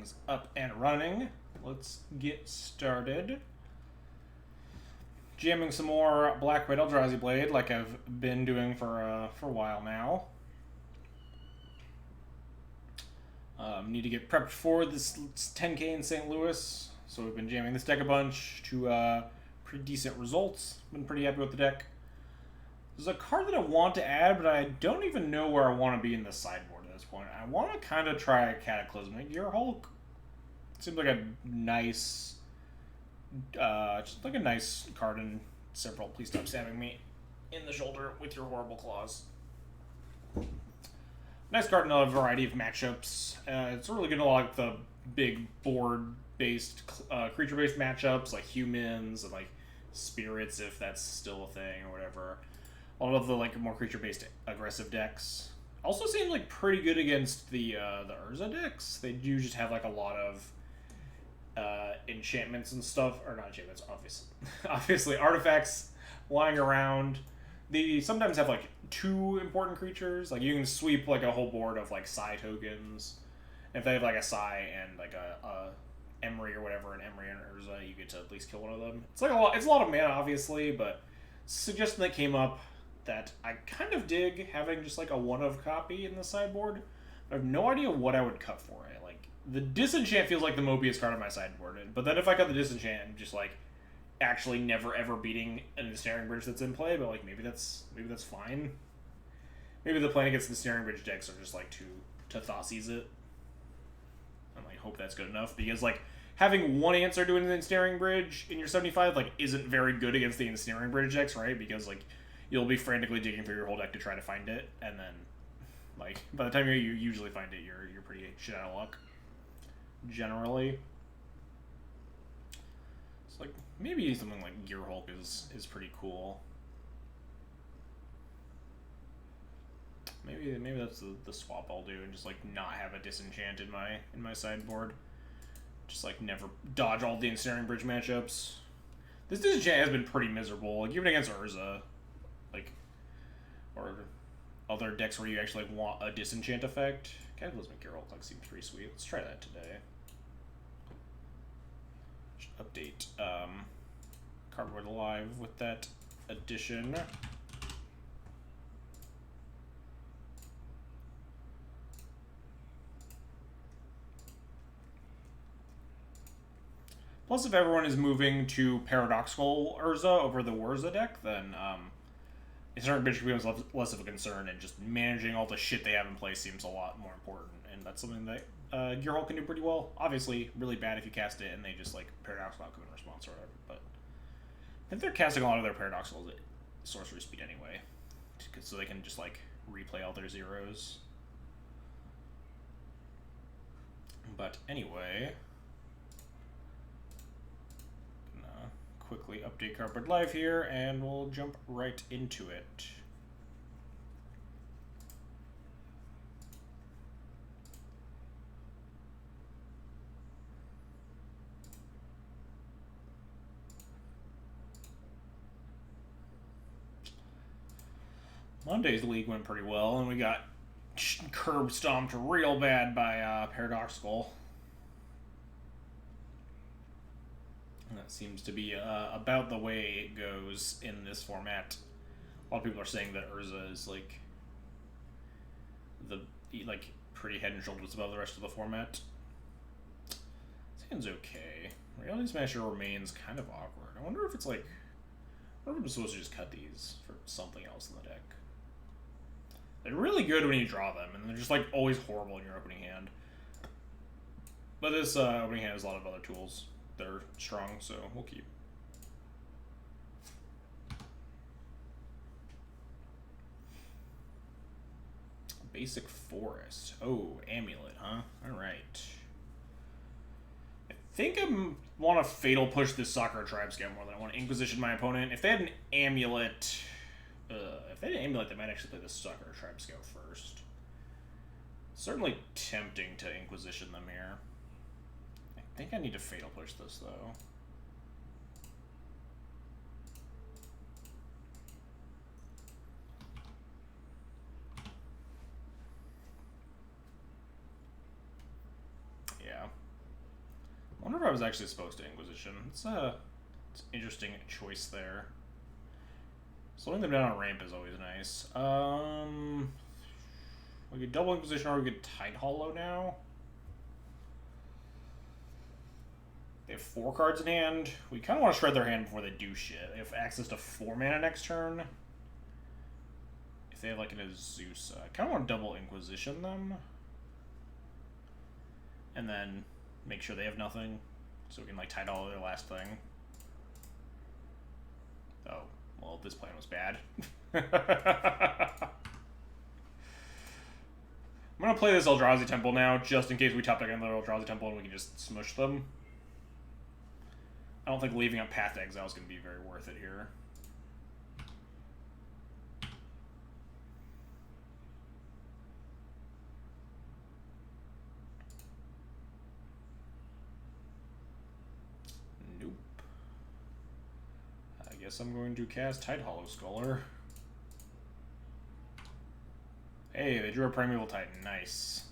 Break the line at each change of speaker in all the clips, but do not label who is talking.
things up and running. Let's get started. Jamming some more Black-White Eldraziblade like I've been doing for a while now. Need to get prepped for this 10k in St. Louis, so we've been jamming this deck a bunch to pretty decent results. Been pretty happy with the deck. There's a card that I want to add, but I don't even know where I want to be in the sideboard at this point. I want to kind of try a Cataclysmic Gearhulk. Seems like a nice, just like a nice card in several. Please stop stabbing me in the shoulder with your horrible claws. Nice card in a variety of matchups. It's really good in a lot of the big board-based, creature-based matchups, like humans and like spirits, if that's still a thing or whatever. A lot of the like more creature-based aggressive decks. Also seem like pretty good against the Urza decks. They do just have like a lot of enchantments and stuff, or not enchantments, obviously artifacts lying around. They sometimes have like two important creatures. Like you can sweep like a whole board of like Psi tokens. And if they have like a Psi and like a Emery or whatever, an Emery and Urza, you get to at least kill one of them. It's like a lot. It's a lot of mana, obviously, but suggestion that came up that I kind of dig having just like a one-of copy in the sideboard. I have no idea what I would cut for it. Like the Disenchant feels like the Mobius card on my sideboard, but then if I cut the Disenchant, I'm just like actually never ever beating an Ensnaring Bridge that's in play. But like maybe that's fine. Maybe the plan against the Ensnaring Bridge decks are just like to Thoughtseize it. I like hope that's good enough, because like having one answer to an Ensnaring Bridge in your 75 like isn't very good against the Ensnaring Bridge decks, right? Because like you'll be frantically digging through your whole deck to try to find it, and then like by the time you usually find it, you're pretty shit out of luck. Generally. It's like maybe something like Gearhulk is pretty cool. Maybe that's the swap I'll do, and just like not have a Disenchant in my sideboard. Just like never dodge all the Ensnaring Bridge matchups. This Disenchant has been pretty miserable, like even against Urza, like or other decks where you actually like want a Disenchant effect. Cataclysmic Gearhulk like seems pretty sweet. Let's try that today. Should update Cardboard Alive with that addition. Plus, if everyone is moving to Paradoxical Urza over the Urza deck, then Ensnaring Bridge becomes less of a concern, and just managing all the shit they have in place seems a lot more important. And that's something that Gearhulk can do pretty well. Obviously, really bad if you cast it and they just like Paradoxical Outcome in response or whatever. But I think they're casting a lot of their Paradoxicals at sorcery speed anyway, so they can just like replay all their zeros. But anyway. Quickly update Cardboard Live here, and we'll jump right into it. Monday's league went pretty well, and we got curb stomped real bad by Paradoxical. That seems to be about the way it goes in this format. A lot of people are saying that Urza is like pretty head and shoulders above the rest of the format. This hand's okay. Reality Smasher remains kind of awkward. I wonder if it's like, I wonder if I'm supposed to just cut these for something else in the deck. They're really good when you draw them, and they're just like always horrible in your opening hand. But this opening hand has a lot of other tools. They're strong, so we'll keep. Basic Forest. Oh, Amulet, huh? Alright. I think I want to Fatal Push this Sakura Tribe Scout more than I want to Inquisition my opponent. If they had an Amulet... they might actually play the Sakura Tribe Scout first. Certainly tempting to Inquisition them here. I think I need to Fatal Push this, though. Yeah. I wonder if I was actually supposed to Inquisition. It's an interesting choice there. Slowing them down on ramp is always nice. We could double Inquisition or we could Tide Hollow now. They have 4 cards in hand. We kind of want to shred their hand before they do shit. They have access to 4 mana next turn. If they have like an Azusa, I kind of want to double Inquisition them. And then make sure they have nothing. So we can like Tide Hollow their last thing. Oh, well, this plan was bad. I'm going to play this Eldrazi Temple now, just in case we top deck another Eldrazi Temple and we can just smush them. I don't think leaving up Path to Exile is going to be very worth it here. Nope. I guess I'm going to cast Tide Hollow Scholar. Hey, they drew a Primeval Titan. Nice.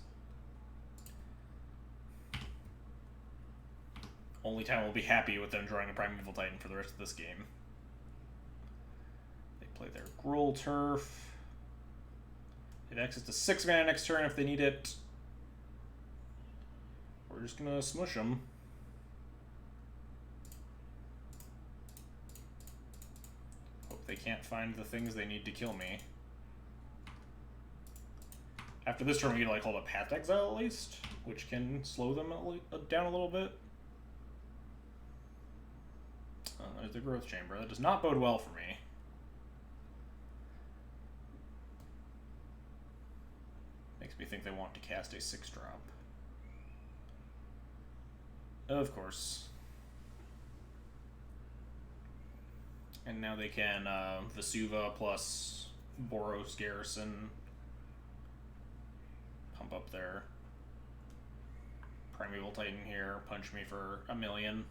Only time we'll be happy with them drawing a Primeval Titan for the rest of this game. They play their Gruul Turf. They have access to 6 mana next turn if they need it. We're just gonna smush them. Hope they can't find the things they need to kill me. After this turn, we get to like hold up Path to Exile at least, which can slow them down a little bit. There's the Growth Chamber. That does not bode well for me. Makes me think they want to cast a 6-drop. Of course. And now they can Vesuva plus Boros Garrison pump up their Primeval Titan here, punch me for 1,000,000.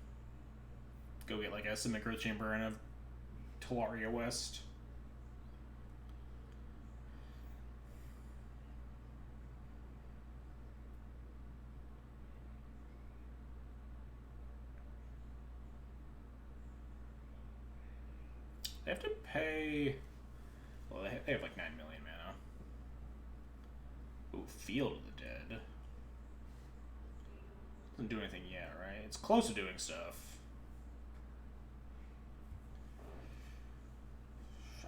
Go get like a Simic Growth Chamber and a Talaria West. They have to pay... Well, they have like 9 million mana. Ooh, Field of the Dead. Doesn't do anything yet, right? It's close to doing stuff.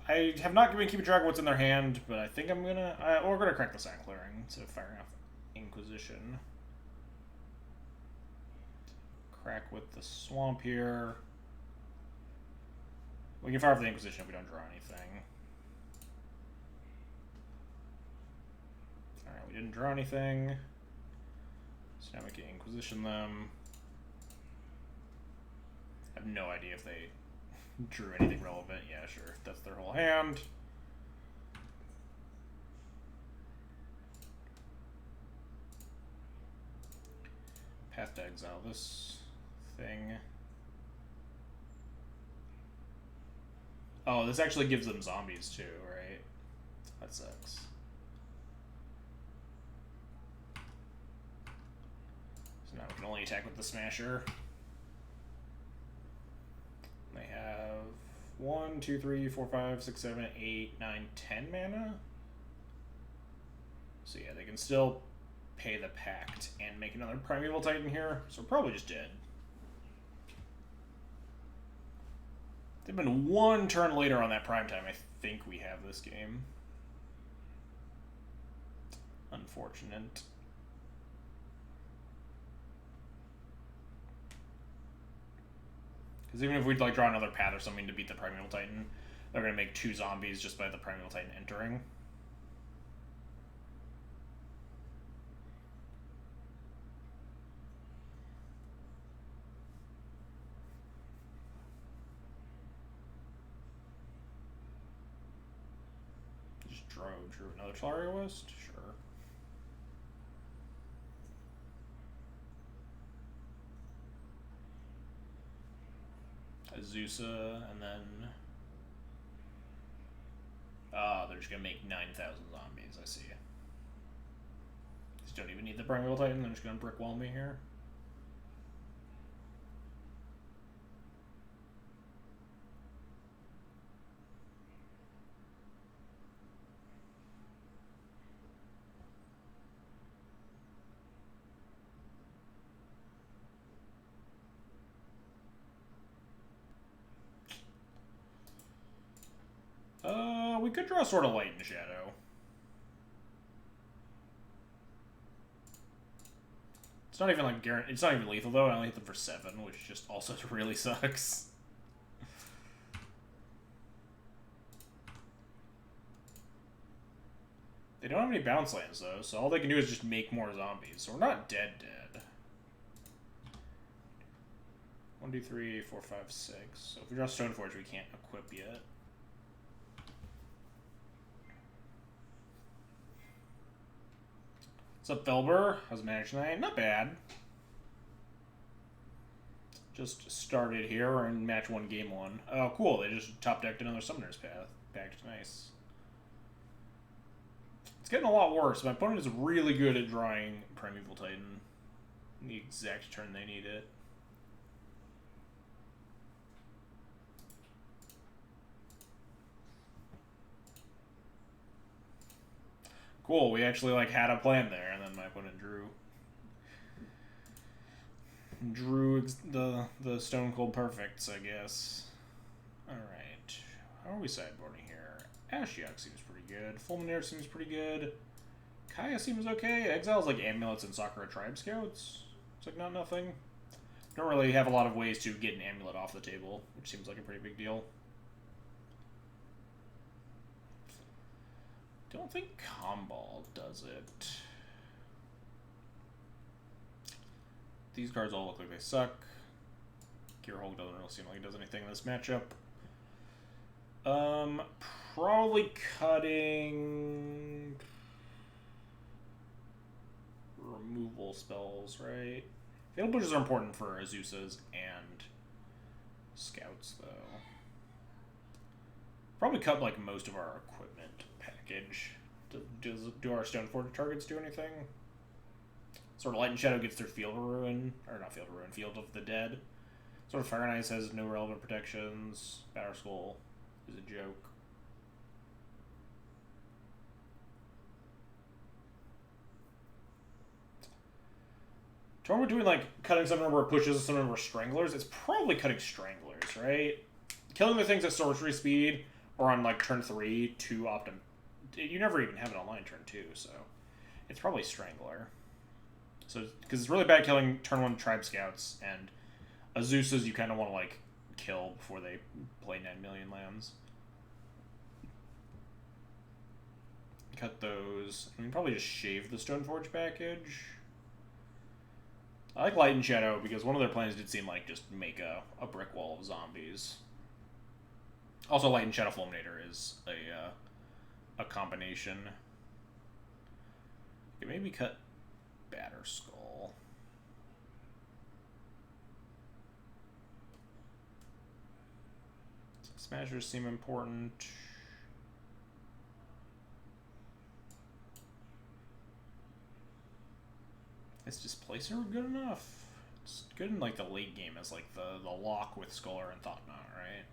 I have not been keeping track of what's in their hand, but I think I'm gonna... we're gonna crack the Sign Clearing instead of firing off Inquisition. Crack with the Swamp here. We can fire off the Inquisition if we don't draw anything. Alright, we didn't draw anything. So now we can Inquisition them. I have no idea if they drew anything relevant. Yeah, sure. That's their whole hand. Path to Exile this thing. Oh, this actually gives them zombies too, right? That sucks. So now we can only attack with the Smasher. They have 1, 2, 3, 4, 5, 6, 7, 8, 9, 10 mana. So yeah, they can still pay the Pact and make another Primeval Titan here. So we're probably just dead. They've been 1 turn later on that prime time. I think we have this game. Unfortunate. Because even if we'd like draw another path or something to beat the Primeval Titan, they're going to make 2 zombies just by the Primeval Titan entering. Just drew another Talaria West? Sure. Azusa, and then... they're just gonna make 9,000 zombies, I see. Just don't even need the Primeval Titan, they're just gonna brick wall me here. could draw sort of Light and Shadow. It's not even like it's not even lethal though. I only hit them for 7, which just also really sucks. They don't have any bounce lands though, so all they can do is just make more zombies. So we're not dead. 1, 2, 3, 4, 5, 6. So if we draw Stoneforge, we can't equip yet. What's up, Felber? How's Manage tonight? Not bad. Just started here. We're in match 1, game 1. Oh, cool. They just top decked another Summoner's Path. Backed. Nice. It's getting a lot worse. My opponent is really good at drawing Primeval Titan. The exact turn they need it. Cool, we actually like had a plan there, and then my opponent drew the Stone Cold Perfects, I guess. Alright. How are we sideboarding here? Ashiok seems pretty good. Fulminaire seems pretty good. Kaya seems okay. Exile's like Amulets and Sakura Tribe Scouts. It's like not nothing. Don't really have a lot of ways to get an amulet off the table, which seems like a pretty big deal. Don't think Comball does it. These cards all look like they suck. Gearhulk doesn't really seem like he does anything in this matchup. Probably cutting removal spells, right? Fatal Pushes are important for Azusas and Scouts, though. Probably cut like most of our equipment package. Do our Stoneforge targets do anything? Sort of Light and Shadow gets through Field of Ruin, or not Field of Ruin, Field of the Dead. Sort of Fire and Ice has no relevant protections. Batterskull is a joke. Torn between like cutting some number of pushes and some number of Stranglers, it's probably cutting Stranglers, right? Killing the things at sorcery speed or on like turn 3 to optim. You never even have it online turn 2, so it's probably Strangler. So because it's really bad killing turn 1 Tribe Scouts, and Azusas you kind of want to like kill before they play 9 million lands. Cut those. I mean, probably just shave the Stoneforge package. I like Light and Shadow because one of their plans did seem like just make a brick wall of zombies. Also, Light and Shadow Fulminator is a combination. Okay, maybe cut Batterskull. Smashers seem important. Is Displacer good enough? It's good in like the late game as like the lock with Scholar and Thought-Knot, right?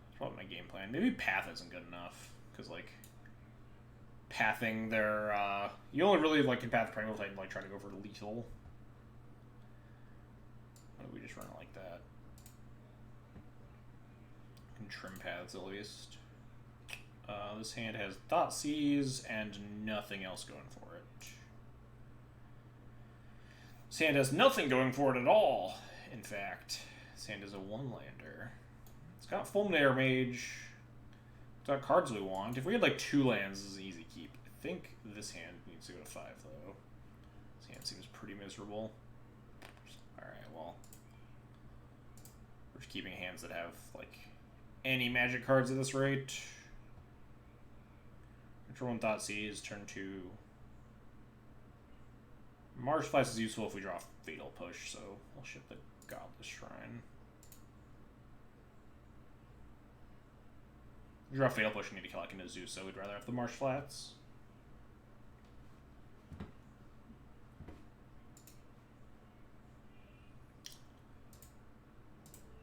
That's probably my game plan. Maybe Path isn't good enough because like pathing their you only really like can path Primal Titan like try to go for lethal. Why don't we just run it like that? And trim paths at least. This hand has Thoughtseize and nothing else going for it. This hand has nothing going for it at all, in fact. This hand is a one-lander. It's got Fulminator Mage. It's got cards we want. If we had like 2 lands, this is an easy keep. I think this hand needs to go to 5, though. This hand seems pretty miserable. Alright, well. We're just keeping hands that have, like, any magic cards at this rate. Turn 1 Thoughtseize, turn 2... Marsh Flash is useful if we draw Fatal Push, so we'll ship the Godless Shrine. If we draw Fatal Push, we need to kill like an Azusa, so we'd rather have the Marsh Flats.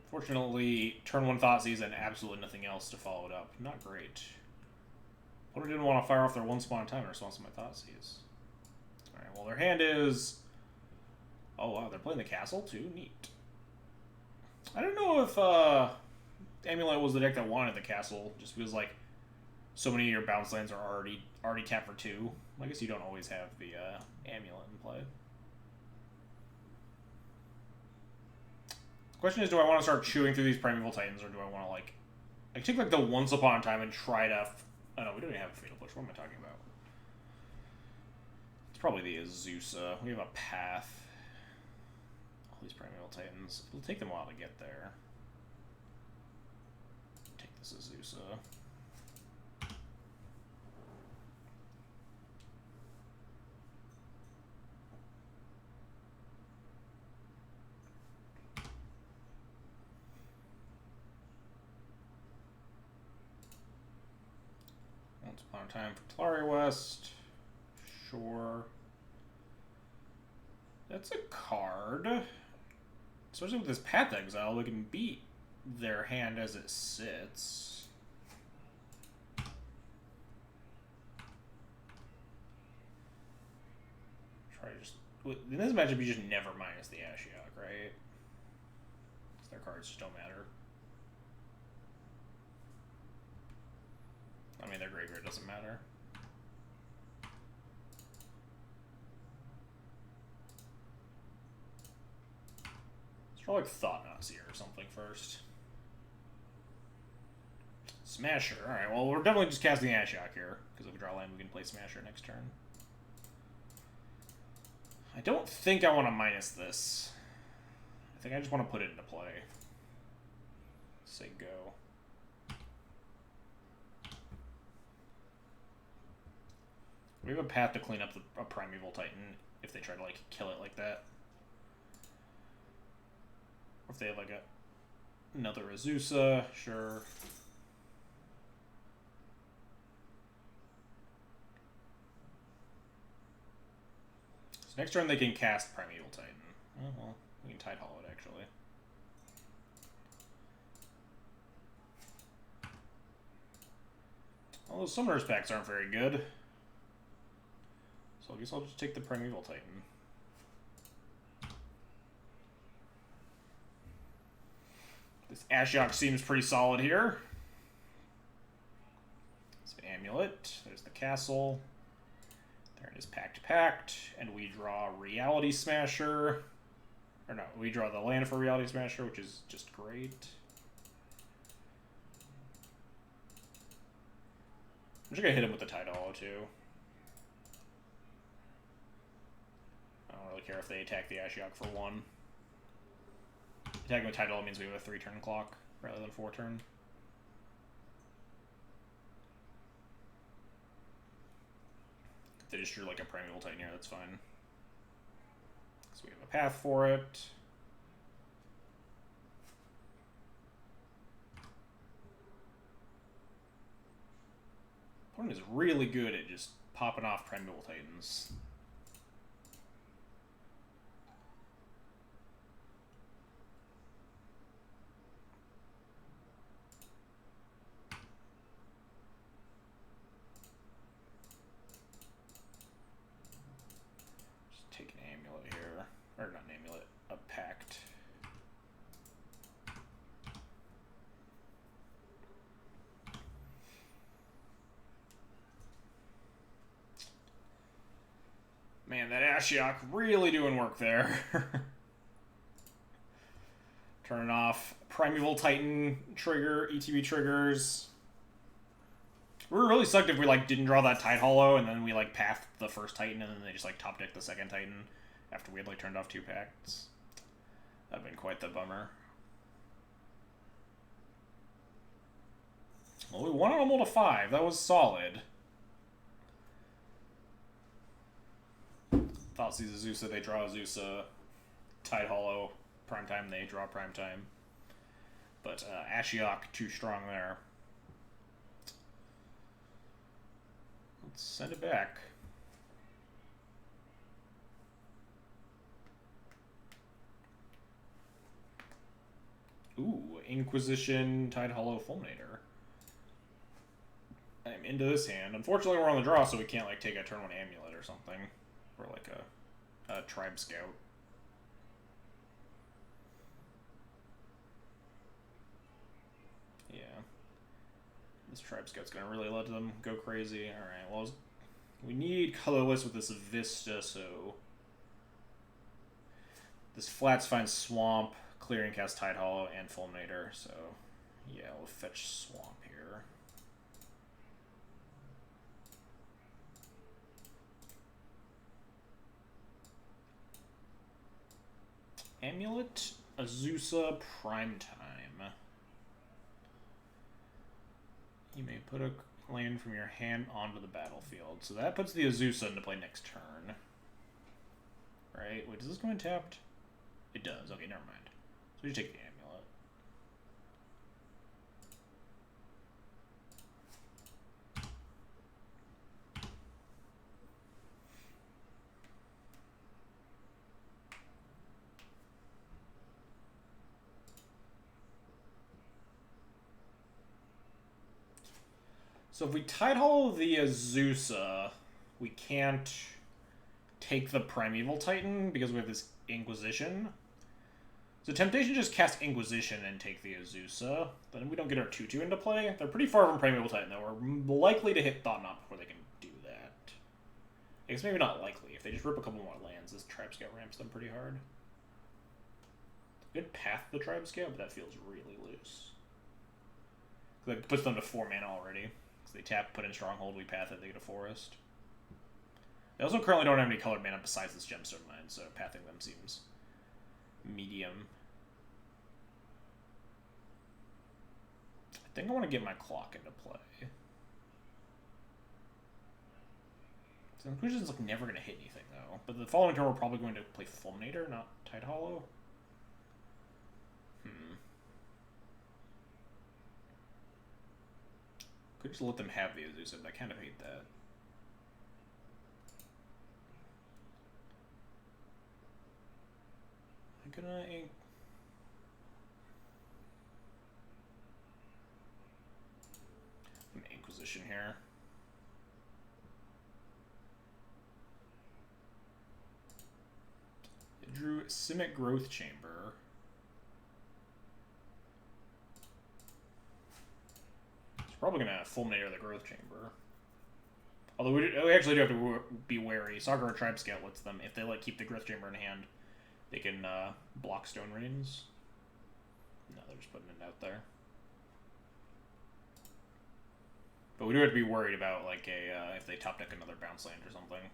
Fortunately, turn 1 Thoughtseize and absolutely nothing else to follow it up. Not great. Opponent didn't want to fire off their 1 spawn time in response to my Thoughtseize. Alright, well, their hand is... Oh, wow, they're playing the castle, too? Neat. I don't know if Amulet was the deck that wanted the castle, just because, like, so many of your bounce lands are already tapped for 2. I guess you don't always have the amulet in play. The question is, do I want to start chewing through these Primeval Titans, or do I want to, like take, like, the Once Upon a Time and try to... Oh, no, we don't even have a Fatal Push. What am I talking about? It's probably the Azusa. We have a Path. All these Primeval Titans. It'll take them a while to get there. Take this Azusa. Once Upon a Time for Tlaria West. Sure. That's a card. Especially with this Path Exile, we can beat their hand as it sits. Try to just... In this matchup, you just never minus the Ashiok, right? Because their cards just don't matter. I mean, their graveyard doesn't matter. Let's try, like, Thought-Knot Seer or something first. Smasher. Alright, well, we're definitely just casting Ashiok here. Because if we draw land, we can play Smasher next turn. I don't think I want to minus this. I think I just want to put it into play. Say go. We have a path to clean up a Primeval Titan if they try to, like, kill it like that. Or if they have, like, another Azusa, sure. So next turn they can cast Primeval Titan. Oh, well, we can Tide Hollow it, actually. Well, those Summoner's packs aren't very good. So I guess I'll just take the Primeval Titan. This Ashiok seems pretty solid here. So Amulet, there's the castle. There it is, Pact, and we draw Reality Smasher. Or no, we draw the land for Reality Smasher, which is just great. I'm just gonna hit him with the Tide Hollow too. I don't really care if they attack the Ashiok for 1. Attacking with Tide Hollow means we have a 3-turn clock rather than 4-turn. If they just drew like a Primeval Titan here, that's fine. So we have a path for it. Opponent is really good at just popping off Primeval Titans. Just take an Amulet here. Or not an Amulet, a Pact. Man, that Ashiok really doing work there. Turn it off. Primeval Titan trigger, ETB triggers. We were really sucked if we like didn't draw that Tide Hollow and then we like pathed the first Titan and then they just like top decked the second Titan after we had like turned off 2 pacts. That'd been quite the bummer. Well, we won on a roll to 5. That was solid. Thoughtseize Azusa, they draw Azusa. Tide Hollow, Primetime, they draw Primetime. But Ashiok, too strong there. Let's send it back. Ooh, Inquisition, Tide Hollow, Fulminator. I'm into this hand. Unfortunately, we're on the draw, so we can't like take a turn 1 Amulet or something. Or like a Tribe Scout. Yeah. This Tribe Scout's gonna really let them go crazy. Alright, well, we need colorless with this Vista, so... This Flats finds Swamp, Clearing Cast Tide Hollow, and Fulminator, so... Yeah, we'll fetch Swamp here. Amulet, Azusa, Primetime. You may put a land from your hand onto the battlefield. So that puts the Azusa into play next turn. Right? Wait, does this go in tapped? It does. Okay, never mind. So we just take the amulet. So if we Tide Hollow the Azusa, we can't take the Primeval Titan because we have this Inquisition. So Temptation just cast Inquisition and take the Azusa. Then we don't get our 2/2 into play. They're pretty far from Primeval Titan, though. We're likely to hit Thought Knot before they can do that. I guess maybe not likely. If they just rip a couple more lands, this Tribe Scout ramps them pretty hard. Good path the Tribe Scout, but that feels really loose. That puts them to 4 mana already. They tap, put in Stronghold, we path it, they get a forest. They also currently don't have any colored mana besides this Gemstone Mine, so pathing them seems medium. I think I want to get my Clock into play. So Inclusion's like never going to hit anything, though. But the following turn we're probably going to play Fulminator, not Tide Hollow. Could just let them have the Azusa, but I kind of hate that. I'm gonna Inquisition here. It drew Simic Growth Chamber. Probably gonna Fulminator the Growth Chamber. Although we actually do have to be wary. Saga Tribe Scout lets them, if they keep the Growth Chamber in hand, they can block Stone Rains. No, they're just putting it out there. But we do have to be worried about if they top deck another bounce land or something.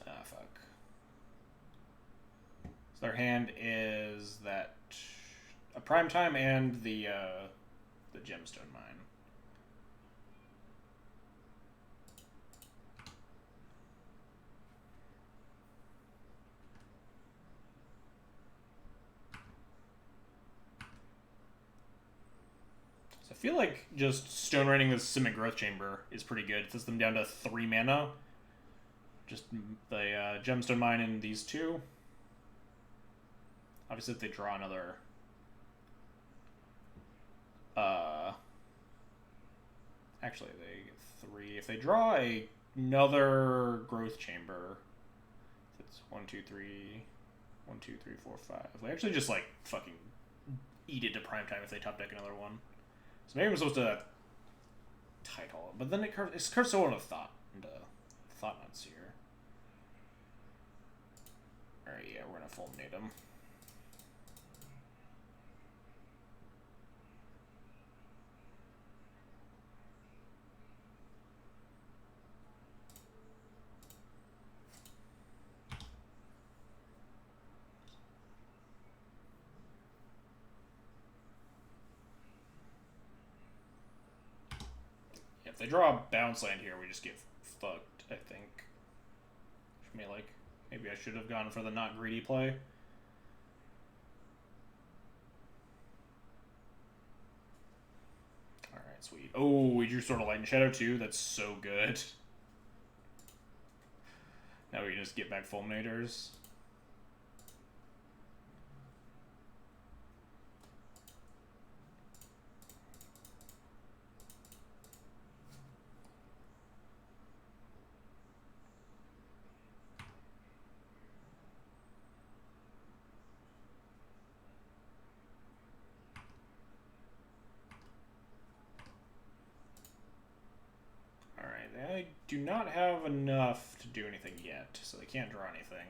Ah, fuck. Their hand is that a Primetime and the Gemstone Mine. So I feel like just Stone Raining the Simic Growth Chamber is pretty good. It sets them down to 3 mana. Just the Gemstone Mine and these two. Obviously, if they draw another... Actually, they get 3. If they draw another Growth Chamber, it's 1, 2, 3... 1, 2, 3, 4, 5. We actually just, fucking eat it to Primetime if they top deck another one. So maybe I'm supposed to Tide Hollow. But then it's curves so into Thought Knots here. Alright, yeah, we're gonna Fulminate them. If they draw a bounce land here, we just get fucked, I think. Maybe I should have gone for the not greedy play. Alright, sweet. Oh, we drew Sword of Light and Shadow too. That's so good. Now we can just get back Fulminators. They do not have enough to do anything yet, so they can't draw anything.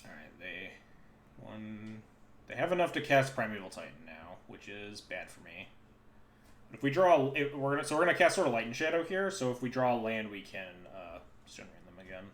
Alright, they have enough to cast Primeval Titan now, which is bad for me. But if we draw, we're gonna cast sort of Light and Shadow here. So if we draw a land, we can Stone Rain them again.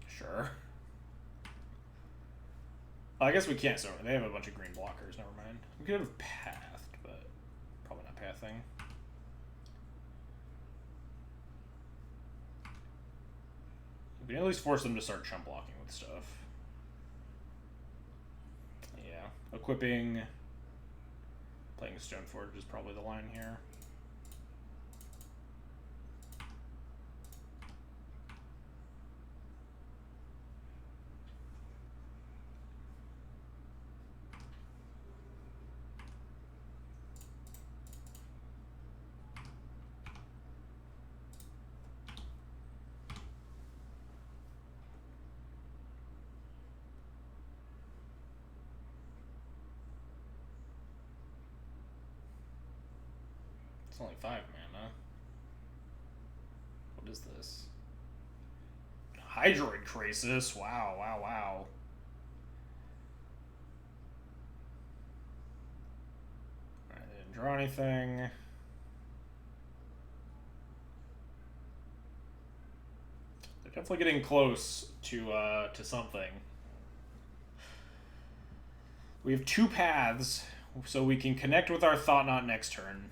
Sure. I guess we can't, so they have a bunch of green blockers, never mind. We could have pathed, but probably not pathing. We can at least force them to start chump blocking with stuff. Yeah. Equipping, playing Stoneforge is probably the line here. It's only 5 mana. What is this? Hydroid Crisis. Wow, wow, wow. Alright, they didn't draw anything. They're definitely getting close to something. We have 2 paths, so we can connect with our Thought Knot next turn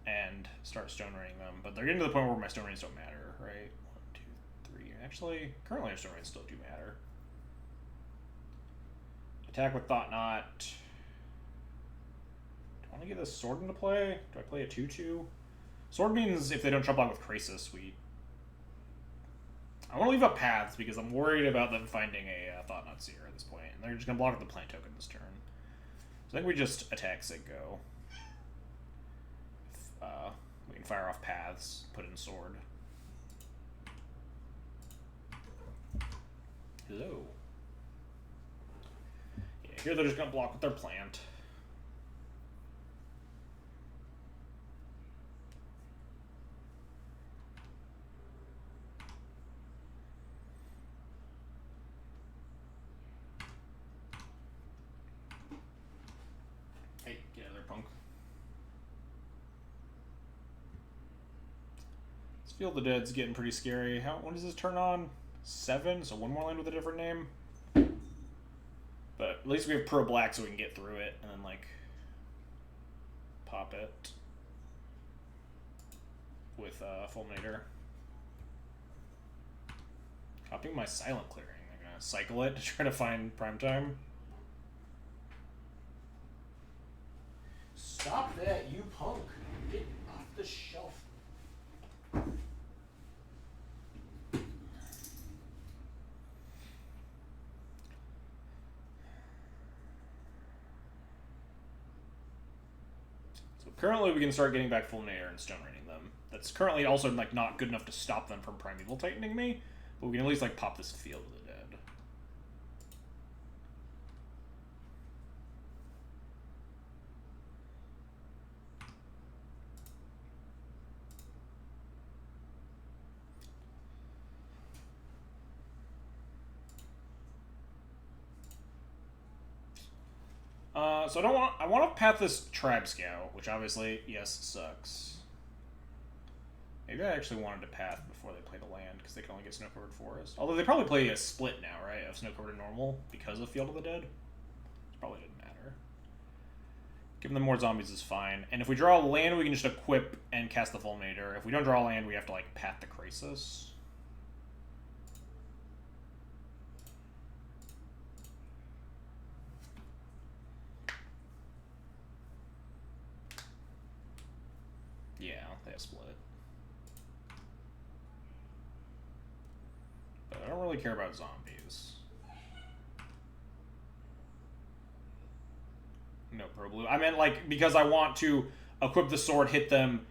and start Stone Raining them. But they're getting to the point where my Stone Rains don't matter, right? 1, 2, 3. Actually, currently our Stone Rains still do matter. Attack with Thought Knot. Do I want to get this Sword into play? Do I play a 2/2? Sword means if they don't jump block with Crisis, I want to leave up paths because I'm worried about them finding a Thought Knot Seer at this point. And they're just going to block with the plant token this turn. So I think we just attack Siggo. We can fire off paths, put in sword. Hello. Yeah, here they're just going to block with their plant. Hey, get out of there, punk. Field of the Dead's getting pretty scary. When does this turn on? 7, so one more land with a different name. But at least we have Pro Black so we can get through it and then, like, pop it with Fulminator. Copying my Silent Clearing. I'm gonna cycle it to try to find Primetime. Stop that, you punk. Get off the shelf. Currently, we can start getting back Fulminator and Stone Raining them. That's currently also like not good enough to stop them from Primeval Titaning me, but we can at least like pop this Field of the Dead. So I want to path this Tribe Scout, which obviously, yes, sucks. Maybe I actually wanted to path before they play the land, because they can only get Snow-Covered Forest. Although they probably play a split now, right, of Snow-Covered and Normal, because of Field of the Dead. It probably didn't matter. Giving them more zombies is fine. And if we draw a land, we can just equip and cast the Fulminator. If we don't draw a land, we have to, like, path the Crisis. Yeah, they have split. really care about zombies. No pro blue. I meant, like, because I want to equip the sword, hit them,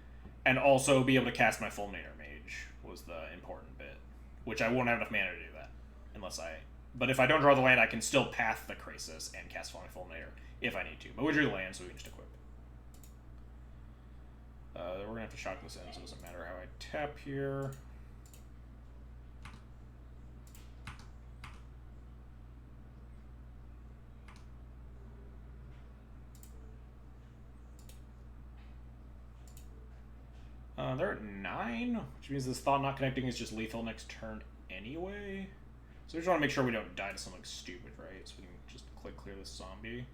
and also be able to cast my Fulminator Mage was the important bit. Which I won't have enough mana to do that. Unless I... But if I don't draw the land, I can still path the Krasis and cast my Fulminator if I need to. But we drew the land, so we can just equip. We're going to have to shock this in, so it doesn't matter how I tap here. They're at 9, which means this Thought Not Connecting is just lethal next turn anyway. So we just want to make sure we don't die to something stupid, right? So we can just click clear this zombie.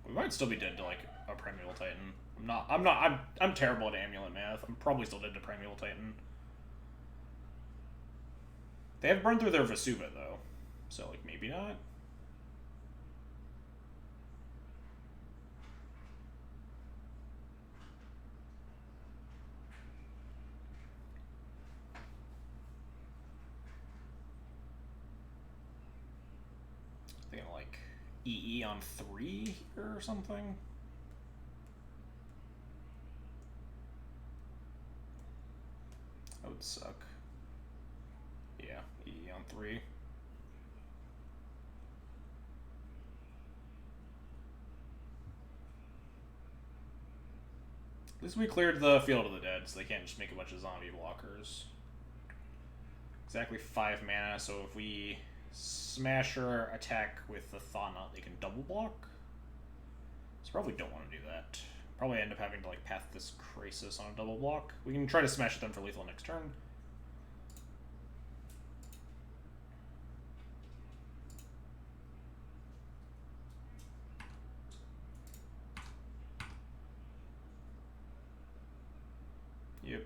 We might still be dead to, like, a Primeval Titan. I'm terrible at Amulet math. I'm probably still dead to Primeval Titan. They have burned through their Vesuva, though. So, like, maybe not. I think I'm, like, EE on 3 here or something. That would suck. Yeah, EE on 3. At least we cleared the Field of the Dead, so they can't just make a bunch of zombie blockers. Exactly 5 mana, so if we smash or attack with the Thana, they can double block. So probably don't want to do that. Probably end up having to, like, path this Krasis on a double block. We can try to smash at them for lethal next turn. Yep.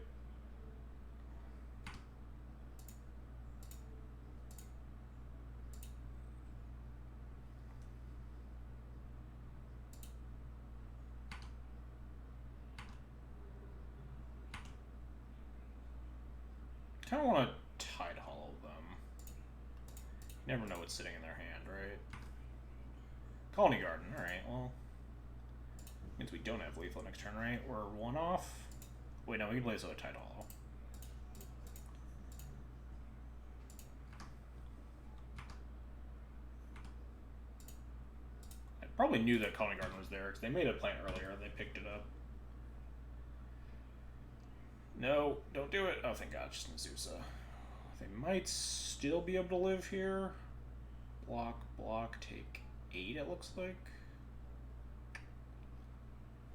Kind of want to Tide Hollow them. You never know what's sitting in their hand, right? Colony Garden, alright, well. Means we don't have lethal next turn, right? We're 1 off. Wait, no, we can play this other Tide Hollow. I probably knew that Colony Garden was there, because they made a plan earlier, and they picked it up. No, don't do it. Oh, thank God, just Nazusa. They might still be able to live here. Block, block, take 8, it looks like.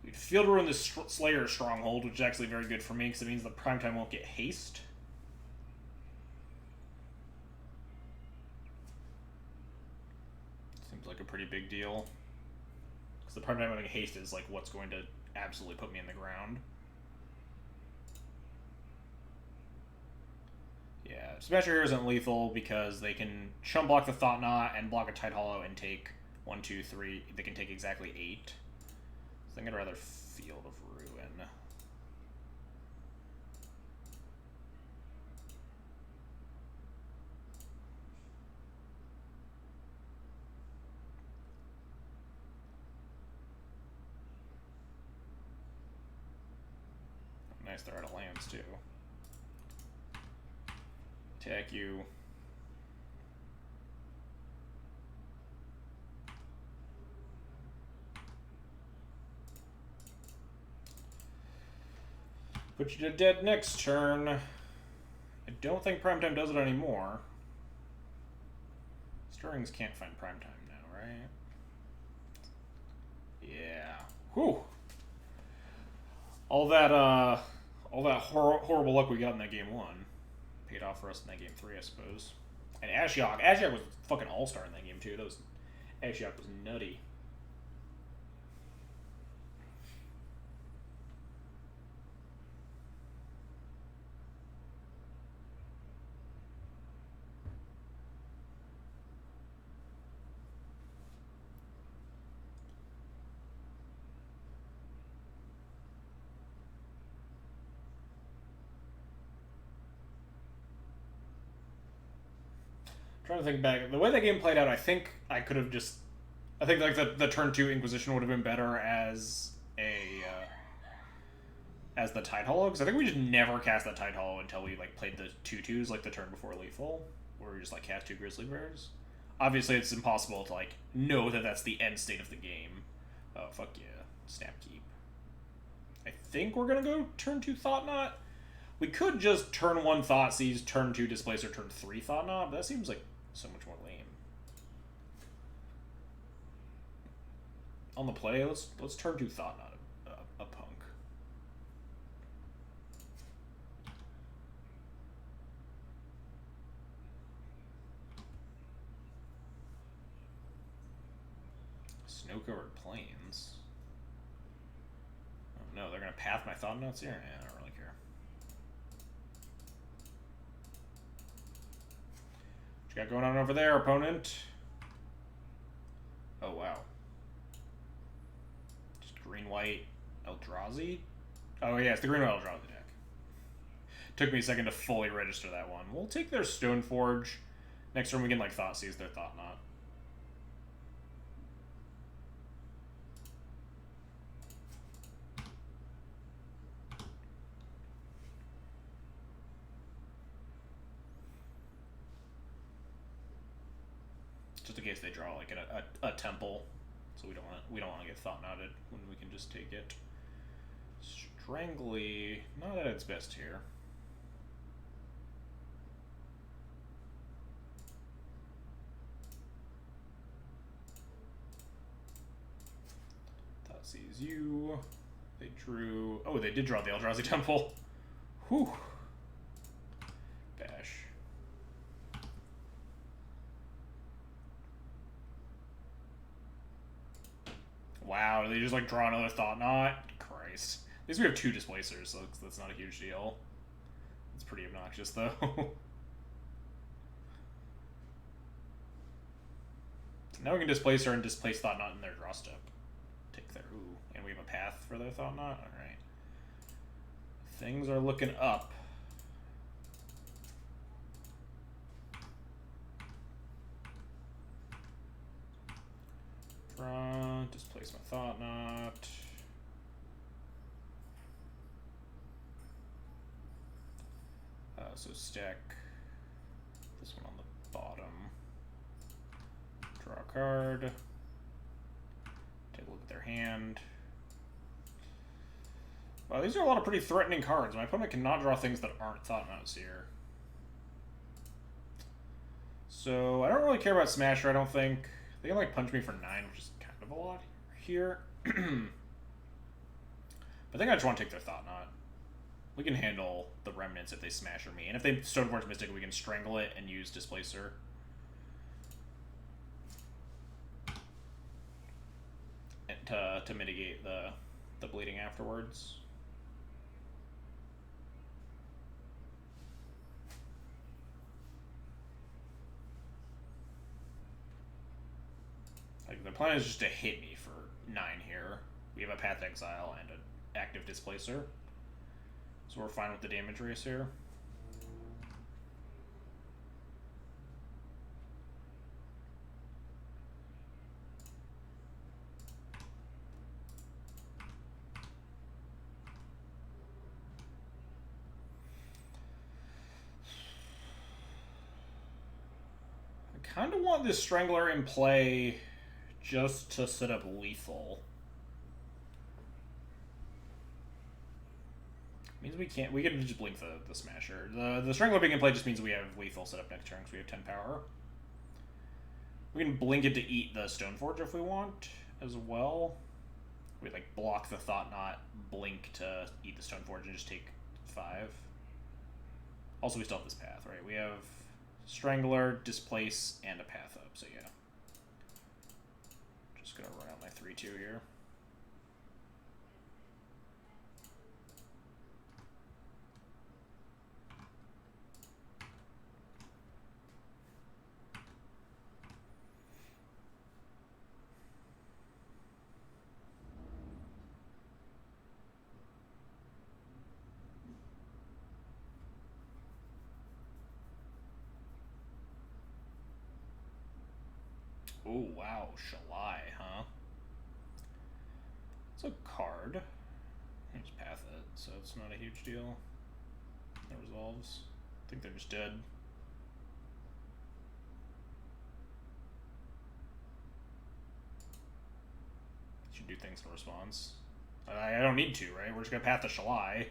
We'd Field Ruin the Slayer Stronghold, which is actually very good for me, because it means the Primetime won't get haste. Seems like a pretty big deal. Because the Primetime having haste is, like, what's going to absolutely put me in the ground. Yeah, Smasher here isn't lethal because they can chump block the Thought Knot and block a Tide Hollow and take 1, 2, 3. They can take exactly 8. So I'm gonna rather Field of Ruin. Nice, they're out of lands too. Attack you. Put you to dead next turn. I don't think Primetime does it anymore. Stirrings can't find Primetime now, right? Yeah. Whew. All that horrible luck we got in that game 1 paid off for us in that game 3, I suppose. And Ashiok was fucking all-star in that game too. Ashiok was nutty. trying to think back. The way that game played out, I think I could have just... I think like the turn 2 Inquisition would have been better as as the Tide Hollow, because I think we just never cast that Tide Hollow until we like played the 2/2s like the turn before lethal, where we just like cast 2 Grizzly Bears. Obviously, it's impossible to like know that that's the end state of the game. Oh fuck yeah, Snapkeep. I think we're gonna go turn 2 Thought Knot. We could just turn 1 Thoughtseize, turn 2 Displacer, turn 3 Thought Knot, but that seems like so much more lame. On the play, let's turn 2 Thought Knot a punk. Snow-covered plains. Oh no, they're gonna path my Thought Knots here? Yeah, I don't really care. What you got going on over there, opponent? Oh wow. Just green-white Eldrazi? Oh yeah, it's the green-white Eldrazi deck. Took me a second to fully register that one. We'll take their Stoneforge. Next turn we can like Thoughtseize their Thought Knot. Just in case they draw like a temple, so we don't want to get Thought Knotted when we can just take it. Strangely, not at its best here. Thoughtseize you. They drew. Oh, they did draw the Eldrazi Temple. Whew. Bash. Wow, they just like draw another Thought Knot? Christ. At least we have 2 Displacers, so that's not a huge deal. It's pretty obnoxious, though. Now we can Displacer and displace Thought Knot in their draw step. Take their... Ooh, and we have a path for their Thought Knot? Alright. Things are looking up. Draw, displace my Thought Knot. So stack this one on the bottom. Draw a card. Take a look at their hand. Wow, these are a lot of pretty threatening cards. My opponent cannot draw things that aren't Thought Knots here. So I don't really care about Smasher, I don't think. They can like punch me for 9, which is kind of a lot here. But I think I just want to take their Thought Knot. We can handle the Remnants if they Smasher me. And if they Stoneforge Mystic, we can Strangle it and use Displacer. And to mitigate the bleeding afterwards. Like, the plan is just to hit me for 9 here. We have a Path to Exile and an active Displacer. So we're fine with the damage race here. I kind of want this Strangler in play just to set up lethal. Means we can just blink the Smasher. The Strangler being in play just means we have lethal set up next turn because we have 10 power. We can blink it to eat the Stoneforge if we want as well. We like block the Thought Knot, blink to eat the Stoneforge, and just take 5. Also, we still have this path, right? We have Strangler, Displace, and a path up, so yeah. Just gonna run out my 3-2 here. Oh, wow. Shalai, huh? It's a card. I just path it, so it's not a huge deal. It resolves. I think they're just dead. Should do things in response. I don't need to, right? We're just gonna path the Shalai.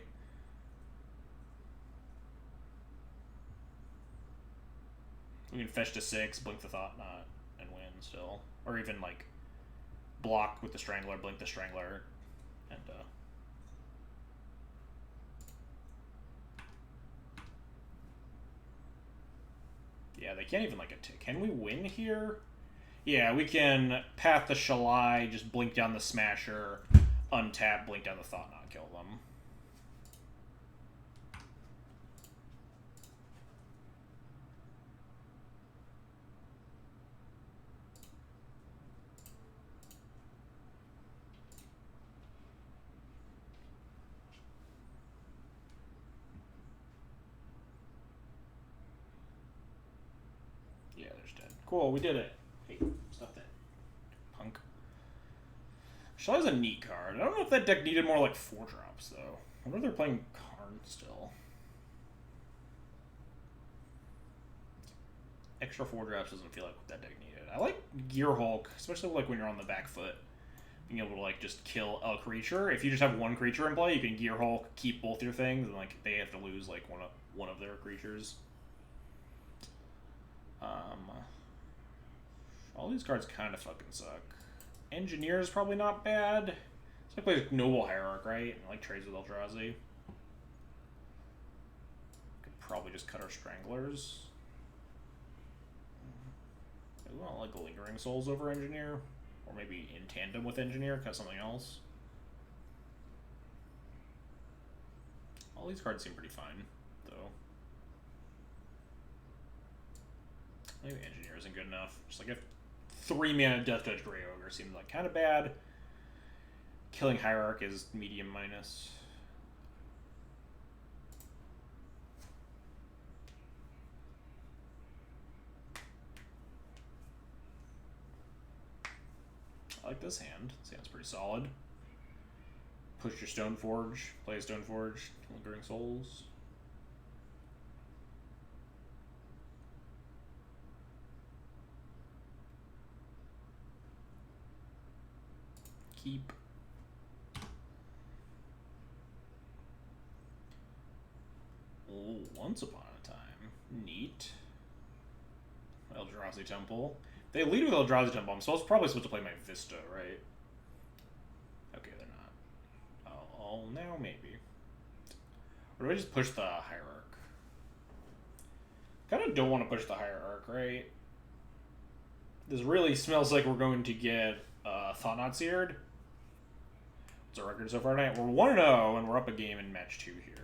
We can fetch to 6, blink the Thought Knot, and win still. Or even, like, block with the Strangler, blink the Strangler, and, yeah, they can't even, like, can we win here? Yeah, we can path the Shalai, just blink down the Smasher, untap, blink down the Thought Knot, kill them. Yeah, there's dead. Cool, we did it. Hey, stop that. Punk. Shalai's a neat card. I don't know if that deck needed more like 4-drops, though. I wonder if they're playing Karn still. Extra 4-drops doesn't feel like what that deck needed. I like Gear Hulk, especially like when you're on the back foot. Being able to like just kill a creature. If you just have one creature in play, you can Gear Hulk, keep both your things, and like they have to lose like one of their creatures. All these cards kind of fucking suck. Engineer is probably not bad. It's like play Noble Hierarch, right? And like trades with Eldrazi. Could probably just cut our Stranglers. We want like Lingering Souls over Engineer, or maybe in tandem with Engineer, cut something else. All these cards seem pretty fine, though. Maybe Engineer isn't good enough. Just like if 3-mana Death Touch Grey Ogre seems like kind of bad. Killing Hierarch is medium minus. I like this hand. This hand's pretty solid. Push your Stoneforge. Play a Stoneforge. Lingering Souls. Keep. Oh, Once Upon a Time. Neat. Eldrazi Temple. They lead with Eldrazi Temple. I'm probably supposed to play my Vista, right? Okay, they're not. Oh, now maybe. Or do I just push the Hierarch? Kind of don't want to push the Hierarch, right? This really smells like we're going to get Thought Knot Seared. What's our record so far tonight? We're 1-0, and we're up a game in match 2 here.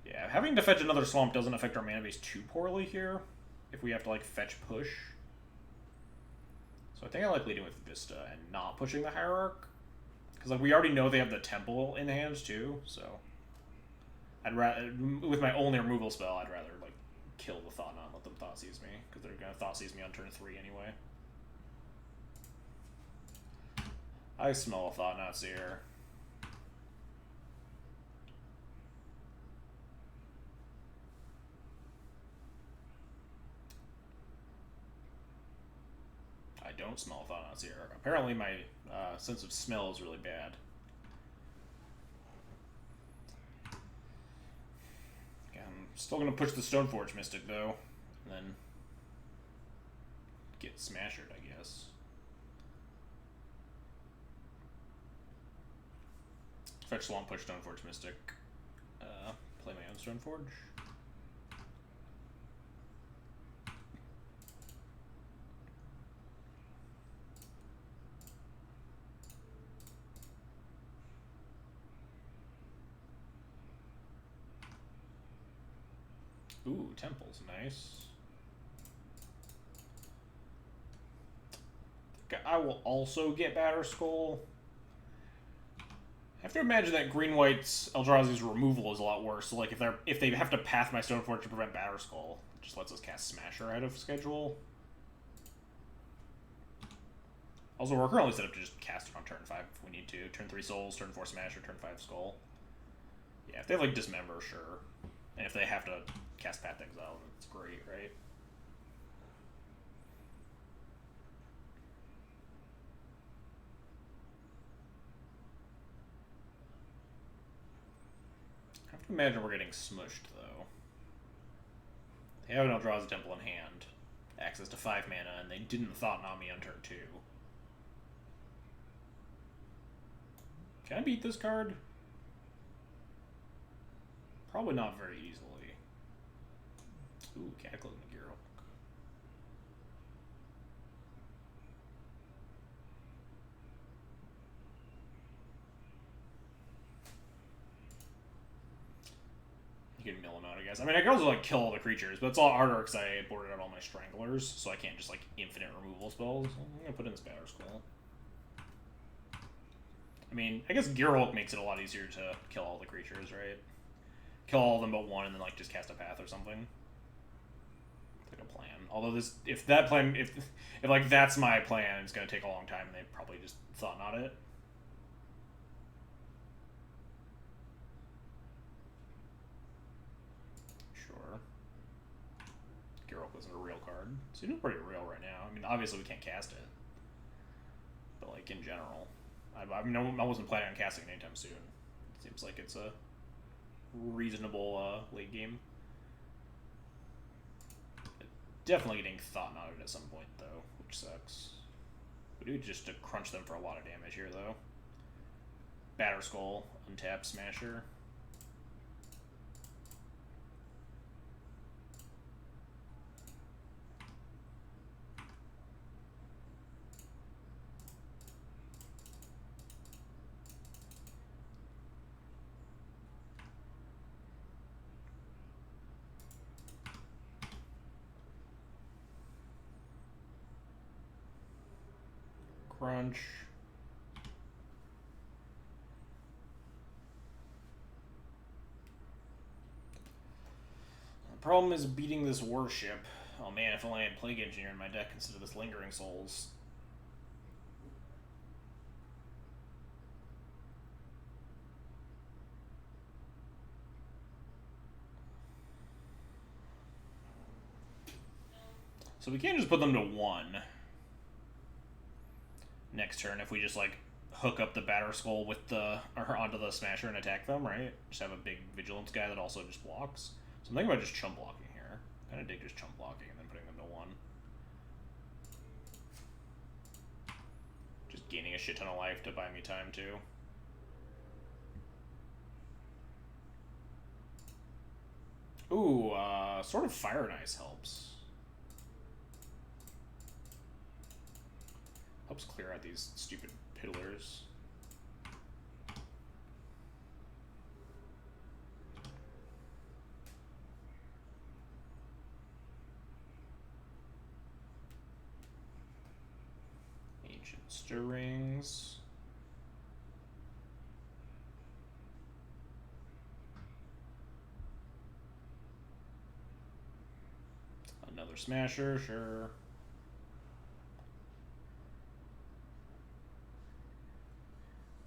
Yeah, having to fetch another Swamp doesn't affect our mana base too poorly here. If we have to, like, fetch push. So I think I like leading with Vista and not pushing the Hierarch. Because, like, we already know they have the Temple in hands, too, so... I'd rather... With my only removal spell, I'd rather, like, kill the Thought Knot and let them Thought Seize me. Because they're going to Thought Seize me on turn 3 anyway. I smell a Thought Knot Seer. I don't smell a Thought Knot Seer. Apparently my sense of smell is really bad. Okay, I'm still going to push the Stoneforge Mystic, though. And then get Smashered, I guess. Fetch Swamp, push Stoneforge Mystic. Play my own Stoneforge. Ooh, Temple's nice. I will also get Batterskull. I have to imagine that Green-White's Eldrazi's removal is a lot worse. So, like, if they have to path my Stoneforge to prevent Batterskull, it just lets us cast Smasher out of schedule. Also, we're currently set up to just cast it on turn 5 if we need to. Turn 3 Souls, turn 4 Smash, or turn 5 Skull. Yeah, if they have, like, Dismember, sure. And if they have to cast Path Exile, then it's great, right? I have to imagine we're getting smushed, though. They have an Eldrazi Temple in hand, access to 5 mana, and they didn't Thought Knot me on turn 2. Can I beat this card? Probably not very easily. Ooh, Cataclysm Geralt. You can mill them out, I guess. I mean, I can also, like, kill all the creatures, but it's all harder because I boarded out all my Stranglers, so I can't just, like, infinite removal spells. I'm gonna put in this Batter Skull. I mean, I guess Geralt makes it a lot easier to kill all the creatures, right? Kill all of them but one, and then, like, just cast a Path or something. It's like a plan. Although this, if like, that's my plan, it's gonna take a long time, and they probably just Thought Knot it. Sure. Geralt wasn't a real card. So it's pretty real right now. I mean, obviously we can't cast it. But, like, in general. I wasn't planning on casting it anytime soon. It seems like it's a reasonable late game. Definitely getting Thought Knotted at some point, though, which sucks. We do just to crunch them for a lot of damage here, though. Batter Skull, untap Smasher. Crunch. The problem is beating this Warship. Oh man, if only I had Plague Engineer in my deck instead of this Lingering Souls. So we can't just put them to 1 next turn if we just, like, hook up the Batter Skull with or onto the Smasher and attack them, right? Just have a big Vigilance guy that also just blocks. So I'm thinking about just chump blocking here. Kind of dig just chump blocking and then putting them to 1. Just gaining a shit ton of life to buy me time too. Ooh, Sword of Fire and Ice helps. Helps clear out these stupid piddlers. Ancient Stirrings. Another Smasher, sure.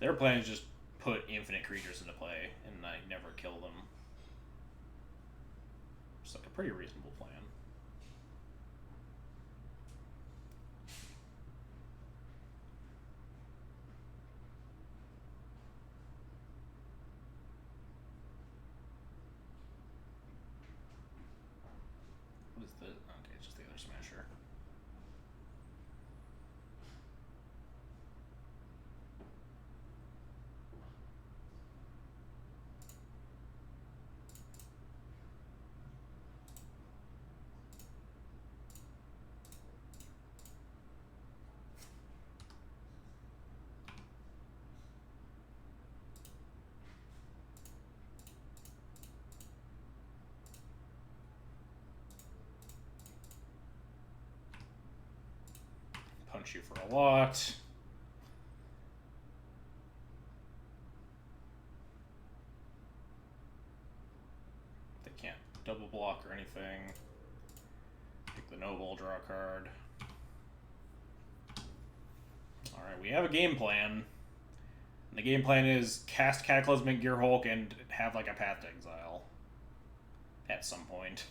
Their plan is just put infinite creatures into play, and I never kill them. It's like a pretty reasonable plan. What is the... Okay, it's just the other Smasher. Punch you for a lot. They can't double block or anything. Pick the Noble, draw a card. we have a game plan. And the game plan is cast Cataclysmic Gearhulk and have like a Path to Exile at some point.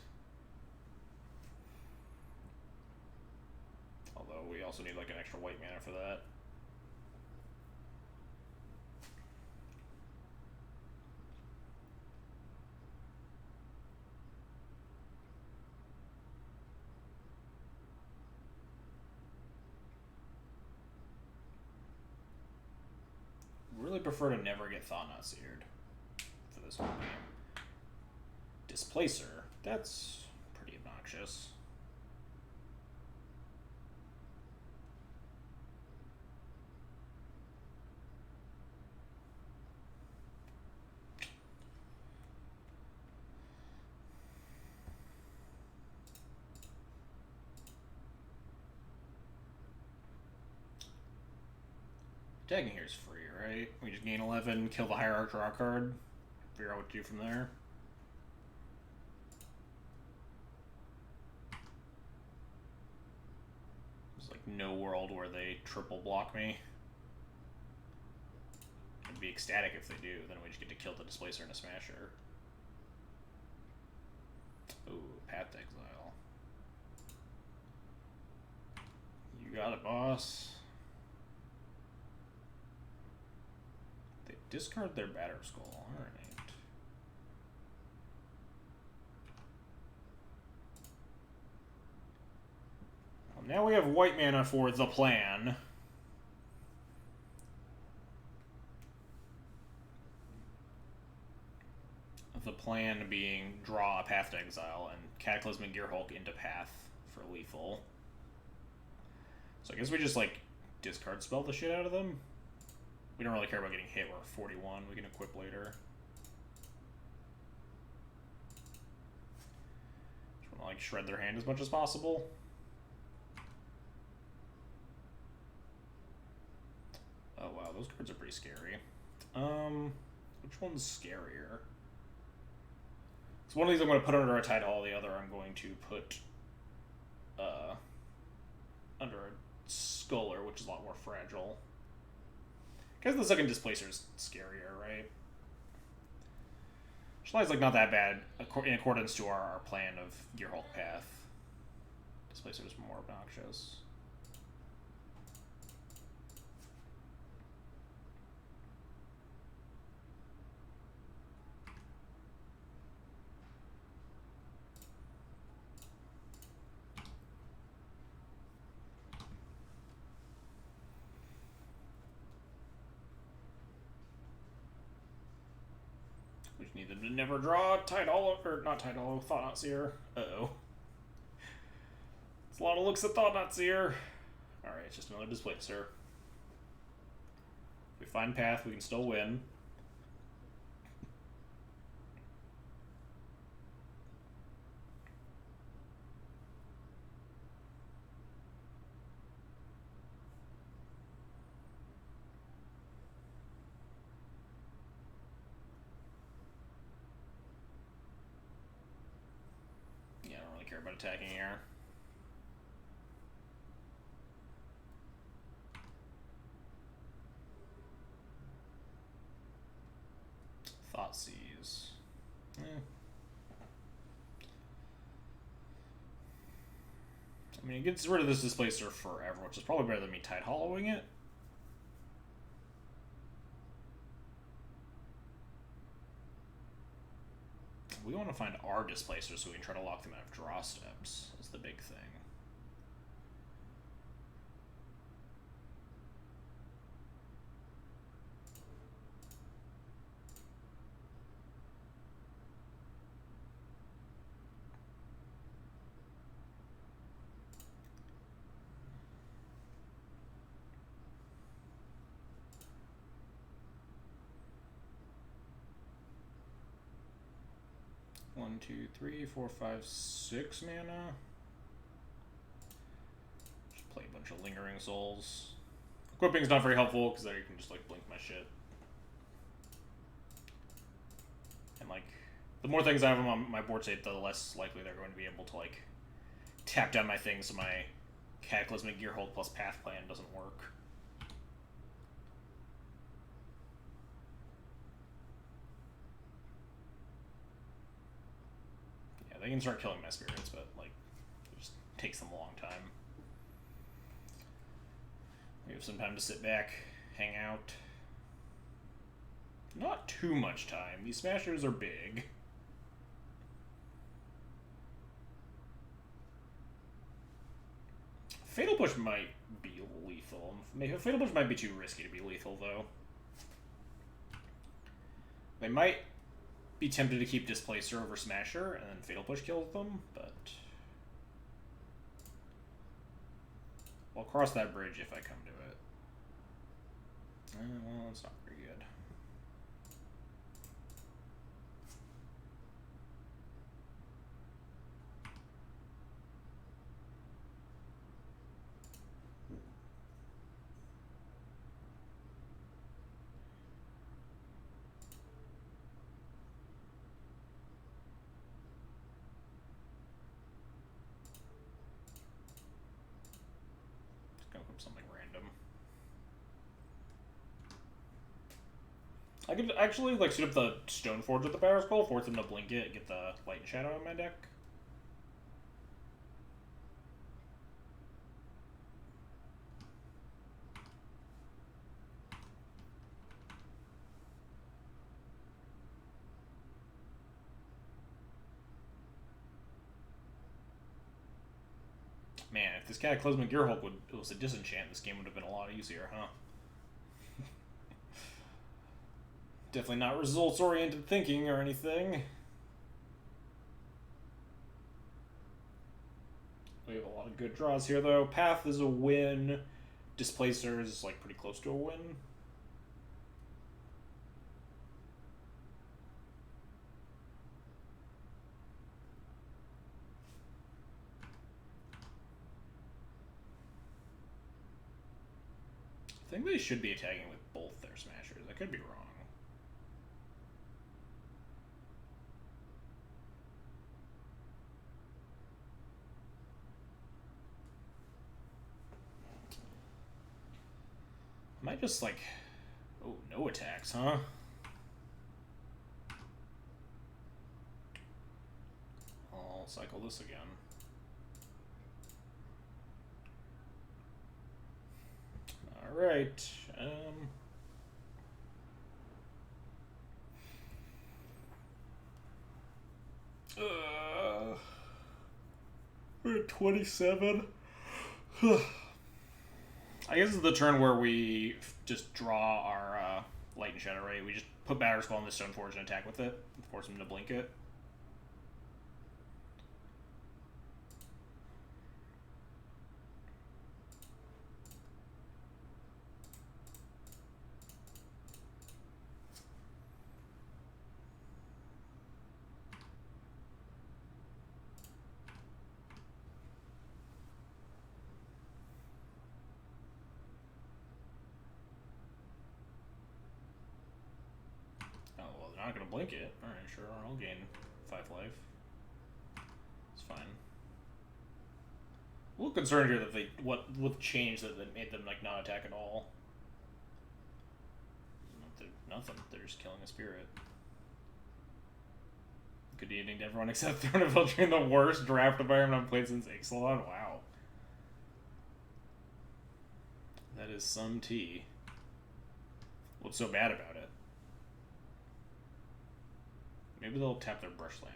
Although we also need like an extra white mana for that. Really prefer to never get Thought-Knot Seared for this whole game. Displacer. That's pretty obnoxious. Attacking here is free, right? We just gain 11, kill the Hierarch, draw a card, figure out what to do from there. There's like no world where they triple block me. I'd be ecstatic if they do, then we just get to kill the Displacer and a Smasher. Ooh, Path to Exile. You got it, boss. Discard their Batter Skull. Alright. Well, now we have white mana for the plan. The plan being draw a Path to Exile and Cataclysmic Gearhulk into Path for lethal. So I guess we just like discard spell the shit out of them. We don't really care about getting hit. We're 41. We can equip later. Just want to like shred their hand as much as possible. Oh wow, those cards are pretty scary. Which one's scarier? So one of these I'm going to put under a Tidehall. The other I'm going to put under a Sculler, which is a lot more fragile. I guess the second Displacer is scarier, right? Shlai's like not that bad in accordance to our plan of Gearhulk Path. Displacer is more obnoxious. We just needed to never draw Tidehall, or not Tidehall, Thought-Knot Seer. Uh-oh. It's a lot of looks at Thought-Knot Seer. Alright, it's just another Displacer. If we find Path, we can still win. Care about attacking here. Thoughtseize. I mean, it gets rid of this Displacer forever, which is probably better than me Tidehollowing it. We want to find our Displacer so we can try to lock them out of draw steps. That's the big thing. One, two, three, four, five, 6 mana. Just play a bunch of Lingering Souls. Equipping's not very helpful because there you can just like blink my shit. And like, the more things I have on my board state, the less likely they're going to be able to like tap down my things so my Cataclysmic Gearhulk plus Path plan doesn't work. they can start killing my spirits, but like it just takes them a long time. We have some time to sit back, hang out. Not too much time. These smashers are big. Fatal Push might be lethal. Fatal Push might be too risky to be lethal, though. They might be tempted to keep Displacer over Smasher, and then Fatal Push kills them, but... I'll cross that bridge if I come to it. Well, it's not very good. Something random. I could actually like suit up the Stoneforge with the Power Skull, force him to blink it, get the Light and Shadow in my deck. Man, if this Cataclysmic Gearhulk was a disenchant, this game would have been a lot easier, huh? Definitely not results-oriented thinking or anything. We have a lot of good draws here, though. Path is a win. Displacer is, like, pretty close to a win. I think they should be attacking with both their smashers. I could be wrong. I might just like... Oh, no attacks, huh? I'll cycle this again. Alright, we're at 27. I guess it's the turn where we just draw our Light and Shadow Ray. We just put Batter Skull on the Stoneforge and attack with it. Force him to blink it. Not gonna blink it. Alright, sure, I'll gain 5 life. It's fine. A little concerned here that what changed that made them like not attack at all. Nothing. They're just killing a spirit. Good evening to everyone except Throne of Eldraine, the worst draft environment I've played since Ixalan. Wow. That is some tea. What's so bad about it? Maybe they'll tap their Brushland.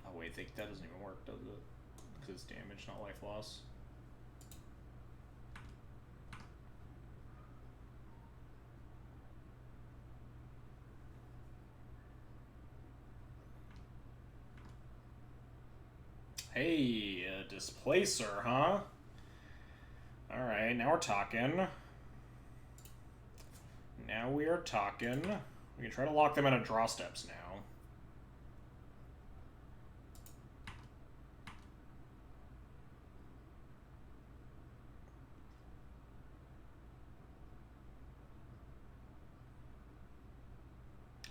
Oh wait, that doesn't even work, does it? Because it's damage, not life loss. Hey, a Displacer, huh? Alright, now we're talking. Now we are talking. We can try to lock them out of draw steps now.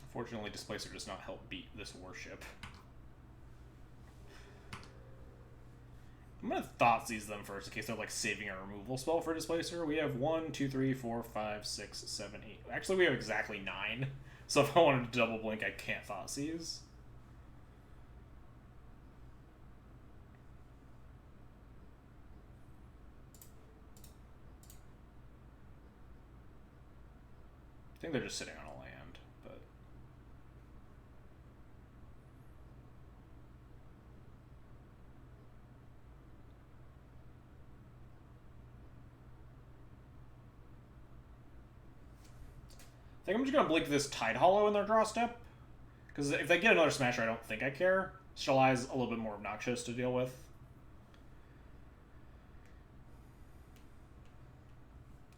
Unfortunately, Displacer does not help beat this warship. I'm gonna Thoughtseize them first in case they're like saving a removal spell for Displacer. We have 1, 2, 3, 4, 5, 6, 7, 8. Actually, we have exactly 9. So if I wanted to double blink, I can't Thoughtseize. I think they're just sitting on a land, but... I think I'm just going to blink this Tide Hollow in their draw step. Because if they get another Smasher, I don't think I care. Still Eye's a little bit more obnoxious to deal with.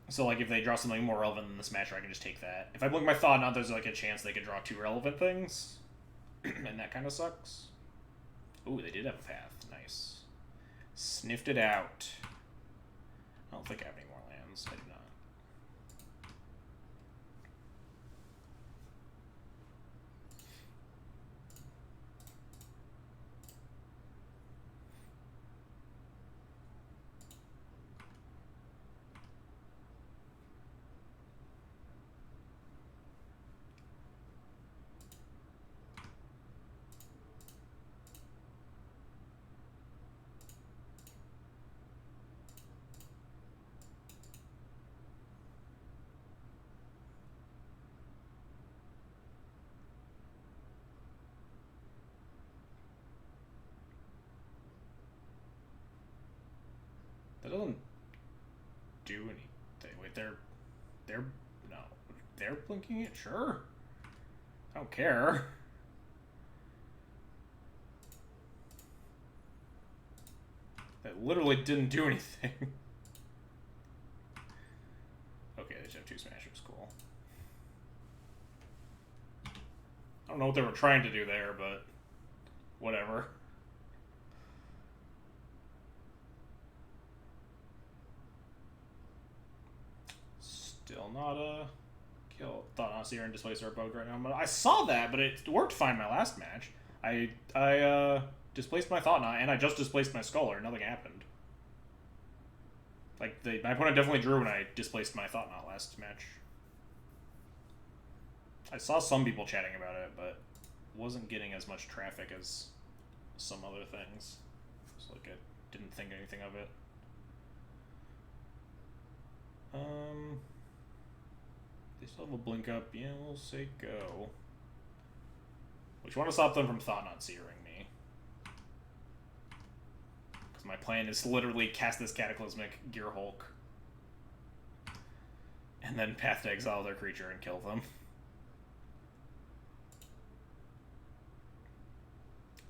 So, like, if they draw something more relevant than the Smasher, I can just take that. If I blink my Thought Knot, there's, like, a chance they could draw 2 relevant things. And that kind of sucks. Ooh, they did have a path. Nice. Sniffed it out. I don't think I have any more lands. I do not. That doesn't do anything. Wait, no. They're blinking it? Sure. I don't care. That literally didn't do anything. Okay, they just have 2 Smashers. Cool. I don't know what they were trying to do there, but whatever. Still not a kill. Thought Knot Seer and Displacer are bugged right now. But I saw that, but it worked fine my last match. I displaced my Thought Knot, and I just displaced my Scholar. Nothing happened. Like, my opponent definitely drew when I displaced my Thought Knot last match. I saw some people chatting about it, but wasn't getting as much traffic as some other things. So, like, I didn't think anything of it. They still have a blink up. Yeah, we'll say go. Which want to stop them from Thought Knot Searing me. Because my plan is to literally cast this Cataclysmic Gear Hulk. And then Path to Exile their creature and kill them.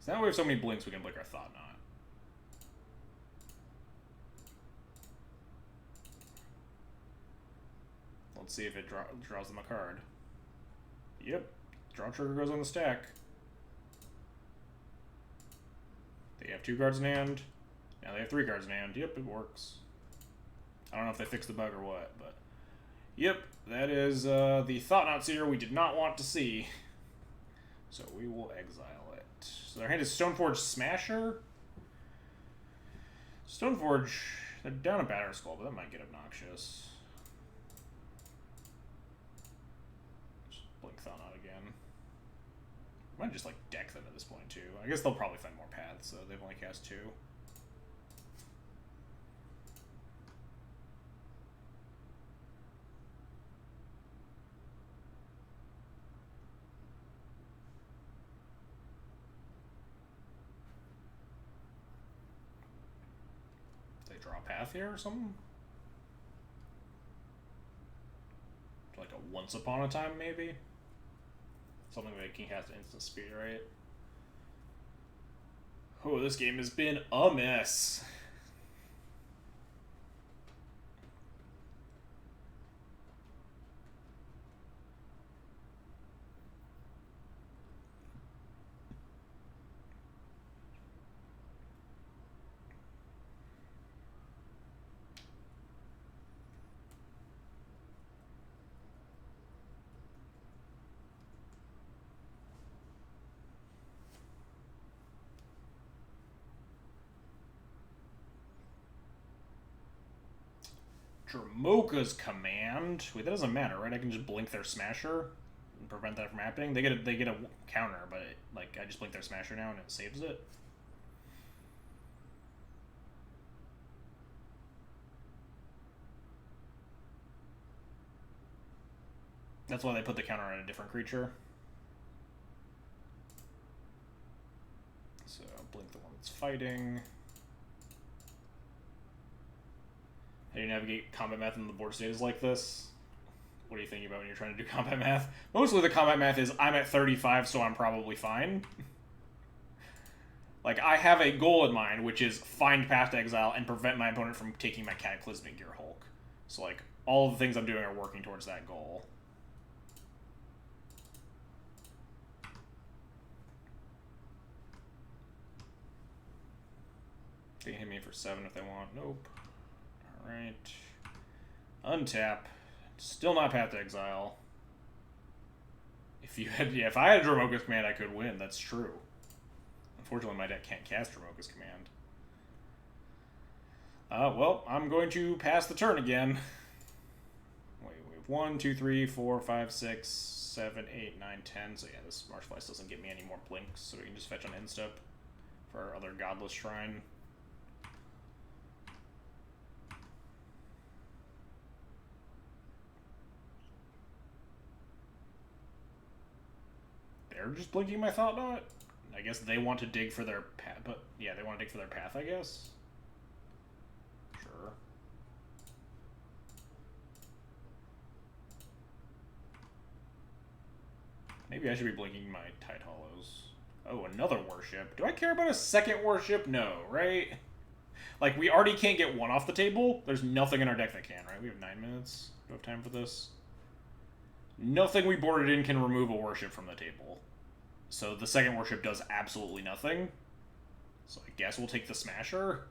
So now we have so many blinks we can blink our Thought Knot. Let's see if it draws them a card. Yep. Draw trigger goes on the stack. They have 2 cards in hand. Now they have 3 cards in hand. Yep, it works. I don't know if they fixed the bug or what, but... Yep, that is the Thought Knot Seer we did not want to see. So we will exile it. So their hand is Stoneforge Smasher. Stoneforge, they're down a Batter Skull, but that might get obnoxious. Blink Thought Knot again. Might just like deck them at this point too. I guess they'll probably find more paths, so they've only cast 2. They draw a path here or something? Like a Once Upon a Time, maybe? Something that can cast instant speed, right? Oh, this game has been a mess. Dramoka's Command. Wait, that doesn't matter, right? I can just blink their Smasher and prevent that from happening. They get a counter, but like I just blink their Smasher now and it saves it. That's why they put the counter on a different creature. So blink the one that's fighting. How do you navigate combat math in the board stages like this? What are you thinking about when you're trying to do combat math? Mostly the combat math is I'm at 35, so I'm probably fine. Like, I have a goal in mind, which is find Path to Exile and prevent my opponent from taking my Cataclysmic Gear Hulk. So, like, all of the things I'm doing are working towards that goal. They can hit me for 7 if they want. Nope. Alright. Untap. Still not Path to Exile. If you had, yeah, if I had Dromoka's Command, I could win. That's true. Unfortunately, my deck can't cast Dromoka's Command. Well, I'm going to pass the turn again. Wait, we have 1, 2, 3, 4, 5, 6, 7, 8, 9, 10. So yeah, this Marshflies doesn't give me any more blinks, so we can just fetch on Instep for our other Godless Shrine. They're just blinking my Thought Knot? I guess they want to dig for their path, but yeah, they want to dig for their path, I guess. Sure. Maybe I should be blinking my Tide Hollows. Oh, another worship. Do I care about a second worship? No, right? Like, we already can't get one off the table. There's nothing in our deck that can, right? We have 9 minutes. Do we have time for this? Nothing we boarded in can remove a worship from the table. So the second worship does absolutely nothing. So I guess we'll take the Smasher.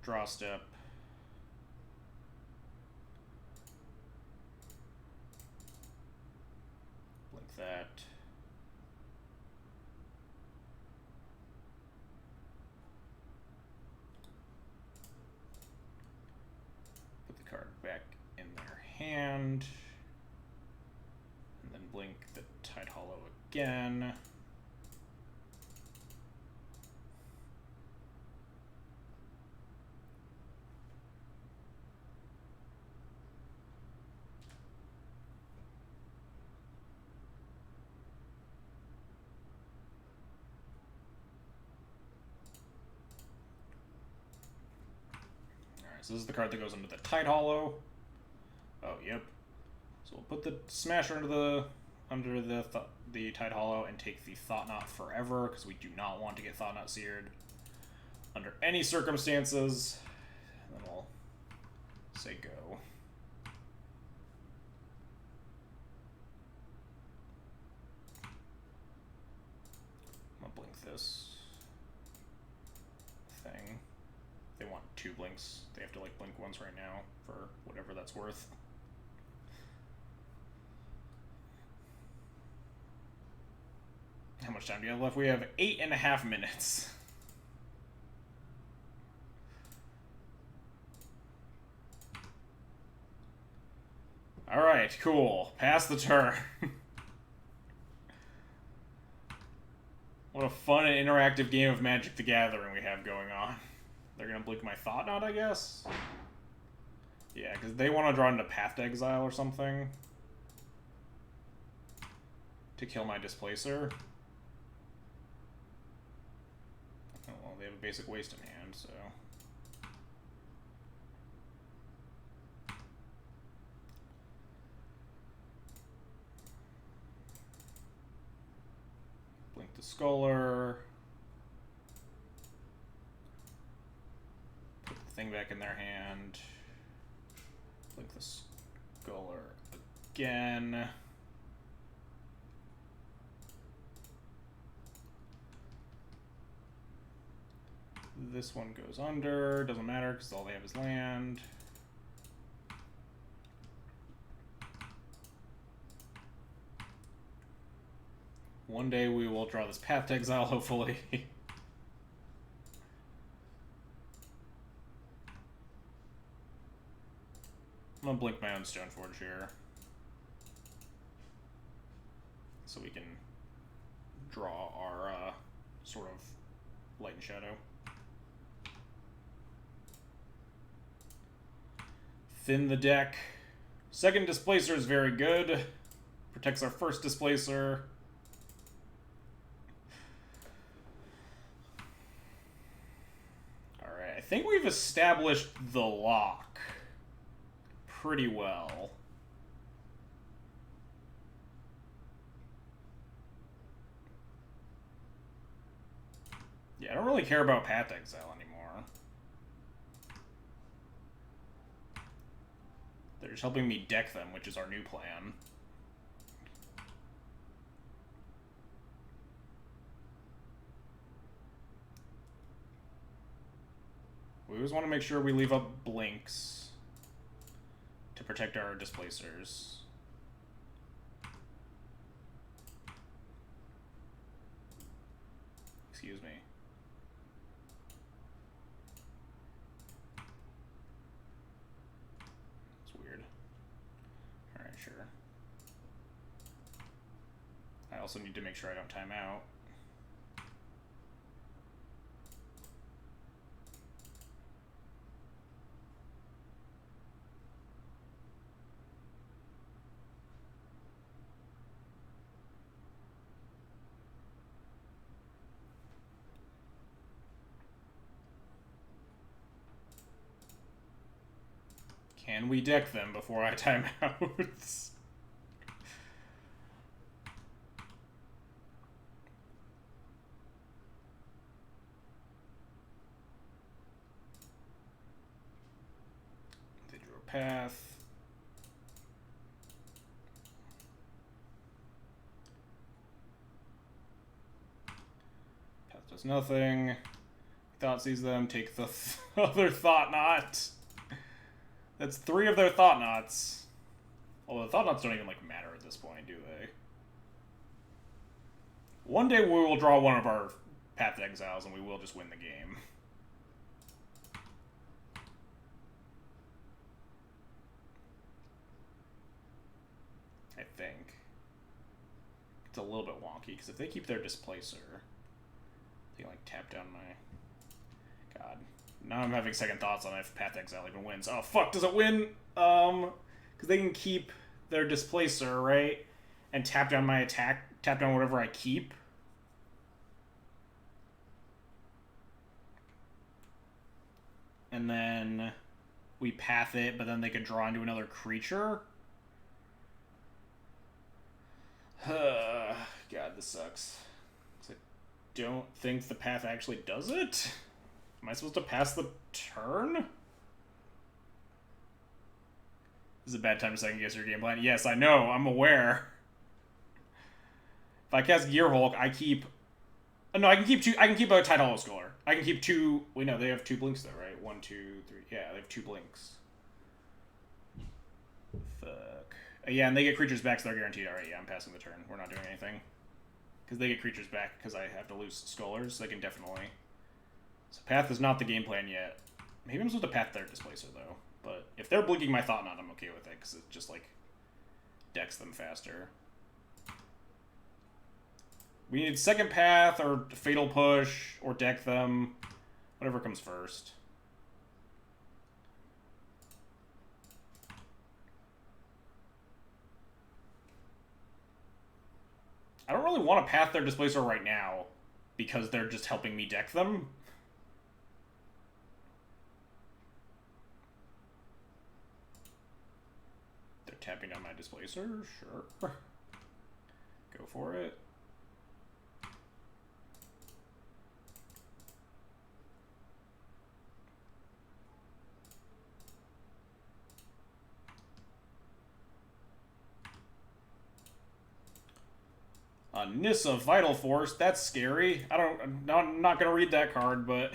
Draw step. Blink that. Back in their hand, and then blink the Tide Hollow again. So this is the card that goes into the Tide Hollow. Oh, yep. So we'll put the Smasher under the Tide Hollow and take the Thought Knot forever, because we do not want to get Thought Knot seared under any circumstances. And then we'll say go. I'm gonna blink this thing. They want 2 blinks. They have to like blink once right now for whatever that's worth. How much time do you have left? We have 8.5 minutes. Alright, cool. Pass the turn. What a fun and interactive game of Magic the Gathering we have going on. They're gonna blink my Thought Knot, I guess? Yeah, because they want to draw into Path to Exile or something to kill my Displacer. Oh, well, they have a basic waste in hand, so... Blink the Scholar. Put the thing back in their hand. Blink the Scholar again. This one goes under. Doesn't matter because all they have is land. One day we will draw this Path to Exile, hopefully. I'm gonna blink my own Stoneforge here, so we can draw our sort of light and shadow. Thin the deck. Second Displacer is very good. Protects our first Displacer. Alright, I think we've established the lock pretty well. Yeah, I don't really care about Path Exile anymore. They're just helping me deck them, which is our new plan. We always want to make sure we leave up blinks to protect our Displacers. Excuse me. It's weird. Alright, sure. I also need to make sure I don't time out. Can we deck them before I time out? They drew a path. Path does nothing. Thought sees them, take the other Thought Knot. That's 3 of their Thought Knots. Although the Thought Knots don't even, like, matter at this point, do they? One day we will draw one of our Path Exiles and we will just win the game. I think. It's a little bit wonky, because if they keep their Displacer, they can, like, tap down my... God. Now I'm having second thoughts on if Path Exile even wins. Oh, fuck, does it win? Because they can keep their Displacer, right? And tap down my attack, tap down whatever I keep. And then we path it, but then they could draw into another creature. God, this sucks. I don't think the path actually does it. Am I supposed to pass the turn? This is a bad time to second guess your game plan. Yes, I know. I'm aware. If I cast Gear Hulk, I keep... Oh, no, I can keep 2... I can keep a Tide Hollow Scholar. I can keep 2... Wait, no, they have 2 blinks though, right? 1, 2, 3... Yeah, they have 2 blinks. Fuck. Yeah, and they get creatures back, so they're guaranteed. Alright, yeah, I'm passing the turn. We're not doing anything. Because they get creatures back, because I have to lose Scholars, so they can definitely... So Path is not the game plan yet. Maybe I'm supposed to Path their Displacer, though. But if they're blinking my Thought Knot, I'm okay with it, because it just, like, decks them faster. We need second Path, or Fatal Push, or deck them. Whatever comes first. I don't really want to Path their Displacer right now, because they're just helping me deck them. Tapping down my Displacer? Sure. Go for it. Nissa Vital Force. That's scary. I'm not gonna read that card, but...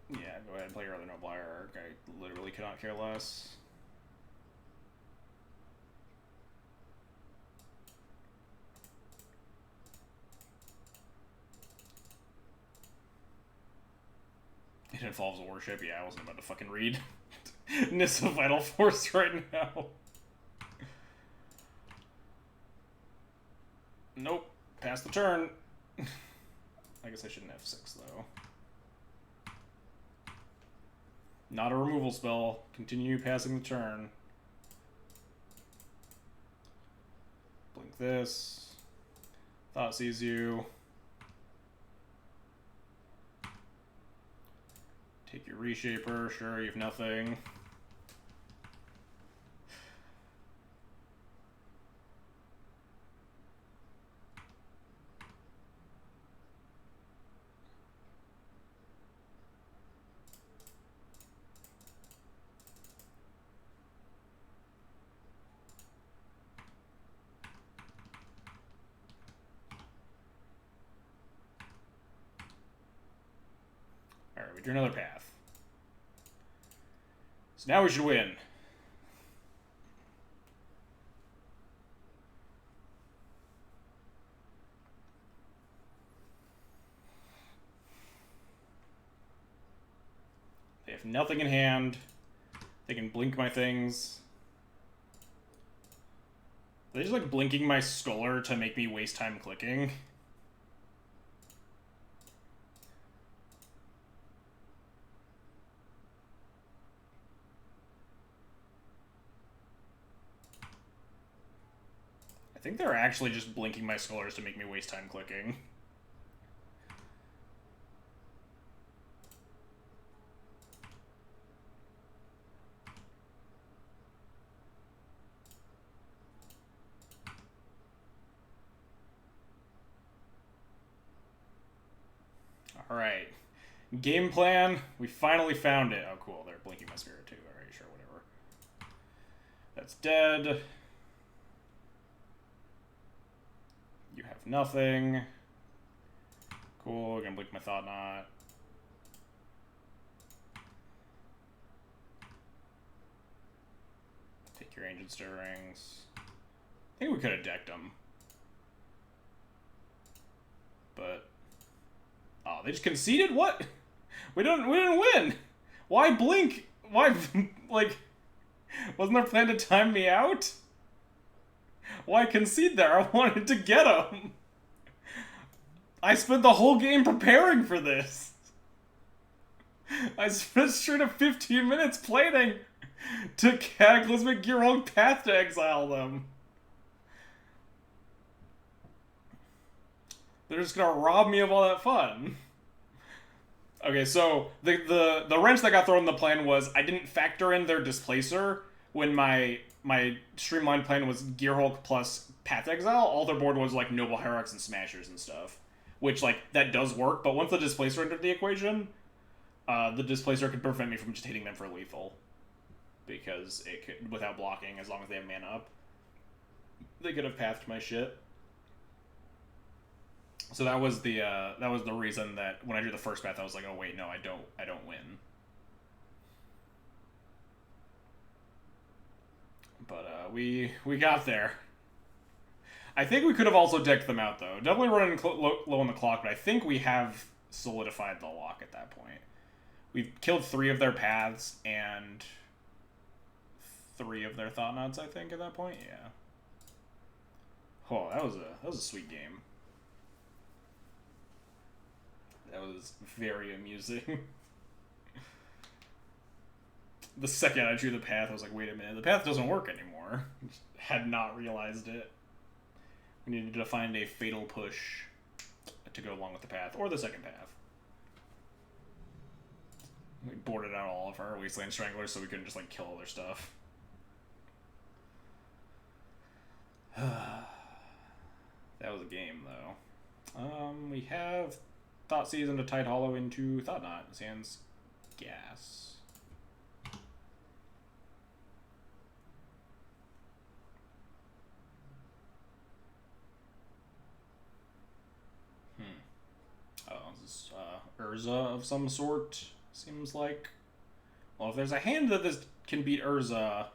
Yeah, go ahead and play your other Noble Hierarch. I literally cannot care less. It involves a worship. Yeah, I wasn't about to fucking read Nissa Vital Force right now. Nope. Pass the turn. I guess I shouldn't F6, though. Not a removal spell. Continue passing the turn. Blink this. Thought sees you. Take your Reshaper. Sure, you have nothing. Alright, we drew another path. So now we should win. They have nothing in hand. They can blink my things. Are they just like blinking my Scholar to make me waste time clicking? I think they're actually just blinking my Scholars to make me waste time clicking. Alright. Game plan. We finally found it. Oh, cool. They're blinking my Spirit, too. Alright, sure, whatever. That's dead. You have nothing. Cool. Gonna blink my Thought Knot. Take your Ancient Stirrings. I think we could have decked them. But... oh, they just conceded? What? We didn't win! Why blink? Why, like... wasn't their plan to time me out? Why concede there? I wanted to get him. I spent the whole game preparing for this. I spent straight up 15 minutes planning to Cataclysmic Gearhulk Path to exile them. They're just gonna rob me of all that fun. Okay, so the wrench that got thrown in the plan was I didn't factor in their Displacer when my streamlined plan was Gearhulk plus Path Exile. All their board was like Noble Hierarchs and Smashers and stuff. Which, like, that does work, but once the Displacer entered the equation, the Displacer could prevent me from just hitting them for lethal. Because it could, without blocking, as long as they have mana up, they could have pathed my shit. So that was the reason that when I drew the first path, I was like, oh wait, no, I don't win. But we got there. I think we could have also decked them out, though. Definitely running low on the clock, but I think we have solidified the lock at that point. We've killed 3 of their paths and 3 of their Thought Knots, I think, at that point. Yeah. Oh, that was a sweet game. That was very amusing. The second I drew the path, I was like, wait a minute, the path doesn't work anymore. Just had not realized it. We needed to find a fatal push to go along with the path, or the second path. We boarded out all of our Wasteland Stranglers so we couldn't just, like, kill all their stuff. That was a game, though. We have Thoughtseize into Tide Hollow into Thought Knot. Sans Gas. Urza of some sort, seems like. Well, if there's a hand that this can beat Urza,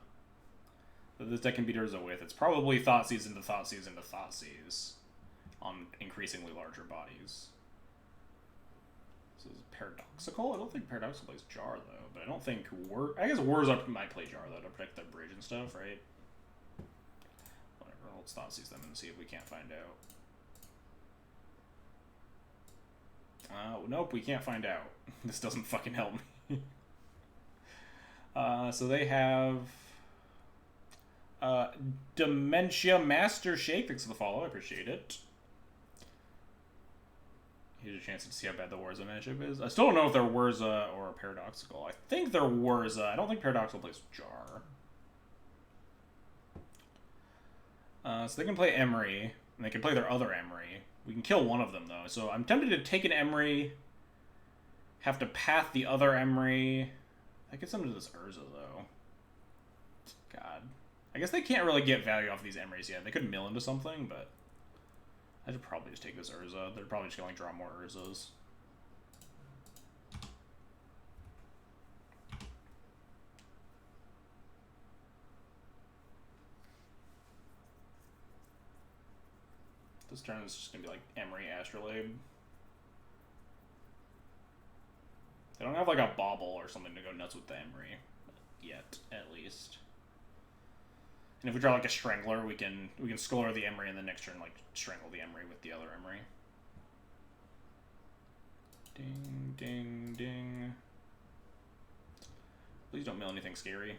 that this deck can beat Urza with, it's probably Thoughtseize into Thoughtseize into Thoughtseize on increasingly larger bodies. This is Paradoxical? I don't think Paradoxical plays Jar, though, but I don't think I guess Urza might play Jar, though, to protect the bridge and stuff, right? Whatever, let's Thoughtseize them and see if we can't find out. Nope, we can't find out. This doesn't fucking help me. So they have Dementia Master Shake. Thanks for the follow. I appreciate it. Here's a chance to see how bad the Wurza matchup is. I still don't know if they're Wurza or Paradoxical. I think they're Wurza. I don't think Paradoxical plays Jar. So they can play Emery, and they can play their other Emery. We can kill one of them, though. So I'm tempted to take an Emery, have to path the other Emery. That gets them to this Urza, though. God. I guess they can't really get value off these Emerys yet. They could mill into something, but I should probably just take this Urza. They're probably just going to like, draw more Urzas. This turn is just going to be like Emery Astrolabe. They don't have like a Bauble or something to go nuts with the Emery. Yet, at least. And if we draw like a Strangler, we can Scholar the Emery and the next turn like strangle the Emery with the other Emery. Ding, ding, ding. Please don't mill anything scary.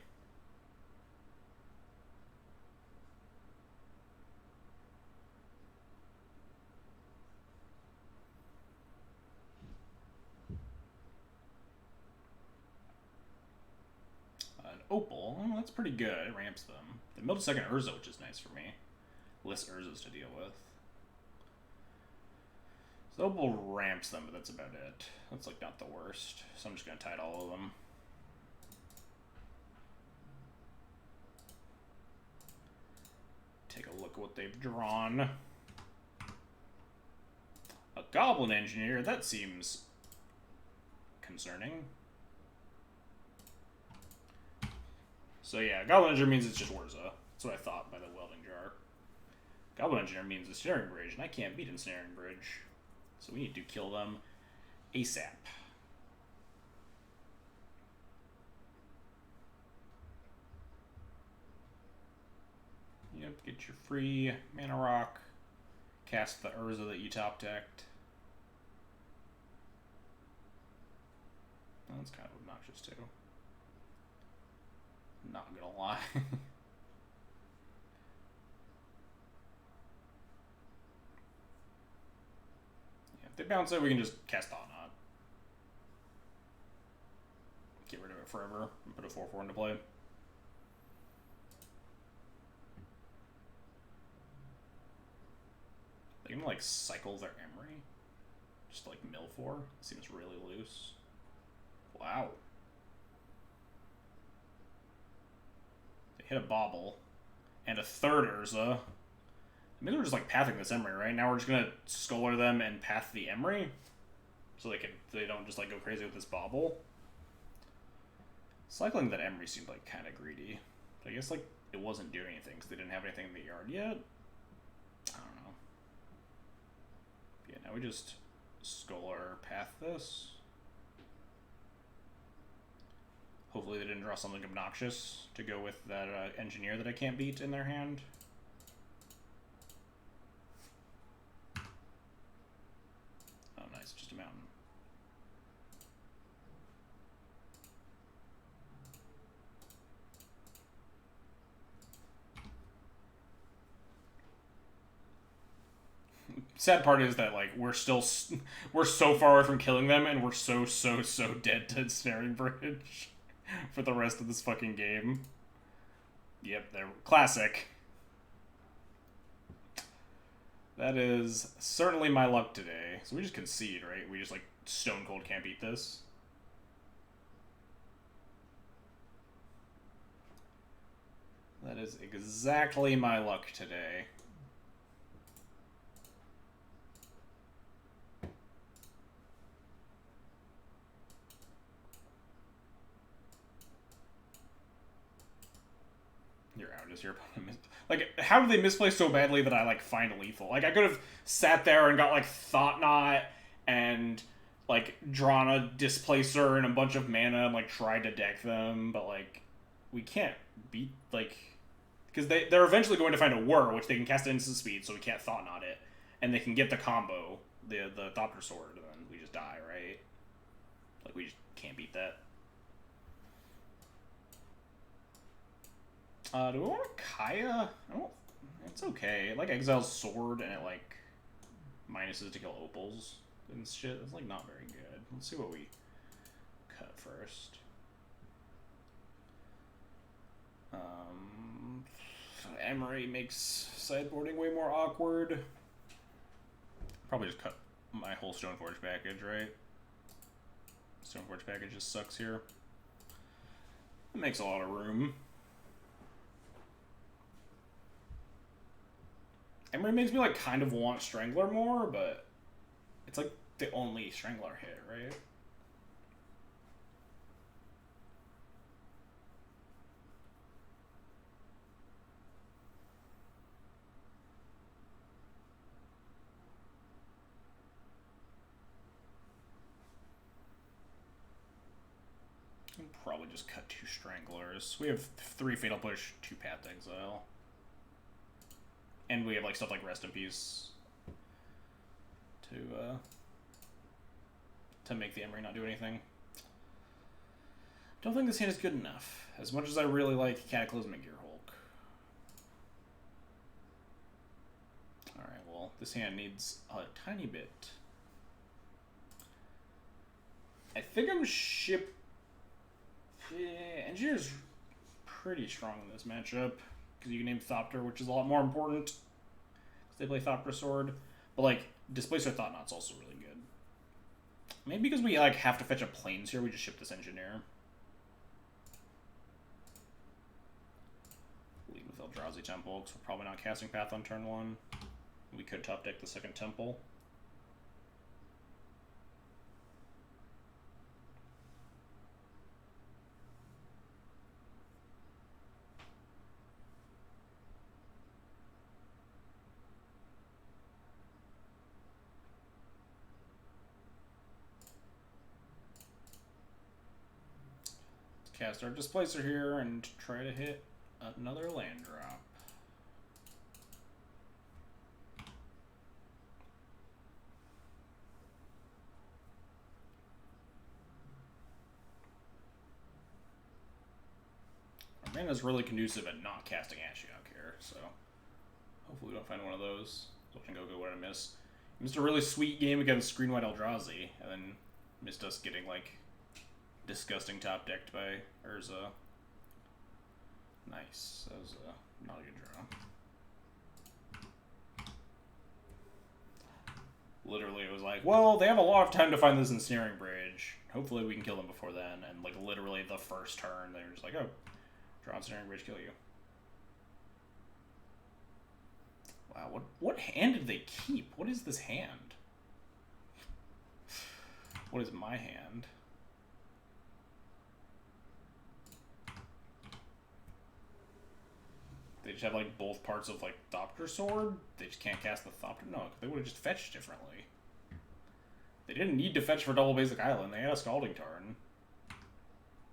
Opal, oh, that's pretty good. It ramps them. They milled a second Urza, which is nice for me. Less Urzas to deal with. So Opal ramps them, but that's about it. That's like not the worst. So I'm just gonna tide all of them. Take a look at what they've drawn. A Goblin Engineer, that seems concerning. So yeah, Goblin Engineer means it's just Wurza. That's what I thought by the Welding Jar. Goblin Engineer means Ensnaring Bridge, and I can't beat Ensnaring Bridge. So we need to kill them ASAP. Yep, get your free Mana Rock. Cast the Urza that you top decked. That's kind of obnoxious too. Not gonna lie. Yeah, if they bounce it, we can just cast Thought Knot. Get rid of it forever and put a 4/4 into play. They can like cycle their Emery. Just like mill 4. Seems really loose. Wow. Hit a Bauble, and a third Urza. Maybe we're just like pathing this Emery, right? Now we're just gonna Scholar them and path the Emery, so they don't just like go crazy with this Bauble. Cycling that Emery seemed like kind of greedy. I guess like it wasn't doing anything because they didn't have anything in the yard yet. I don't know. Yeah, now we just Scholar path this. Hopefully they didn't draw something obnoxious to go with that Engineer that I can't beat in their hand. Oh, nice. Just a mountain. Sad part is that like we're so far away from killing them, and we're so dead to Snaring Bridge. For the rest of this fucking game. Yep, they're classic. That is certainly my luck today. So we just concede, right? We just like stone cold can't beat this. That is exactly my luck today. You're out as your opponent. Like, how did they misplay so badly that I, like, find lethal? Like, I could have sat there and got, like, Thought Knot and, like, drawn a Displacer and a bunch of mana and, like, tried to deck them, but, like, we can't beat, like... Because they're eventually going to find a Whir, which they can cast at instant speed, so we can't Thought Knot it. And they can get the combo, the Thopter Sword, and then just die, right? Like, we just can't beat that. Do we want a Kaya? I don't... It's okay. It, like, exiles Sword, and it, like, minuses to kill Opals and shit. It's, like, not very good. Let's see what we cut first. Emery makes sideboarding way more awkward. Probably just cut my whole Stoneforge package, right? Stoneforge package just sucks here. It makes a lot of room. Emery makes me like kind of want Strangler more, but it's like the only Strangler hit, right? Probably just cut 2 Stranglers. We have 3 Fatal Push, 2 Path to Exile. And we have like stuff like Rest in Peace to make the Emery not do anything. Don't think this hand is good enough. As much as I really like Cataclysmic Gearhulk. Alright, well, this hand needs a tiny bit. I think I'm Engineer's pretty strong in this matchup, because you can name Thopter, which is a lot more important, because they play Thopter Sword. But, like, Displacer Thought-Knot's also really good. Maybe because we, like, have to fetch a Plains here, we just ship this Engineer. Lead with Eldrazi Temple, because we're probably not casting Path on turn 1. We could top deck the second Temple. Cast our Displacer here and try to hit another land drop. Our mana's really conducive at not casting Ashiok here, so hopefully we don't find one of those. So I can go what I miss. Missed a really sweet game against Screen White Eldrazi, and then missed us getting like disgusting top decked by Urza. Nice. That was not a good draw. Literally, it was like, well, they have a lot of time to find this Ensnaring Bridge. Hopefully we can kill them before then. And like literally the first turn, they're just like, oh, draw Ensnaring Bridge, kill you. Wow, what hand did they keep? What is this hand? What is my hand? They just have like both parts of like Thopter Sword. They just can't cast the Thopter. No, they would have just fetched differently. They didn't need to fetch for double basic island. They had a Scalding Tarn.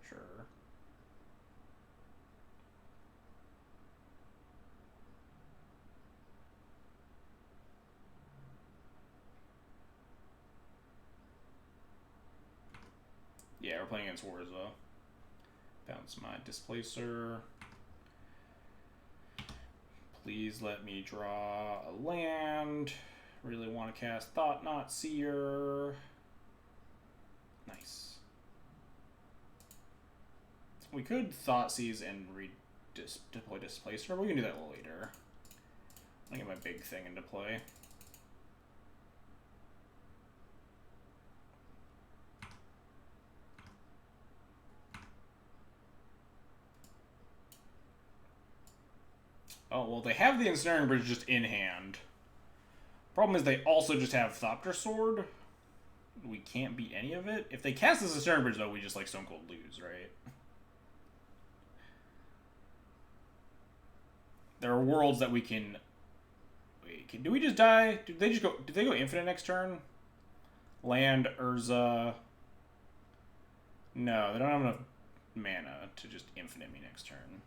Sure. Yeah, we're playing against Warza. Bounce my Displacer. Please let me draw a land. Really want to cast Thought-Knot Seer. Nice. We could Thoughtseize and deploy Displacer, but we can do that later. I'll get my big thing into play. Oh, well, they have the Ensnaring Bridge just in hand. Problem is they also just have Thopter Sword. We can't beat any of it. If they cast this Ensnaring Bridge, though, we just, like, Stone Cold lose, right? There are worlds that we can... Wait, do we just die? Did they go infinite next turn? Land, Urza... No, they don't have enough mana to just infinite me next turn.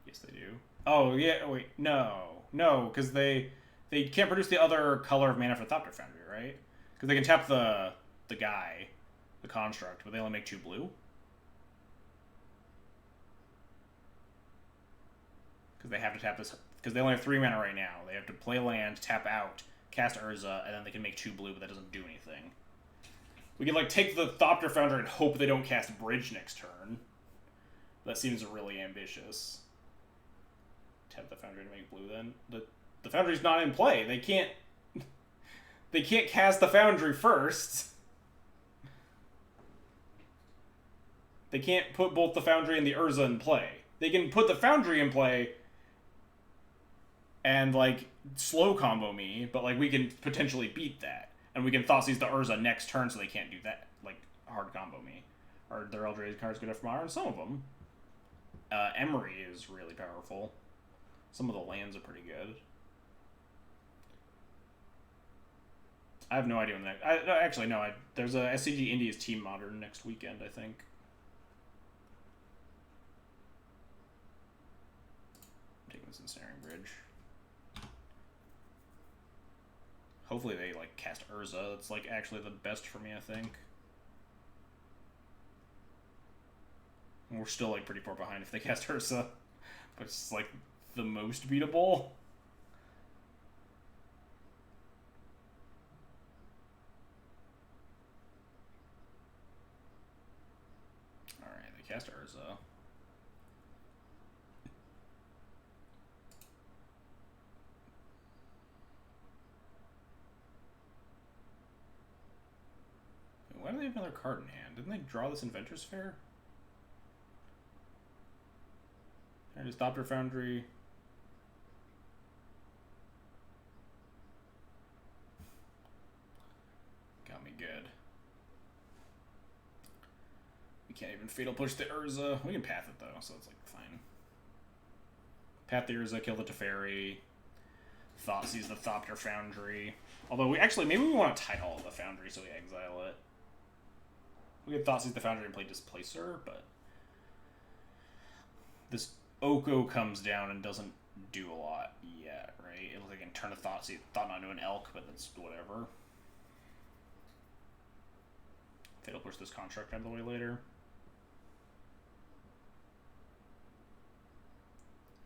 Yes, they do. Oh, yeah, wait, no. No, because they can't produce the other color of mana for Thopter Foundry, right? Because they can tap the guy, the construct, but they only make 2 blue. Because they have to tap this, because they only have 3 mana right now. They have to play land, tap out, cast Urza, and then they can make 2 blue, but that doesn't do anything. We can, like, take the Thopter Foundry and hope they don't cast Bridge next turn. That seems really ambitious. Tap the Foundry to make blue, then. The Foundry's not in play. They can't... They can't cast the Foundry first. They can't put both the Foundry and the Urza in play. They can put the Foundry in play and, like, slow combo me, but, like, we can potentially beat that. And we can Thoughtseize the Urza next turn so they can't do that, like, hard combo me. Or their Eldrazi cards good enough for Iron, some of them. Emery is really powerful. Some of the lands are pretty good. I have no idea when that... Actually, no. There's a SCG Indies Team Modern next weekend, I think. I'm taking this Ensnaring Bridge. Hopefully they, like, cast Urza. That's, like, actually the best for me, I think. And we're still, like, pretty far behind if they cast Urza. But it's, like, the most beatable. Alright, they cast Urza. Why do they have another card in hand? Didn't they draw this Inventor's Fair? I just Thopter Foundry. Got me good. We can't even Fatal Push the Urza. We can Path it though, so it's like fine. Path the Urza, kill the Teferi. Thoughtseize the Thopter Foundry. Although we actually, maybe we want to title the Foundry so we exile it. We could Thoughtseize the Foundry and play Displacer, but this Oko comes down and doesn't do a lot yet, right? It looks like it can turn a Thought into an Elk, but that's whatever. Fatal Push this Construct out of the way later.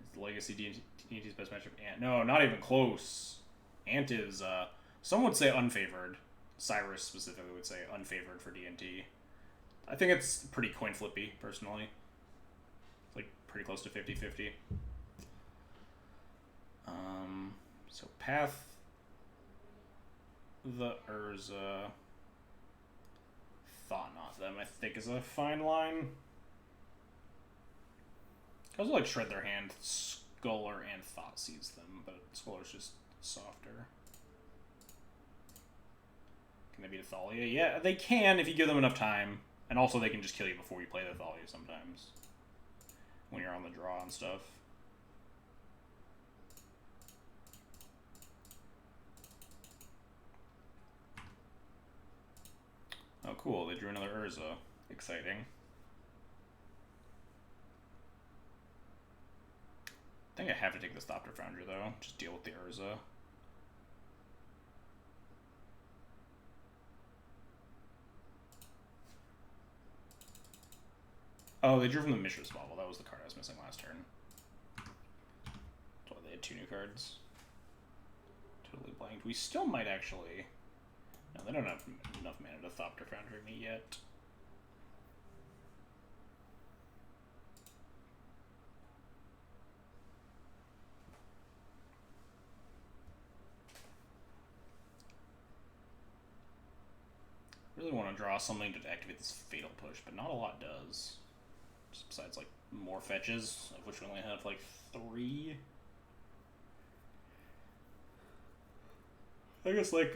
Is the Legacy D&T's best matchup Ant? No, not even close. Ant is, some would say unfavored. Cyrus specifically would say unfavored for D&T. I think it's pretty coin flippy, personally. It's like pretty close to 50-50. So Path the Urza. Thought not them, I think, is a fine line. I also like Shred their hand, Scholar, and Thoughtseize them, but Scholar's just softer. Can they beat a Thalia? Yeah, they can if you give them enough time. And also they can just kill you before you play the Thalia sometimes. When you're on the draw and stuff. Oh cool, they drew another Urza. Exciting. I think I have to take the Thopter Foundry though. Just deal with the Urza. Oh, they drew from the Mishra's Bauble. That was the card I was missing last turn. So they had 2 new cards. Totally blanked. We still might actually... No, they don't have enough mana to Thopter Foundry me yet. Really want to draw something to activate this Fatal Push, but not a lot does. Just besides, like, more fetches, of which we only have, like, 3. I guess, like,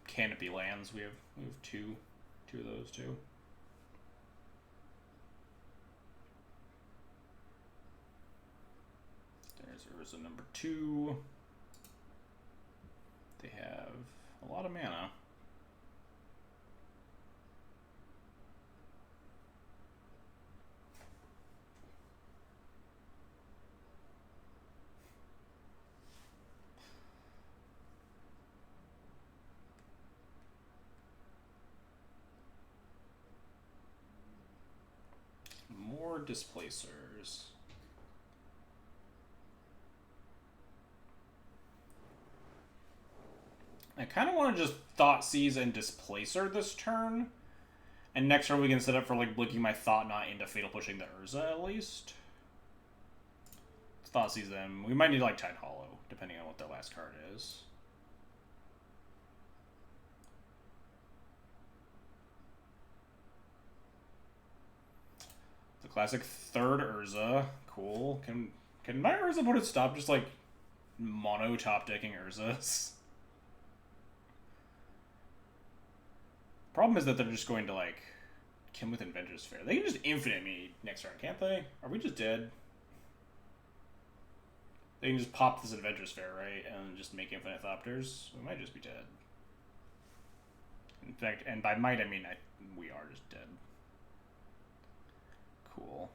Canopy lands, we have 2 of those, too. There's Urza number 2. They have a lot of mana. displacers. I kind of want to just Thought Seize and Displacer this turn. And next turn we can set up for like blinking my Thought Knot into Fatal Pushing the Urza at least. Let's Thought Seize them. We might need like Tide Hollow, depending on what their last card is. The classic third Urza. Cool. Can my Urza opponent stop just like mono top decking Urzas? Problem is that they're just going to, like, kill with Inventor's Fair. They can just infinite me next turn, can't they? Are we just dead? They can just pop this Inventor's Fair, right? And just make infinite Thopters. We might just be dead. In fact, and by might, I mean we are just dead. Cool.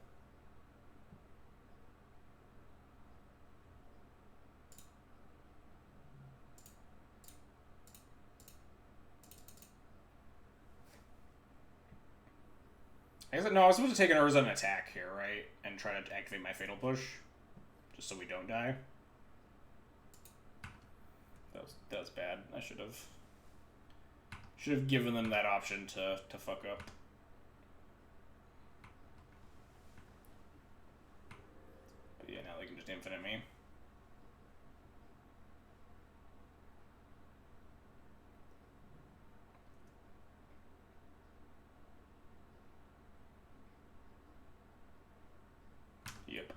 I guess, no, I was supposed to take an Urza and attack here, right? And try to activate my Fatal Push. Just so we don't die. That was bad. I should have given them that option to fuck up. But yeah, now they can just infinite me. Yep.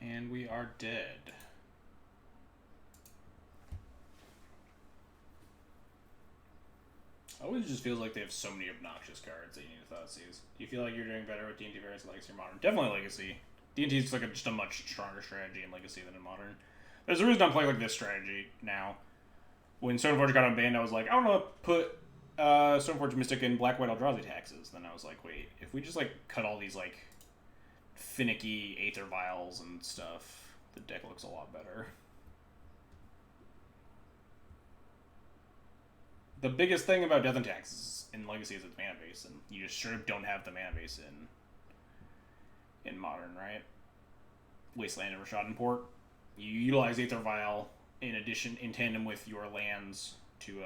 And we are dead. Always just feels like they have so many obnoxious cards that you need to Thought Seize. Do you feel like you're doing better with D&D variants in Legacy or Modern? Definitely Legacy. D&D is like just a much stronger strategy in Legacy than in Modern. There's a reason I'm playing like this strategy now. When Stoneforge got unbanned, I was like, I don't know, put Stoneforge Mystic in Black-White Eldrazi taxes. Then I was like, wait, if we just like cut all these like finicky Aether Vials and stuff, the deck looks a lot better. The biggest thing about Death and Taxes in Legacy is its mana base, and you just sort of don't have the mana base in Modern, right? Wasteland and Rashad and Port. You utilize Aether Vial in tandem with your lands to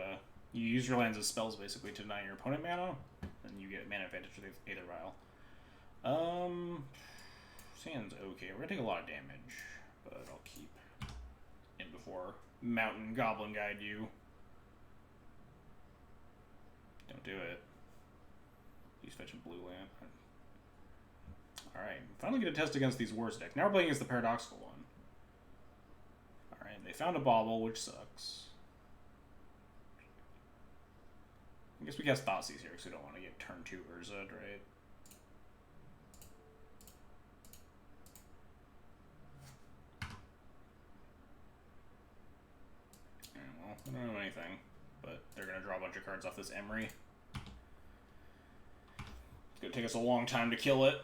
you use your lands as spells basically to deny your opponent mana, and you get mana advantage with Aether Vial. Sand's okay. We're gonna take a lot of damage, but I'll keep in before Mountain Goblin Guide you. Don't do it. He's fetching blue land. Alright, finally get a test against these worst decks. Now we're playing against the Paradoxical one. Alright, they found a Bauble, which sucks. I guess we cast Thoughtseize here because we don't want to get turn 2 Urza, right? Alright, well, I don't know anything. But they're going to draw a bunch of cards off this Emery. It's going to take us a long time to kill it.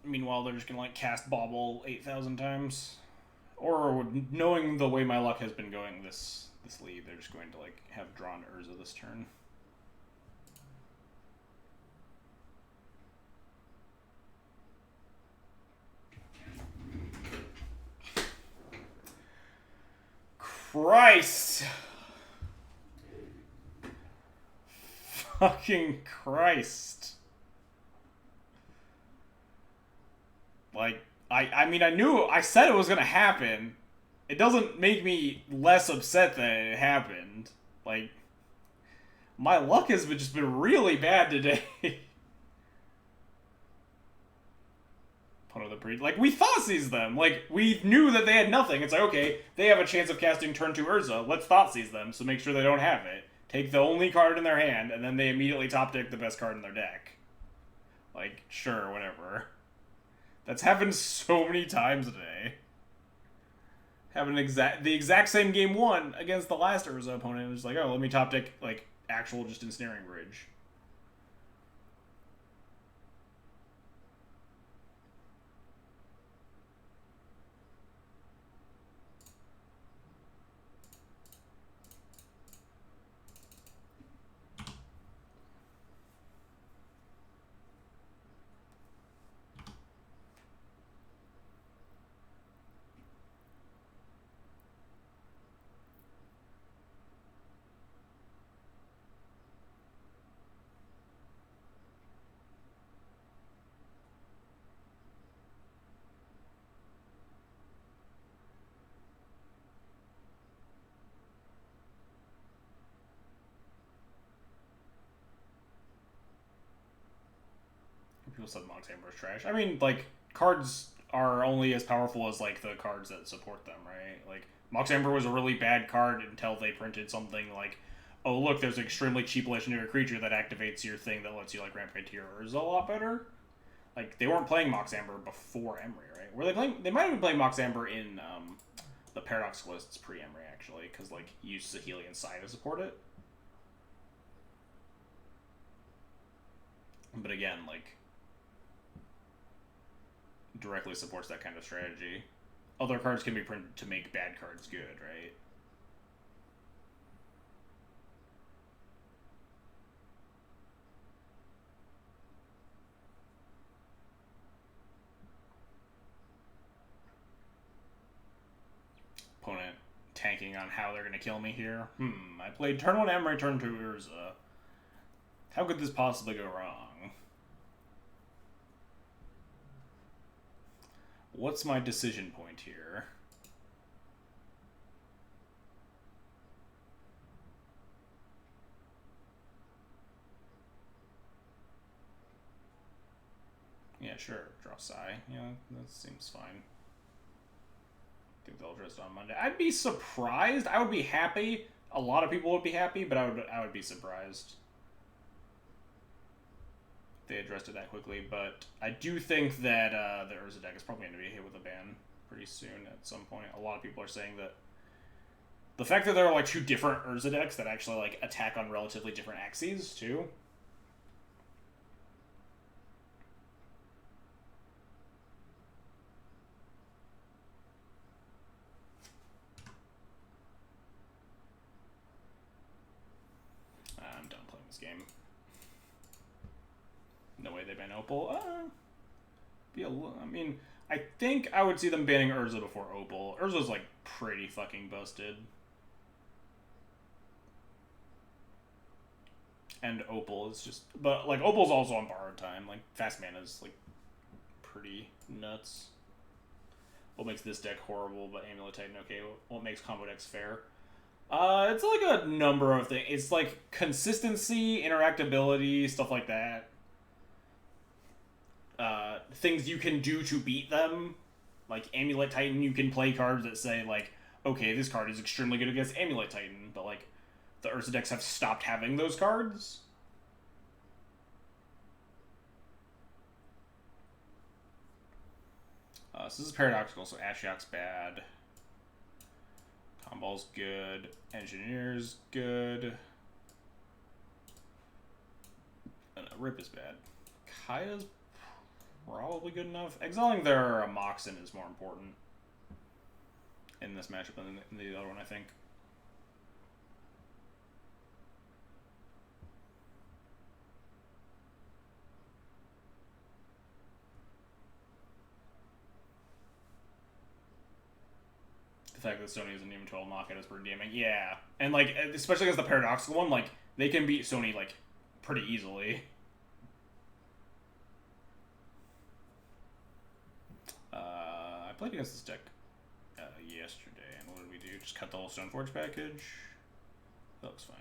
Meanwhile, they're just going to like cast Bauble 8,000 times. Or, knowing the way my luck has been going this lead, they're just going to like have drawn Urza this turn. Christ! Fucking Christ. Like, I mean, I said it was gonna happen. It doesn't make me less upset that it happened. Like, my luck has just been really bad today. Like, we Thoughtseize them. Like, we knew that they had nothing. It's like, okay, they have a chance of casting turn 2 Urza. Let's Thoughtseize them, so make sure they don't have it. Take the only card in their hand, and then they immediately top deck the best card in their deck. Like, sure, whatever. That's happened so many times today. Happened the exact same game 1 against the last Urza opponent. It was like, oh, let me top deck, like, actual just ensnaring bridge. People said Mox Amber is trash. I mean, like, cards are only as powerful as, like, the cards that support them, right? Like, Mox Amber was a really bad card until they printed something like, oh, look, there's an extremely cheap legendary creature that activates your thing that lets you, like, ramp into your Urza a lot better. Like, they weren't playing Mox Amber before Emery, right? Were they playing? They might have been playing Mox Amber in the Paradox lists pre-Emery, actually, because, like, you use Saheelian Sai to support it. But again, like, directly supports that kind of strategy. Other cards can be printed to make bad cards good, right? Opponent tanking on how they're going to kill me here. I played turn 1 Emery, turn 2 Urza. How could this possibly go wrong? What's my decision point here? Yeah, sure. Draw Sai. Yeah, that seems fine. I think they'll address it on Monday. I'd be surprised. I would be happy. A lot of people would be happy, but I would be surprised if they addressed it that quickly. But I do think that the Urza deck is probably going to be hit with a ban pretty soon at some point. A lot of people are saying that the fact that there are like two different Urza decks that actually like attack on relatively different axes too. I'm done playing this game. No way they ban Opal. I mean, I think I would see them banning Urza before Opal. Urza's like pretty fucking busted. And Opal is just, but like Opal's also on borrowed time. Like fast mana's like pretty nuts. What makes this deck horrible, but Amulet Titan okay? What makes combo decks fair? It's like a number of things. It's like consistency, interactability, stuff like that. Things you can do to beat them. Like Amulet Titan, you can play cards that say like, okay, this card is extremely good against Amulet Titan, but like the Urza decks have stopped having those cards. So this is paradoxical, so Ashiok's bad. Tomball's good. Engineer's good. Rip is bad. Kaya's probably good enough. Exiling their Moxen is more important in this matchup than in the other one, I think. The fact that Sony isn't even 12 knockout is pretty damning. Yeah. And, like, especially against the paradoxical one, like, they can beat Sony, like, pretty easily. I played against this deck yesterday, and what did we do? Just cut the whole Stoneforge package? That looks fine.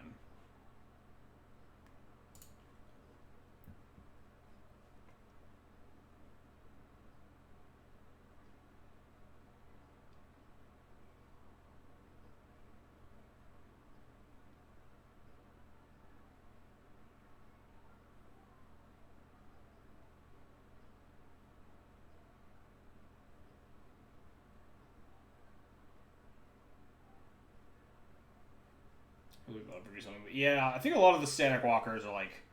Yeah, I think a lot of the static walkers are like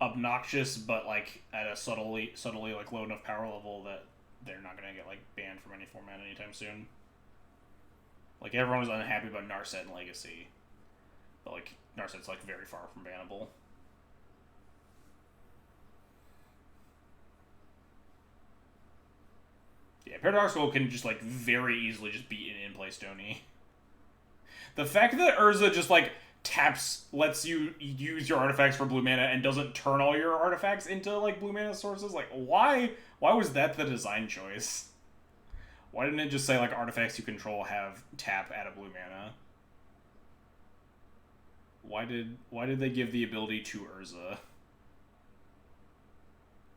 obnoxious, but like at a subtly like low enough power level that they're not gonna get like banned from any format anytime soon. Like everyone was unhappy about Narset and Legacy, but like Narset's like very far from bannable. Yeah, Paradoxical can just like very easily just beat an in-play Stony. The fact that Urza just like lets you use your artifacts for blue mana and doesn't turn all your artifacts into like blue mana sources, like why was that the design choice? Why didn't it just say like artifacts you control have tap add a blue mana? Why did they give the ability to Urza?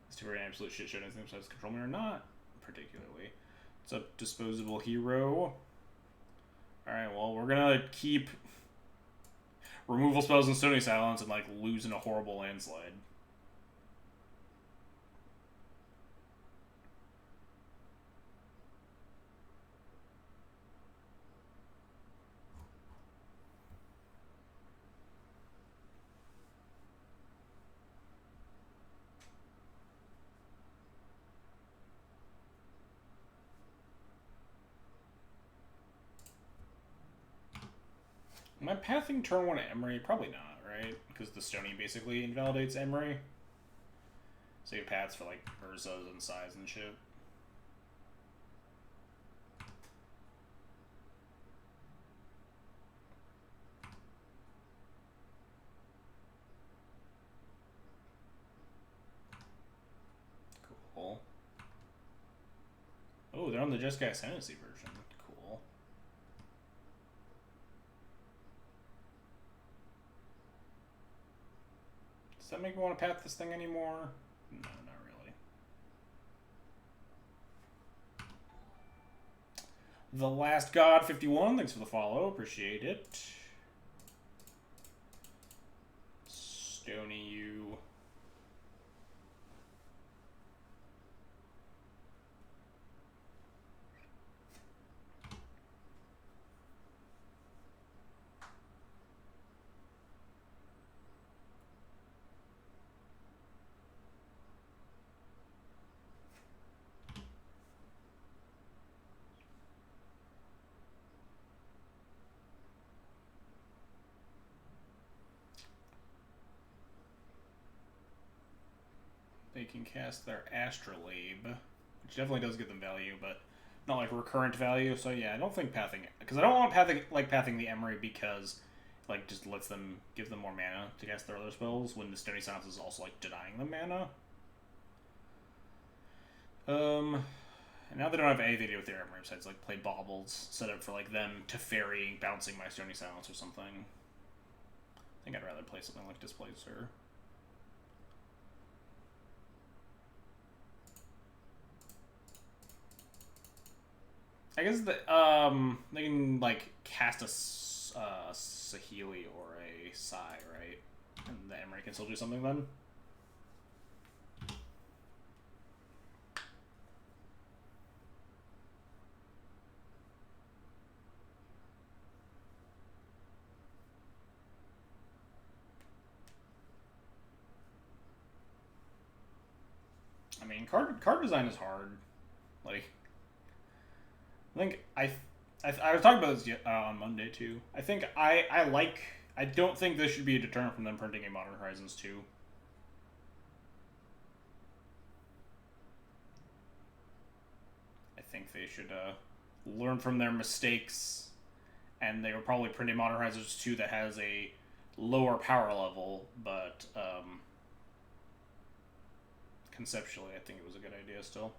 It's too very an absolute shit show. I think besides control mana or not particularly. It's a disposable hero. Alright, well we're gonna keep removal spells and Stony Silence and like lose in a horrible landslide. Am I pathing turn 1 Emery? Probably not, right? Because the Stony basically invalidates Emery. So you have paths for like Urzas and Size and shit. Cool. Oh, they're on the Jeskai Ascendancy version. Cool. Does that make me want to path this thing anymore? No, not really. The Last God 51, thanks for the follow, appreciate it. Stony you. They can cast their Astrolabe, which definitely does give them value, but not like recurrent value. So yeah, I don't think pathing, because I don't want pathing the Emery because like just gives them more mana to cast their other spells when the Stony Silence is also like denying them mana. And now they don't have anything to do with their Emery besides like play Baubles, set up for like them to ferry bouncing my Stony Silence or something. I think I'd rather play something like Displacer. I guess they can like cast a Saheeli or a Sai, right? And the Emery can still do something then. I mean, card design is hard. Like, I think I was talking about this on Monday too. I think I don't think this should be a deterrent from them printing a Modern Horizons 2. I think they should learn from their mistakes, and they will probably print a Modern Horizons 2 that has a lower power level, but conceptually I think it was a good idea still.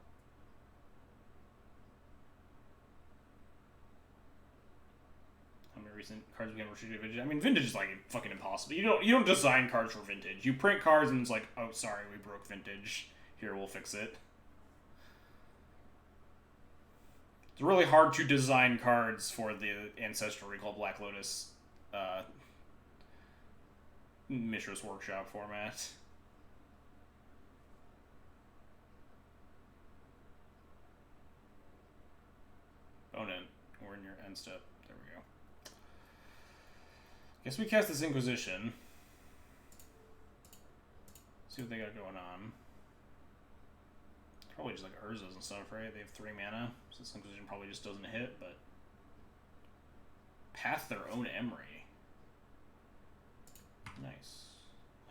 How many recent cards became restricted vintage? I mean, vintage is like fucking impossible. You don't design cards for vintage. You print cards and it's like, oh, sorry, we broke vintage. Here, we'll fix it. It's really hard to design cards for the Ancestral Recall Black Lotus Mishra's Workshop format. Opponent, we're in your end step. There we go. Guess we cast this Inquisition. See what they got going on. Probably just like Urzas and stuff, right? They have 3 mana, so this Inquisition probably just doesn't hit, but... Path their own Emery. Nice.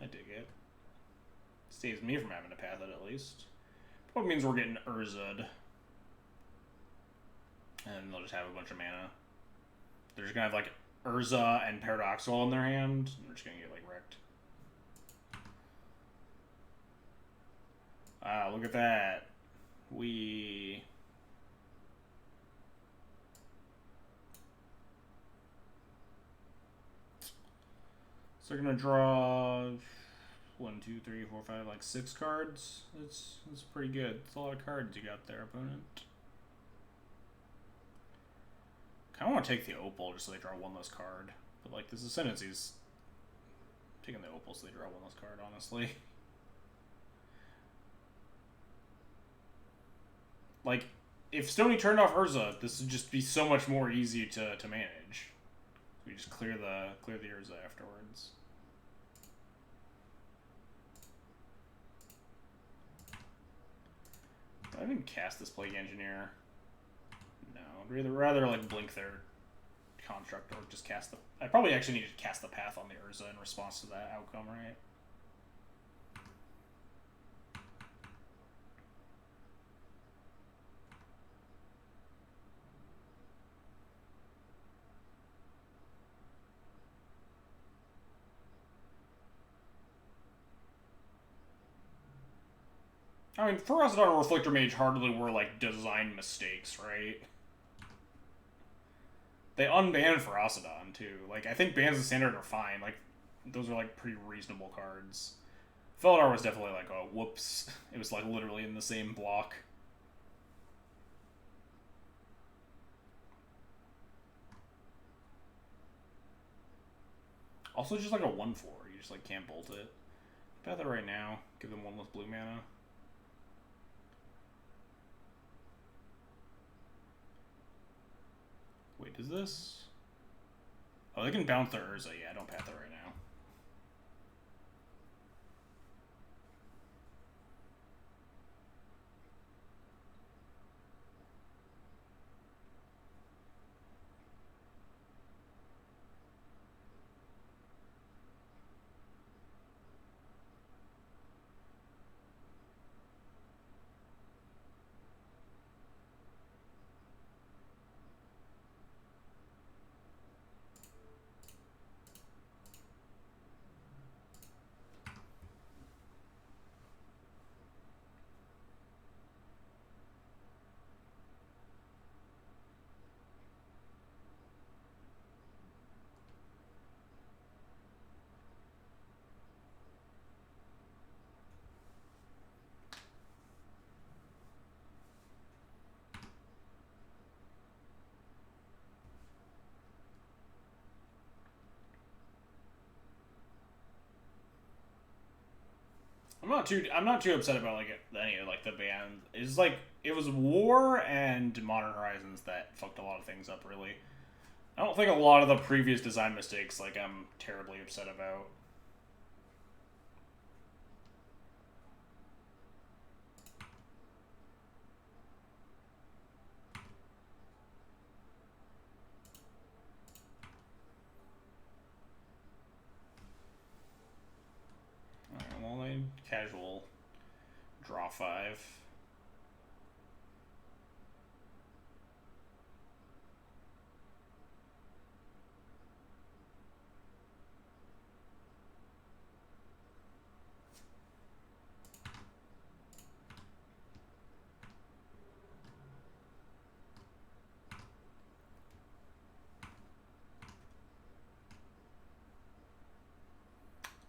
I dig it. Saves me from having to path it, at least. Probably means we're getting Urza'd. And they'll just have a bunch of mana. They're just gonna have, like, Urza and Paradoxical in their hand, and we're just gonna get, like, wrecked. Wow, look at that. So they're gonna draw 1, 2, 3, 4, 5, like 6 cards. That's pretty good. It's a lot of cards you got there, opponent. Kinda wanna take the Opal just so they draw 1 less card. But like this Ascendancy's taking the Opal so they draw 1 less card, honestly. Like, if Stoney turned off Urza, this would just be so much more easy to manage. We just clear the Urza afterwards. I didn't cast this Plague Engineer. No, I'd rather like blink their construct or just cast the... I probably actually need to cast the Path on the Urza in response to that outcome, right? I mean, for us, our Reflector Mage hardly were, like, design mistakes, right? They unbanned Ferocidon, too. Like, I think bans of Standard are fine. Like, those are, like, pretty reasonable cards. Felidar was definitely like, oh, whoops. It was, like, literally in the same block. Also, just like a 1/4. You just, like, can't bolt it. Path it right now. Give them 1 less blue mana. Wait, does this? Oh, they can bounce their Urza. Yeah, don't path it right now. I'm not too upset about like any of like the ban. It's like it was War and Modern Horizons that fucked a lot of things up. Really, I don't think a lot of the previous design mistakes like I'm terribly upset about. Alright, well, they casual draw 5.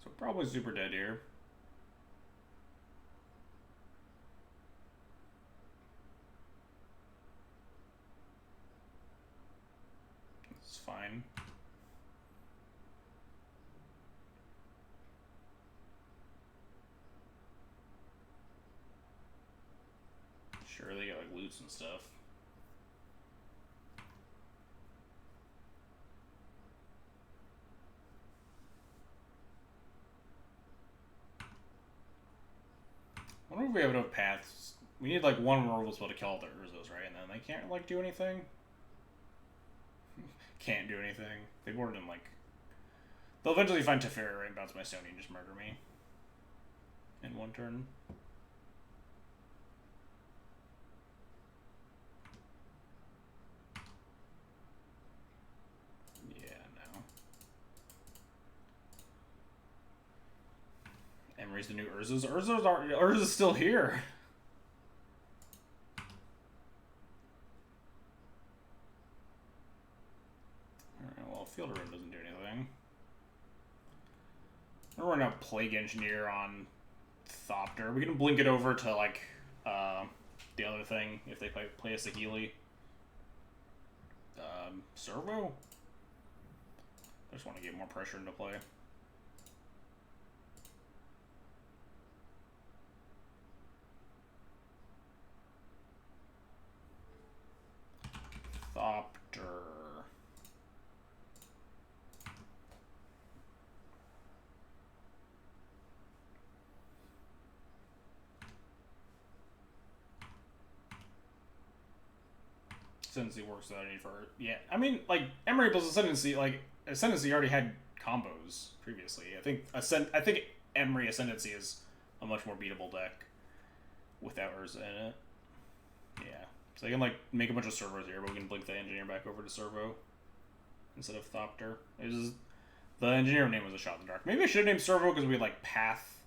So probably super dead here. It's fine. Sure, they got like loots and stuff. I wonder if we have enough paths. We need like one removal spell to kill all the Urzos, right? And then they can't like do anything. Can't do anything. They boarded in like. They'll eventually find Teferi, right? Bounce my Sony and just murder me. In one turn. Yeah, no. Emery's the new Urza's. Urza's still here. Alright, well, Field of Ruin doesn't do anything. We're running a Plague Engineer on Thopter. We can blink it over to, like, the other thing if they play a Saheeli. Servo? I just want to get more pressure into play. Thopter. Ascendancy works without any for yeah. I mean, like Emery plus Ascendancy, like Ascendancy already had combos previously. I think Emery Ascendancy is a much more beatable deck without Urza in it. Yeah, so they can like make a bunch of servos here, but we can blink the engineer back over to servo instead of Thopter. The engineer name was a shot in the dark. Maybe I should have named servo because we like path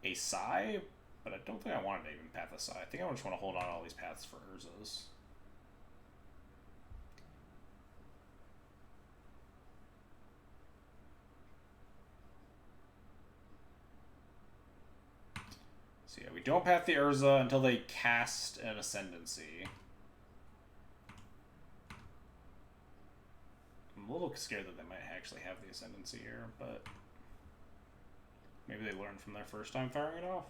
a Psy, but I don't think I wanted to even path a Psy. I think I just want to hold on to all these paths for Urzas. So yeah, we don't path the Urza until they cast an Ascendancy. I'm a little scared that they might actually have the Ascendancy here, but maybe they learned from their first time firing it off.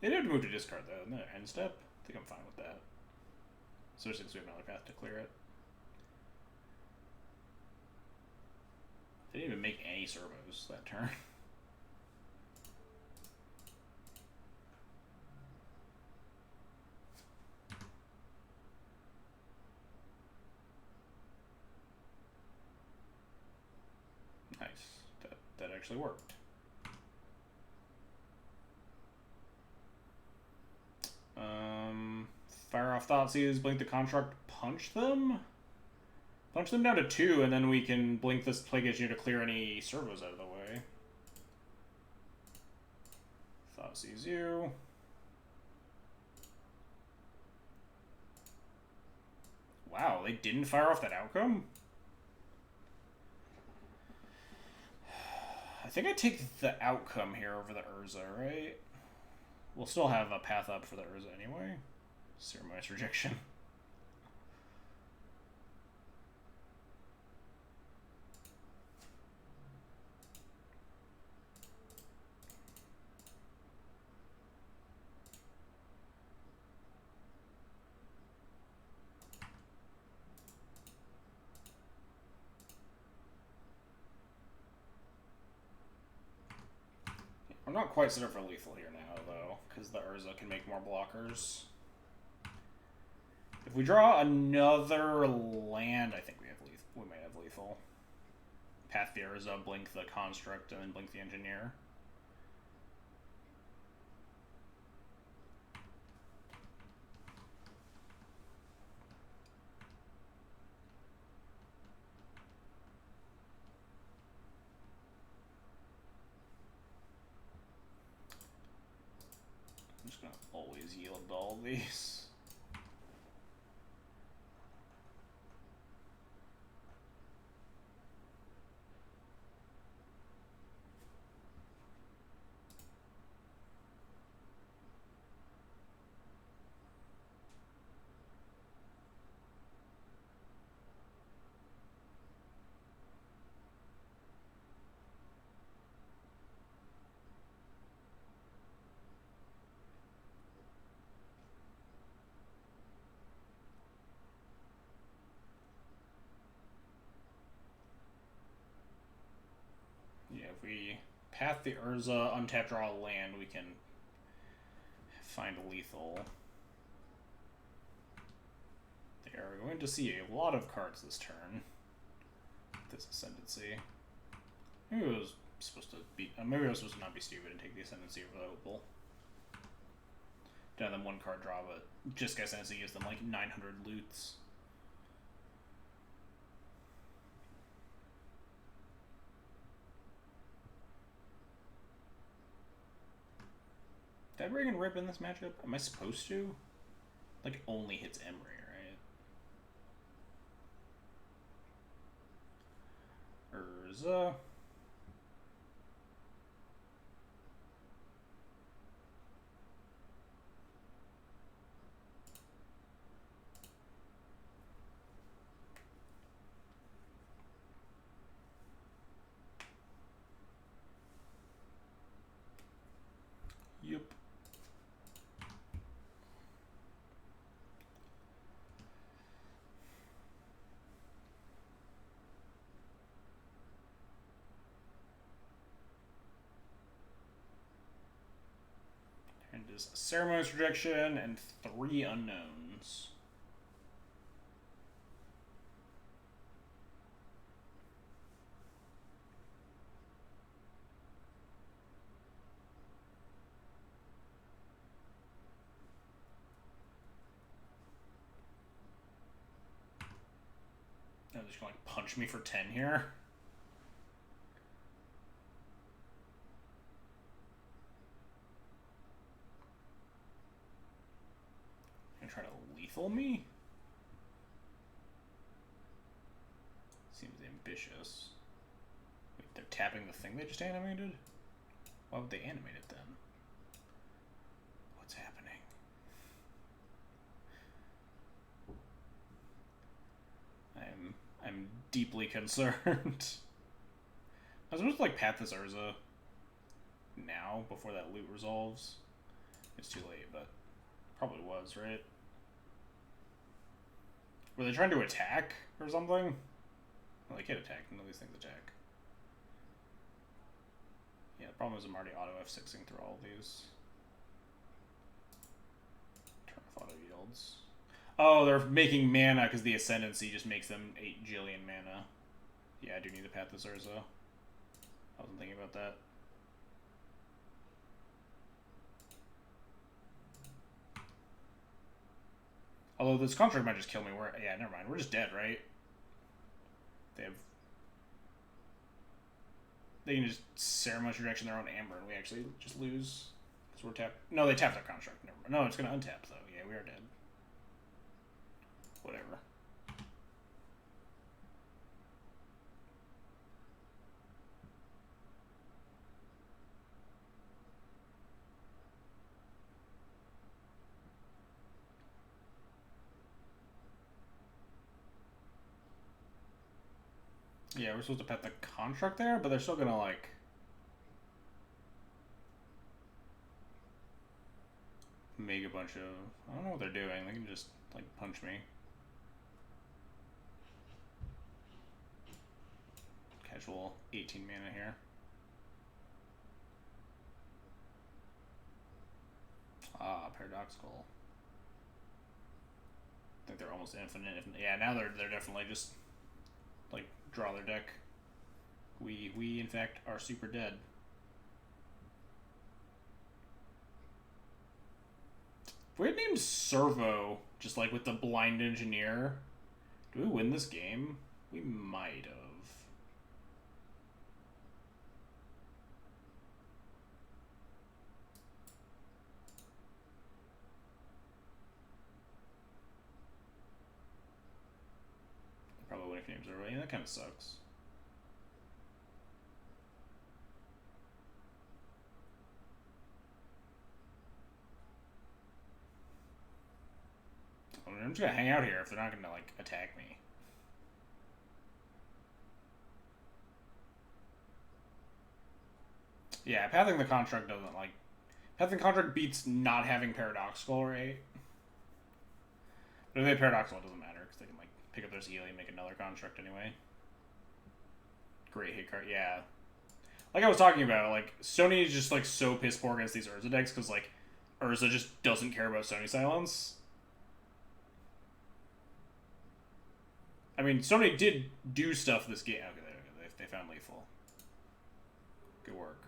They did move to discard though, in the end step. I think I'm fine with that. Especially since we have another path to clear it. They didn't even make any servos that turn. Nice. That actually worked. Fire off Thoughtseize, blink the construct, punch them? Punch them down to 2, and then we can blink this Plague Engineer to clear any servos out of the way. Thoughtseize you. Wow, they didn't fire off that outcome? I think I take the outcome here over the Urza, right? We'll still have a path up for the Urza anyway. Ceremonious Rejection. I'm not quite set up for lethal here now, though, because the Urza can make more blockers. If we draw another land, I think we might have lethal. Path the Urza, blink the construct, and then blink the engineer. I'm just gonna always yield to all these. Yeah, if we path the Urza, untap, draw a land, we can find lethal. They are going to see a lot of cards this turn. This Ascendancy. Maybe I was supposed to be. Maybe I was supposed to not be stupid and take the Ascendancy over the Opal. Down them one card draw, but just Ascendancy gives them like 900 loots. Did I bring in Rip in this matchup? Am I supposed to? Like, only hits Emery, right? Urza. Yep. And is Ceremonious Rejection and 3 unknowns. They're just gonna like punch me for 10 here. And try to lethal me? Seems ambitious. Wait, they're tapping the thing they just animated? Why would they animate it then? What's happening? I'm deeply concerned. I was supposed to like pat this Urza now before that loot resolves. It's too late, but probably was, right? Were they trying to attack or something? Well, they can't attack. None of these things attack. Yeah, the problem is I'm already auto F6ing through all of these. Turn off auto yields. Oh, they're making mana because the Ascendancy just makes them 8 jillion mana. Yeah, I do need to pat this Urza. I wasn't thinking about that. Although this construct might just kill me. Yeah, never mind. We're just dead, right? They can just Ceremonious Rejection their own Amber, and we actually just lose because we're tapped. No, they tapped their construct. Never mind. No, it's gonna untap though. Yeah, we are dead. Whatever. Yeah, we're supposed to pet the construct there, but they're still gonna, like... make a bunch of... I don't know what they're doing. They can just, like, punch me. Casual 18 mana here. Ah, Paradoxical. I think they're almost infinite. Yeah, now they're definitely just... like, draw their deck. We in fact are super dead. If we had named Servo just like with the Blind Engineer, do we win this game? We might have. Probably win if names are right. That kind of sucks. I'm just gonna hang out here if they're not gonna like attack me. Yeah, pathing the construct doesn't like pathing the construct beats not having paradoxical, right? But if they have paradoxical, it doesn't matter because they can like pick up their Zealy and make another construct anyway. Great hit card, yeah. Like I was talking about, like Sony is just like so piss poor against these Urza decks because like Urza just doesn't care about Stony Silence. I mean, Sony did do stuff this game. Okay, they found Lethal. Good work.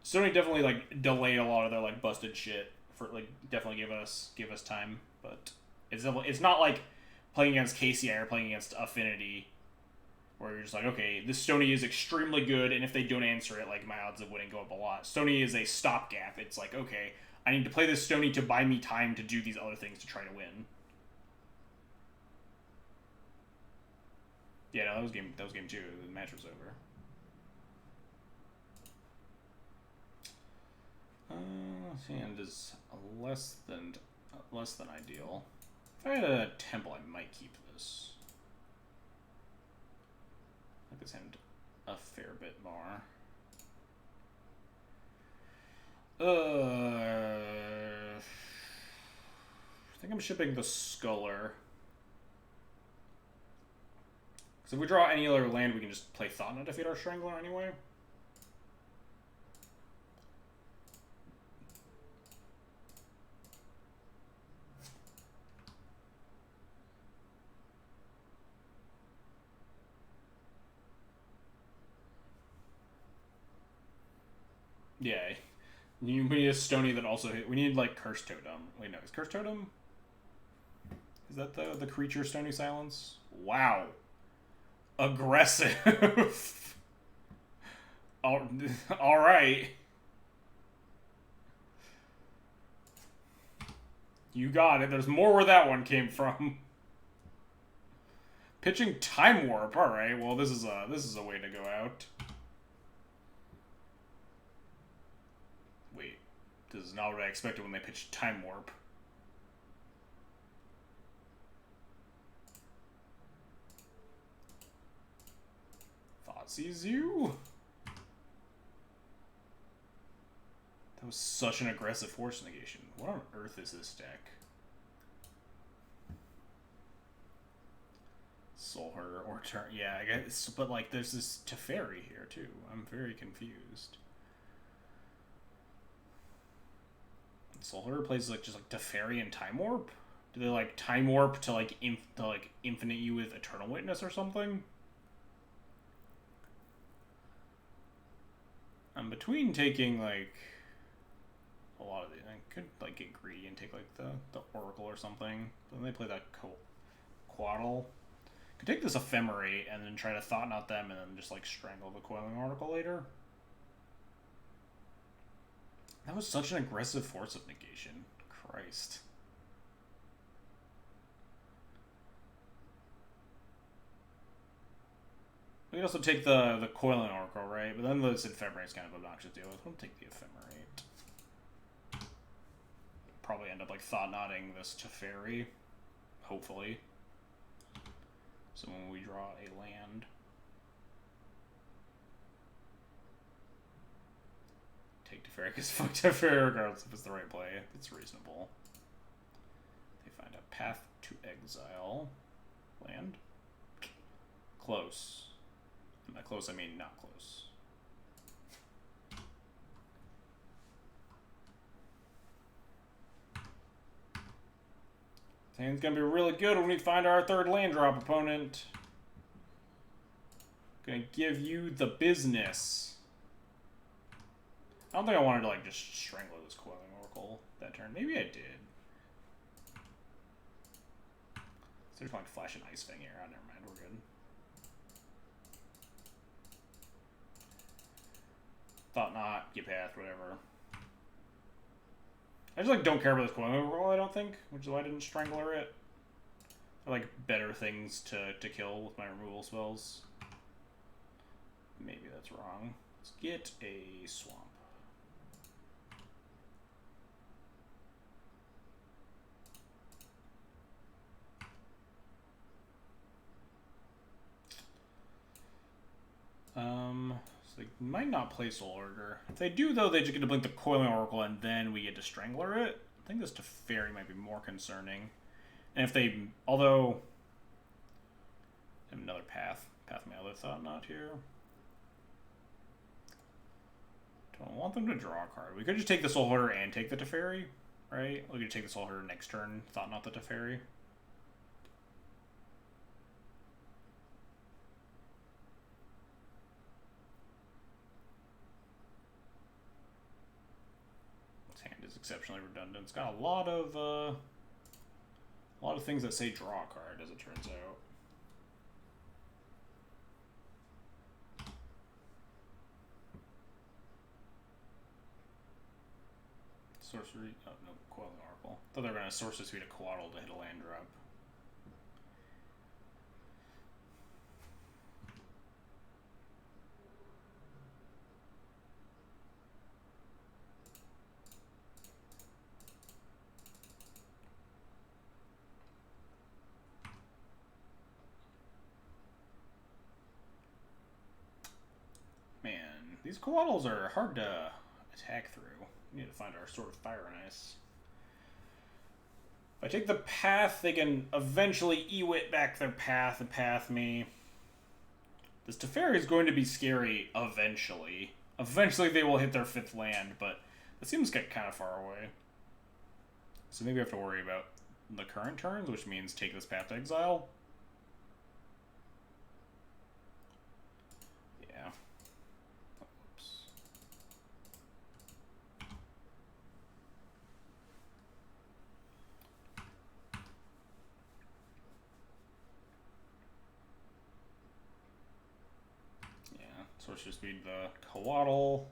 Sony definitely like delayed a lot of their like busted shit for like definitely give us time, but it's not like playing against KCI or playing against Affinity, where you're just like, okay, this Stony is extremely good, and if they don't answer it, like my odds of winning go up a lot. Stony is a stopgap. It's like, okay, I need to play this Stony to buy me time to do these other things to try to win. Yeah, no, that was game 2. The match was over. Hand is less than ideal. If I had a temple, I might keep this. I like this hand a fair bit more. I think I'm shipping the Sculler. So if we draw any other land, we can just play Thought Knot to defeat our Strangler anyway. Yeah. We need a Stony that also hit. We need, like, Curse Totem. Wait, no. Is Curse Totem? Is that the creature Stony Silence? Wow. Aggressive. Alright. You got it. There's more where that one came from. Pitching Time Warp. Alright, well, this is a way to go out. Wait. This is not what I expected when they pitched Time Warp. Sees you. That was such an aggressive force negation. What on earth is this deck? Soul Herder or turn. Yeah, I guess. But like, there's this Teferi here too. I'm very confused. Soul Herder plays like just like Teferi and Time Warp. Do they like Time Warp to like infinite you with Eternal Witness or something? I'm between taking, like, a lot of these. I could, like, get greedy and take, like, the Oracle or something. But then they play that Quaddle. Could take this Ephemerate and then try to Thought Knot them and then just, like, strangle the Coiling Oracle later. That was such an aggressive force of negation. Christ. We can also take the Coiling Oracle, right? But then this Ephemerate's kind of obnoxious to deal with. We'll take the Ephemerate. Probably end up, like, Thought Knotting this Teferi. Hopefully. So when we draw a land... Take Teferi, because fuck Teferi regardless if it's the right play. It's reasonable. They find a Path to Exile. Land. Close. By close, I mean not close. This hand's gonna be really good when we find our third land drop opponent. Gonna give you the business. I don't think I wanted to like just strangle this Coiling Oracle that turn. Maybe I did. So there's like Flash and Ice Fang here. Oh, never mind, we're good. Thought Knot, get path, whatever. I just like don't care about this Coiling Oracle, I don't think, which is why I didn't Strangler it. I like better things to kill with my removal spells. Maybe that's wrong. Let's get a Swamp. So they might not play Soul Herder. If they do, though, they just get to blink the Coiling Oracle, and then we get to Strangler it. I think this Teferi might be more concerning. And if they... Although... I have another path. Path my other Thought Knot here. Don't want them to draw a card. We could just take the Soul Hoarder and take the Teferi, right? We could take the Soul Hoarder next turn, thought not the Teferi. This hand is exceptionally redundant. It's got a lot of things that say draw a card, as it turns out. Sorcery. Oh, no, Coiling Oracle. Thought they were going to Sorcery Suite a Coatl to hit a land drop. Man, these Coatls are hard to attack through. We need to find our Sword of Fire and Ice. If I take the path, they can eventually Ewit back their path and path me. This Teferi is going to be scary eventually. Eventually they will hit their 5th land, but it seems kind of far away. So maybe I have to worry about the current turns, which means take this path to exile. Yeah. Oops. Yeah, Sorcerer Speed the Coatl.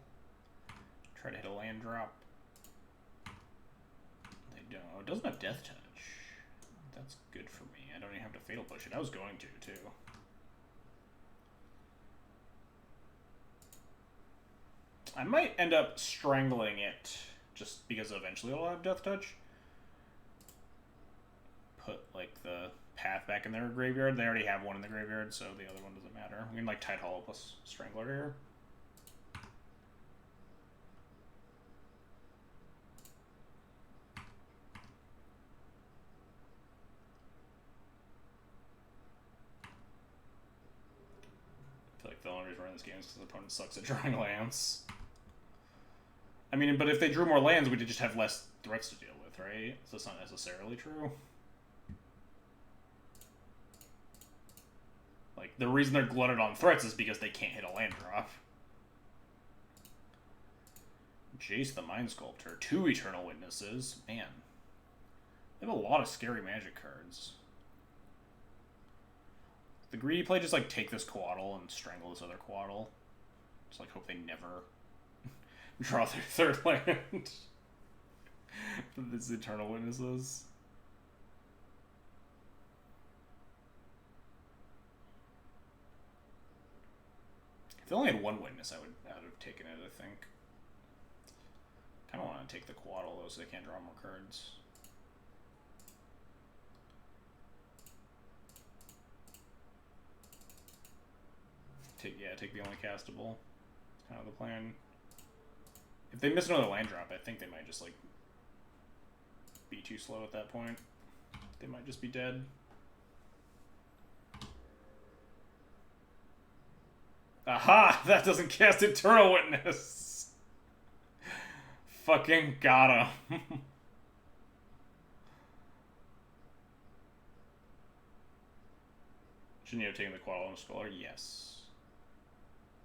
Try to hit a land drop. They don't. Oh, it doesn't have Death Touch. That's good for me. I don't even have to Fatal Push it. I was going to, too. I might end up strangling it just because eventually it'll have Death Touch. Put, like, the path back in their graveyard. They already have one in the graveyard, so the other one doesn't matter. We can, like, Tide Hollow plus Strangler here. I feel like the only reason we're in this game is because the opponent sucks at drawing lands. I mean, but if they drew more lands, we'd just have less threats to deal with, right? So that's not necessarily true. Like, the reason they're glutted on threats is because they can't hit a land drop. Jace the Mind Sculptor. 2 Eternal Witnesses. Man. They have a lot of scary Magic cards. The greedy play just, like, take this Coatl and strangle this other Coatl. Just, like, hope they never draw their 3rd land. This Eternal Witnesses. If they only had 1 witness, I would have taken it, I think. Kind of want to take the Coatl, though, so they can't draw more cards. Take the only castable. That's kind of the plan. If they miss another land drop, I think they might just, like, be too slow at that point. They might just be dead. Aha! That doesn't cast Eternal Witness! Fucking got him. Shouldn't you have taken the Coatl and Scholar? Yes.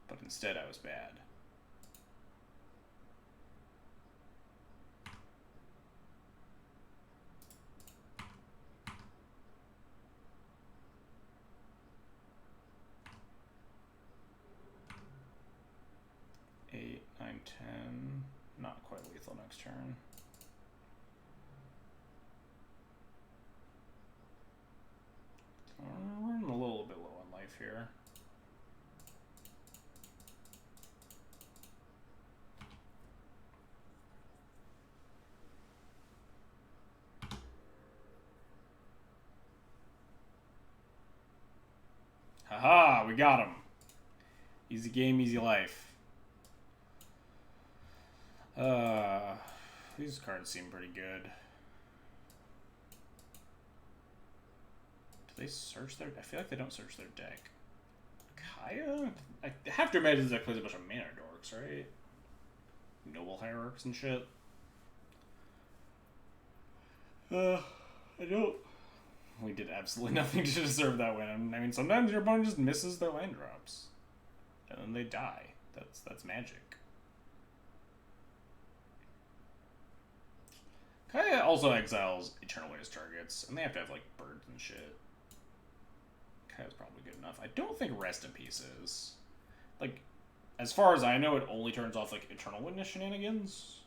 But instead I was bad. Eight, 9, 10. Not quite lethal next turn. We're running a little bit low on life here. Haha, we got him. Easy game, easy life. These cards seem pretty good. Do they search their... I feel like they don't search their deck. Kaya? I have to imagine this deck plays a bunch of mana dorks, right? noble hierarchs and shit. I don't. We did absolutely nothing to deserve that win. I mean, sometimes your opponent just misses their land drops, and then they die. That's magic. Kaya also exiles Eternal Ways targets, and they have to have like birds and shit. Kaya's probably good enough. I don't think Rest in Peace is. Like, as far as I know, it only turns off like Eternal Witness shenanigans.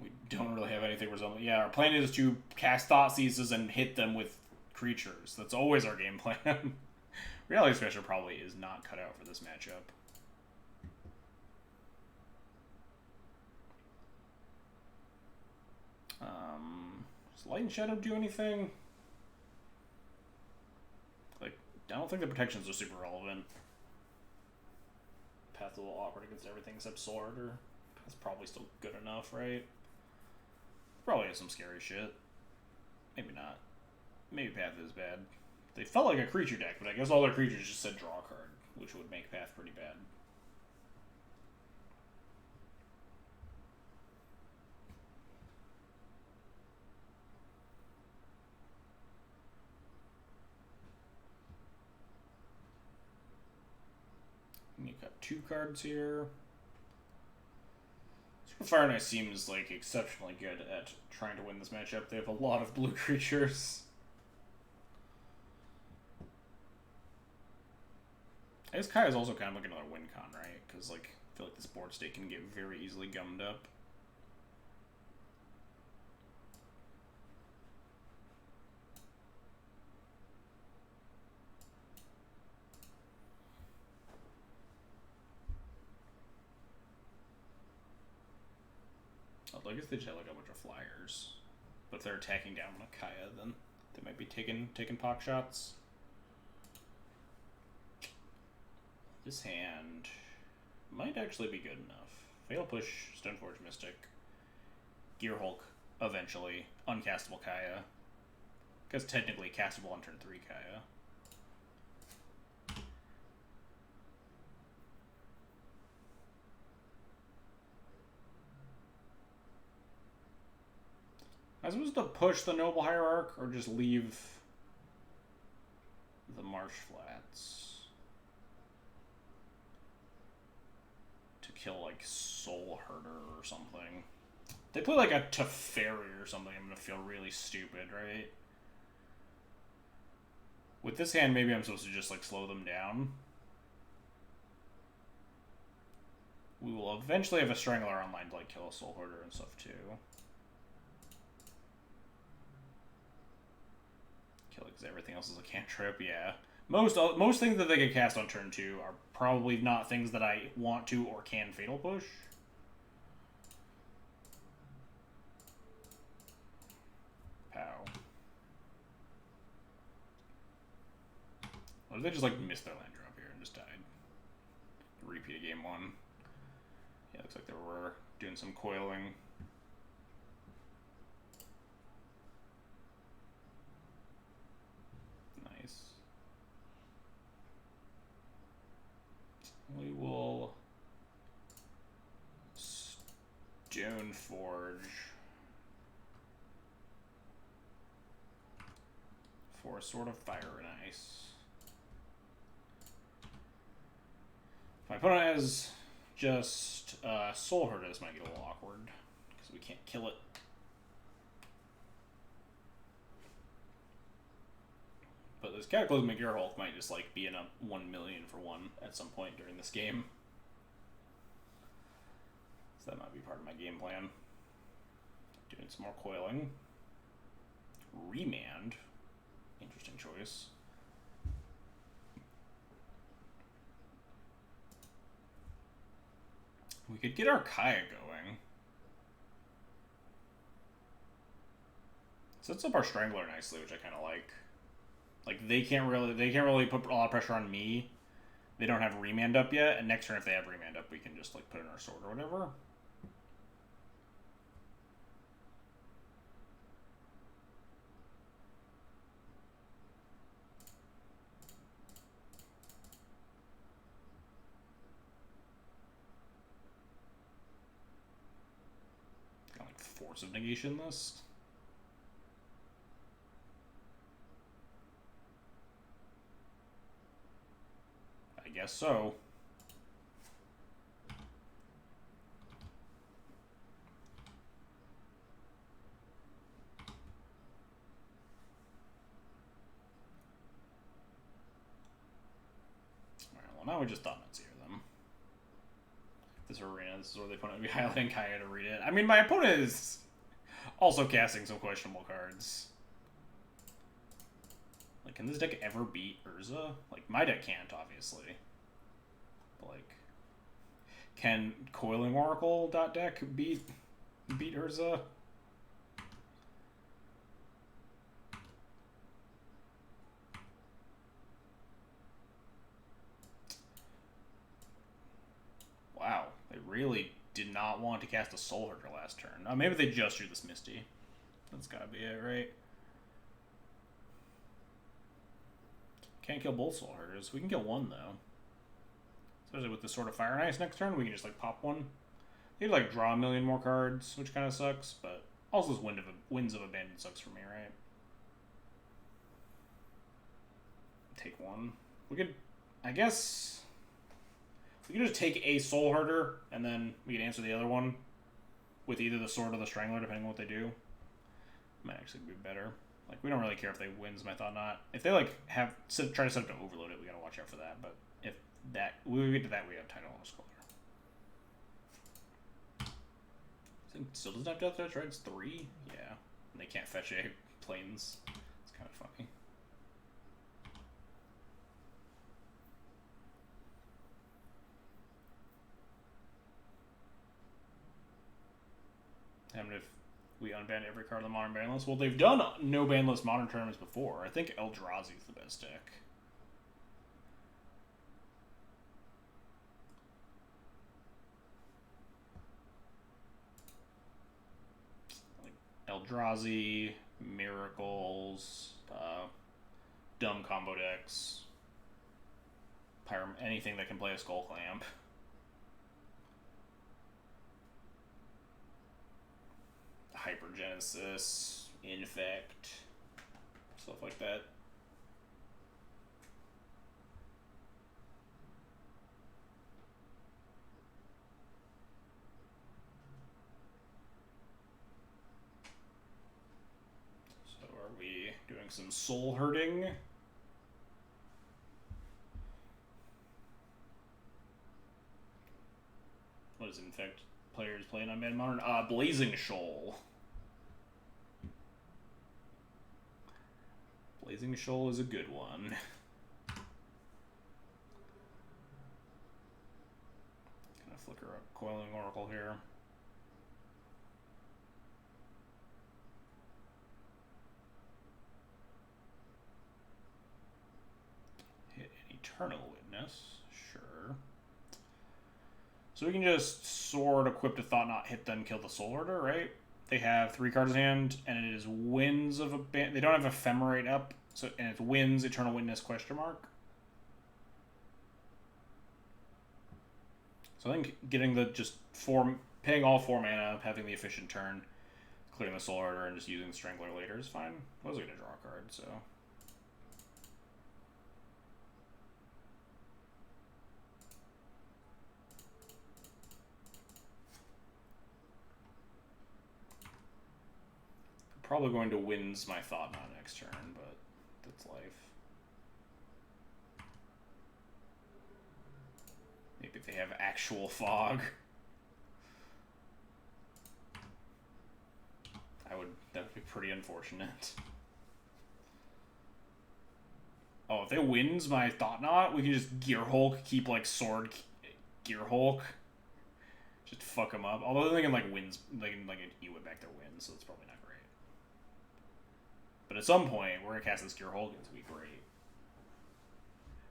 We don't really have anything resembling. Yeah, our plan is to cast Thoughtseizes and hit them with creatures. That's always our game plan. Reality Smasher probably is not cut out for this matchup. Does Light and Shadow do anything? Like, I don't think the protections are super relevant. Path's a little awkward against everything except Sword, or that's probably still good enough, right? Probably has some scary shit. Maybe not. Maybe Path is bad. They felt like a creature deck, but I guess all their creatures just said draw a card, which would make Path pretty bad. You got 2 cards here. Fire Knight seems like exceptionally good at trying to win this matchup. They have a lot of blue creatures. I guess Kai is also kind of like another win con, right? Because like I feel like this board state can get very easily gummed up. I guess they just have like a bunch of flyers, but if they're attacking down on a Kaya, then they might be taking pock shots. This hand might actually be good enough. Fatal Push, Stoneforge Mystic, Gear Hulk, eventually uncastable Kaya, because technically castable on turn 3 Kaya. I was supposed to push the Noble Hierarch or just leave the Marsh Flats to kill like Soul Herder or something. They play like a Teferi or something, I'm gonna feel really stupid, right? With this hand, maybe I'm supposed to just like slow them down. We will eventually have a Strangler online to like kill a Soul Herder and stuff too. Because everything else is a cantrip, yeah. Most things that they can cast on turn 2 are probably not things that I want to or can Fatal Push. Pow. Or did they just like miss their land drop here and just died? Repeat of game 1. Yeah, looks like they were doing some coiling. We will Stoneforge for a Sword of Fire and Ice. If my opponent has just Soul Herder, this might get a little awkward because we can't kill it. But this Cataclysmic Gear Hulk might just like be in a 1 million for 1 at some point during this game. So that might be part of my game plan. Doing some more coiling. Remand. Interesting choice. We could get our Kaya going. Sets up our Strangler nicely, which I kind of like. Like they can't really put a lot of pressure on me. They don't have Remand up yet, and next turn if they have Remand up, we can just like put in our sword or whatever. Force of Negation this? I guess so. Alright, well now we just thought not to hear them. This arena, this is where they put it. Be highlighting Kaya to read it. I mean, my opponent is also casting some questionable cards. Like, can this deck ever beat Urza? Like, my deck can't, obviously. But, like, can Coiling Oracle deck beat Urza? Wow, they really did not want to cast a Soul Herder last turn. Oh, maybe they just drew this Misty. That's gotta be it, right? Can't kill both Soul Herders. We can kill one, though. Especially with this sort of Fire and Ice next turn, we can just, like, pop one. They'd, like, draw a million more cards, which kind of sucks, but also this Winds of Abandon sucks for me, right? Take one. We could, I guess, we could just take a Soul Herder, and then we can answer the other one with either the Sword or the Strangler, depending on what they do. Might actually be better. Like, we don't really care if they wins my thought not. If they, like, try to set up to overload it, we gotta watch out for that. But if we get to that, we have Tidal Scholar. I think still doesn't have Death Touch, right? It's 3? Yeah. And they can't fetch a Plains. It's kind of funny. And if we unban every card on the modern ban list. Well, they've done no ban list modern tournaments before. I think Eldrazi is the best deck. Like Eldrazi, Miracles, dumb combo decks, anything that can play a Skull Clamp. Hypergenesis, Infect, stuff like that. So are we doing some soul herding? What does Infect players playing on Modern? Blazing Shoal. Blazing Shoal is a good one. Kind of flicker up Coiling Oracle here. Hit an Eternal Witness, sure. So we can just Sword, equip to Thought Not, hit them, kill the Soul Order, right? They have 3 cards in hand, and it is Winds of Abandon. They don't have Ephemerate up, so and it's Winds, Eternal Witness, question mark. So I think getting the paying all 4 mana, having the efficient turn, clearing the Soul Order, and just using the Strangler later is fine. I was going to draw a card, so. Probably going to Winds my Thought Knot next turn, but that's life. Maybe if they have actual fog. That would be pretty unfortunate. Oh, if they Winds my Thought Knot, we can just Gear Hulk, keep like Sword Gear Hulk. Just fuck them up. Although they can like Winds, they can like E-Whip back their wins, so it's probably not great. But at some point, we're going to cast this Gear Hulk, and it's going to be great.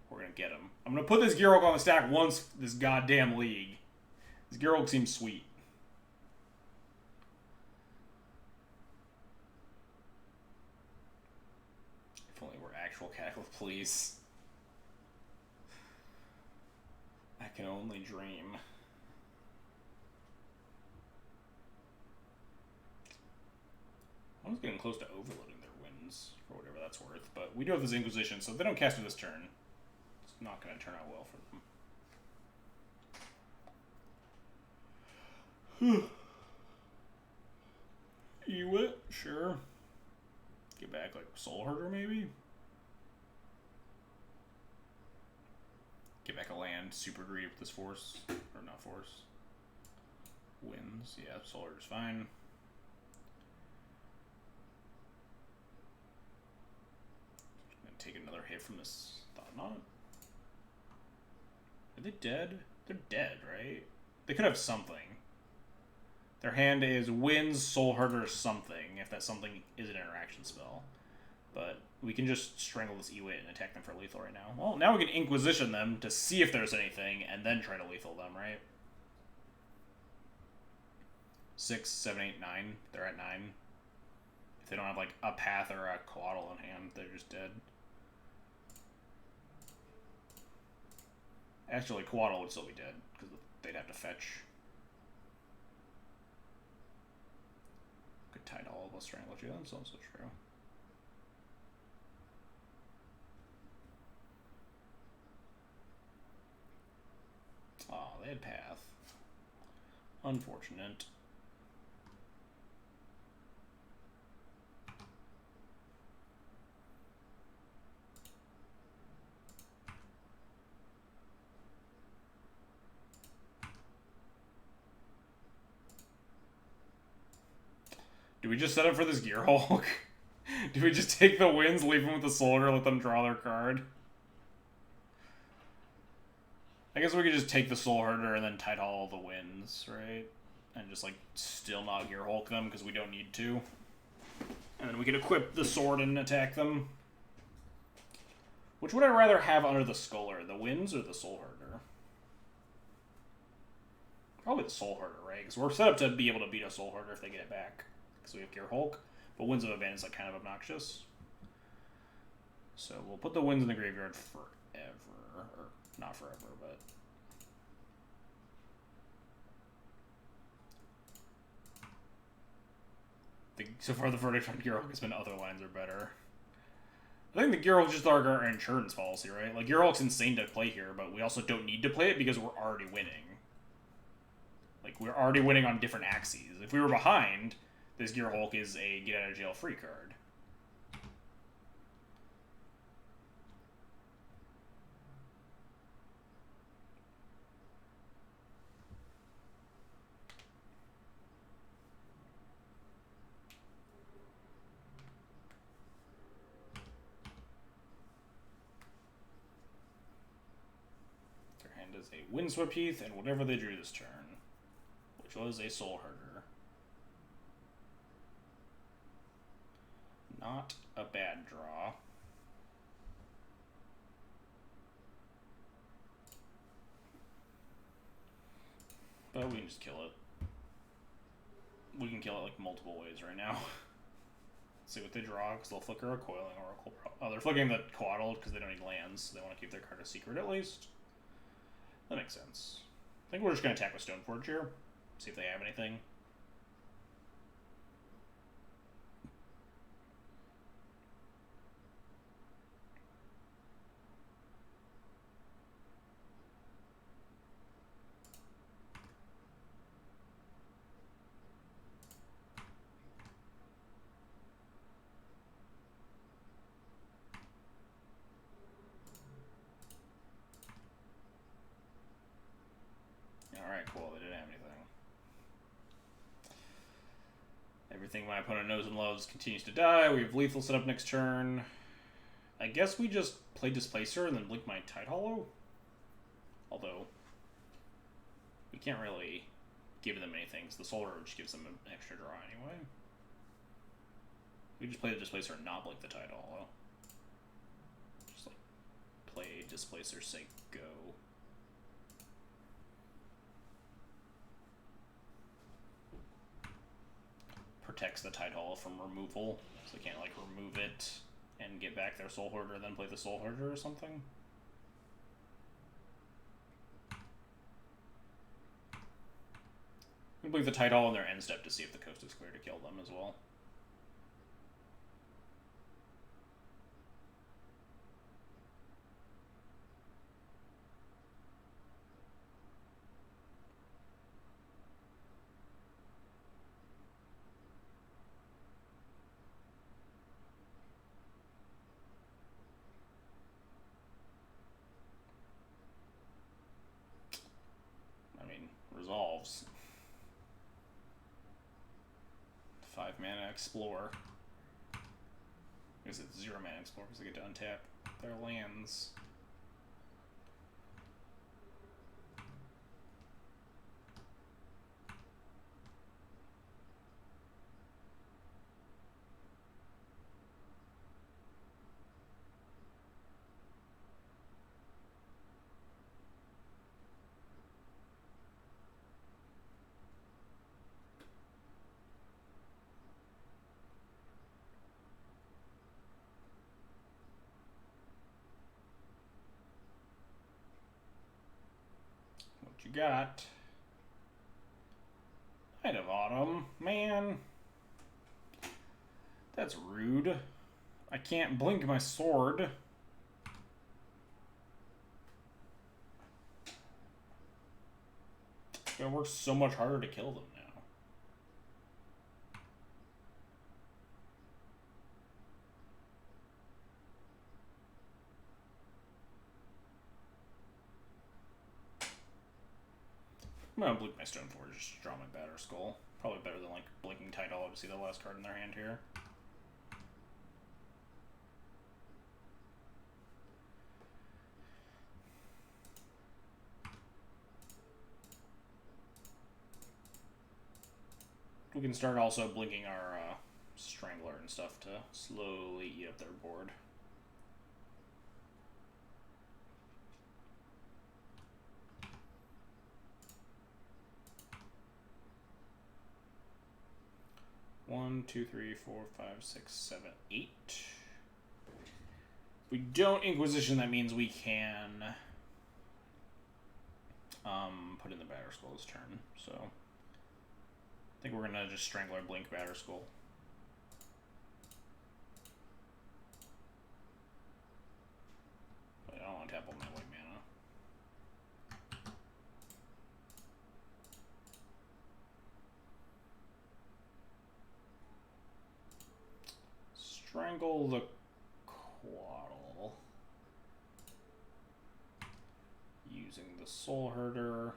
We're going to get him. I'm going to put this Gear Hulk on the stack once this goddamn league. This Gear Hulk seems sweet. If only we're actual Cataclysm, please. I can only dream. One's getting close to overloading their wins, for whatever that's worth. But we do have this Inquisition, so if they don't cast it this turn, it's not going to turn out well for them. Ewit, sure. Get back, like, Soul Herder, maybe? Get back a land, super greedy with this force. Or not force. Wins. Yeah, Soul Herder's fine. Take another hit from this Thought-Knot. Are they dead? They're dead, right? They could have something. Their hand is wins, Soul Herder, something, if that something is an interaction spell. But we can just strangle this Ewit and attack them for lethal right now. Well, now we can Inquisition them to see if there's anything, and then try to lethal them, right? 6, 7, 8, 9. They're at 9. If they don't have, like, a Path or a Coatl in hand, they're just dead. Actually, Coatl would still be dead, because they'd have to fetch. Could tie to all of us strangle you, that's also true. Oh, they had Path. Unfortunate. Do we just set up for this Gearhulk? Do we just take the wins, leave them with the Soul Herder, let them draw their card? I guess we could just take the Soul Herder and then Tidal all the wins, right? And just, like, still not Gearhulk them because we don't need to. And then we could equip the sword and attack them. Which would I rather have under the Sculler, the wins or the Soul Herder? Probably the Soul Herder, right? Because we're set up to be able to beat a Soul Herder if they get it back. Because we have Gearhulk. But Winds of Advantage is, like, kind of obnoxious. So we'll put the Winds in the graveyard forever. Or not forever, but... So far the verdict on Gearhulk has been other lines are better. I think the Gearhulk just our insurance policy, right? Like, Gearhulk's insane to play here, but we also don't need to play it because we're already winning. Like, we're already winning on different axes. If we were behind, this Gearhulk is a get-out-of-jail-free card. Their hand is a Windswept Heath and whatever they drew this turn, which was a Soul Herder. Not a bad draw. But we can just kill it. We can kill it like multiple ways right now. See what they draw, because they'll flicker a Coiling Oracle. Oh, they're flicking the Coatl because they don't need lands. So they want to keep their card a secret at least. That makes sense. I think we're just going to attack with Stoneforge here. See if they have anything. Alright, cool. They didn't have anything. Everything my opponent knows and loves continues to die. We have lethal set up next turn. I guess we just play Displacer and then blink my Tidehollow. Although, we can't really give them anything, so the Soul Herder just gives them an extra draw anyway. We just play the Displacer and not blink the Tidehollow. Just like, play Displacer, say go. Protects the Tidehollow from removal, so they can't, like, remove it and get back their Soul Herder and then play the Soul Herder or something. We can blink the Tidehollow on their end step to see if the coast is clear to kill them as well. 5-mana Explore. I guess it's 0-mana Explore because they get to untap their lands. You got Knight of Autumn. Man, that's rude. I can't blink my sword. It's gonna work so much harder to kill them now. I'm gonna blink my Stoneforge, just draw my Batter Skull. Probably better than like blinking Tidal to see the last card in their hand here. We can start also blinking our Strangler and stuff to slowly eat up their board. One, two, three, four, five, six, 7, 8. If we don't Inquisition, that means we can put in the Batter Skull this turn. So I think we're gonna just Strangler, blink, Batter Skull. But I don't want to tap all my white mana. Strangle the Quaddle. Using the Soul Herder.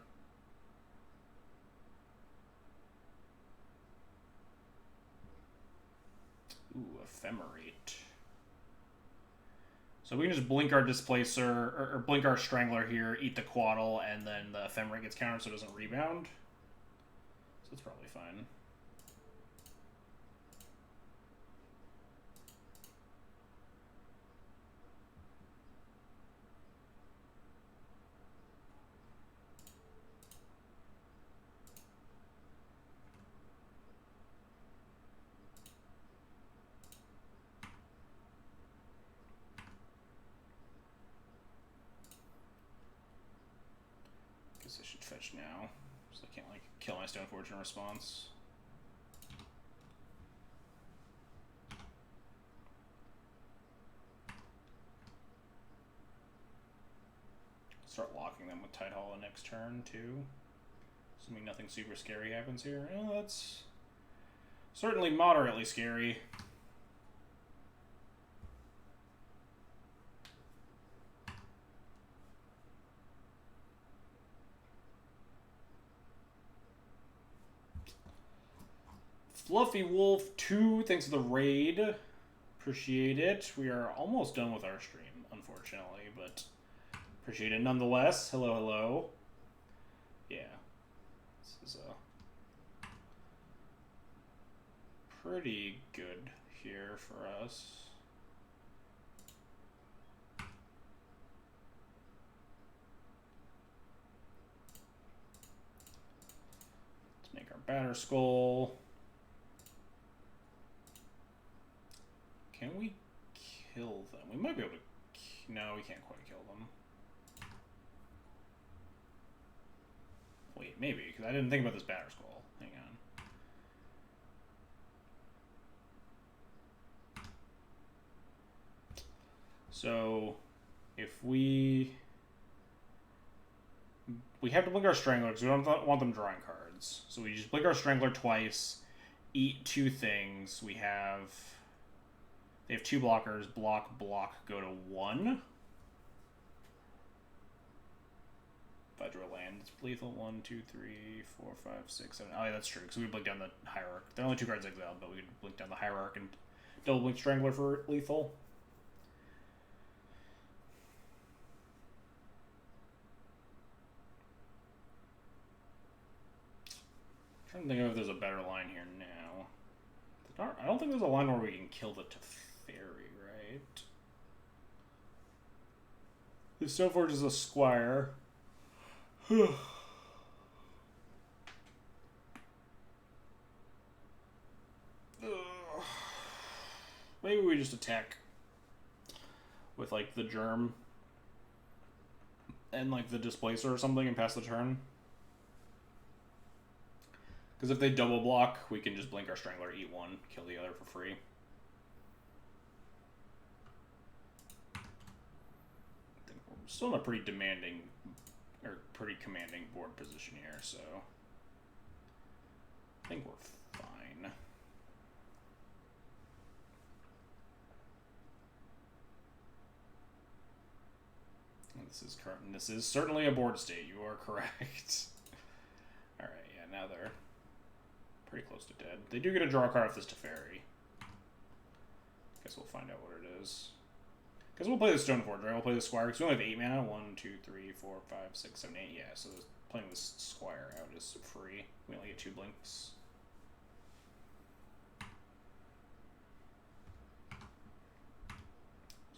Ooh, Ephemerate. So we can just blink our Displacer, or blink our Strangler here, eat the Quaddle, and then the Ephemerate gets countered so it doesn't rebound. So that's probably fine. I should fetch now, so I can't like kill my Stoneforge in response. Start locking them with Tide Hollow next turn too, assuming nothing super scary happens here. Well, that's certainly moderately scary. Fluffy Wolf 2, thanks for the raid. Appreciate it. We are almost done with our stream, unfortunately, but appreciate it nonetheless. Hello, hello. Yeah. This is pretty good here for us. Let's make our Batter Skull. Can we kill them? We might be able to... No, we can't quite kill them. Wait, maybe, because I didn't think about this Batter Skull. Hang on. So, if we have to blink our Strangler, because we don't want them drawing cards. So we just blink our Strangler twice, eat 2 things. We have... They have 2 blockers, block, block, go to 1. But drew a land. It's lethal. 1, 2, 3, 4, 5, 6, 7. Oh yeah, that's true. Because we blink down the Hierarch. There are only 2 cards exiled, but we could blink down the Hierarch and double blink Strangler for lethal. I'm trying to think of if there's a better line here now. I don't think there's a line where we can kill the Teferi, right? The Stoneforge is a Squire. Maybe we just attack with, like, the Germ and, like, the Displacer or something and pass the turn. Because if they double block, we can just blink our Strangler, eat 1, kill the other for free. I think we're still in a pretty demanding, or pretty commanding board position here, so I think we're fine. This is certainly a board state. You are correct. All right, yeah. Now they're pretty close to dead. They do get a draw card off this Teferi. Guess we'll find out what it is. Because we'll play the Stoneforge, right? We'll play the Squire. Because we only have 8 mana. 1, 2, 3, 4, 5, 6, 7, 8. Yeah, so playing this Squire out is free. We only get 2 blinks. So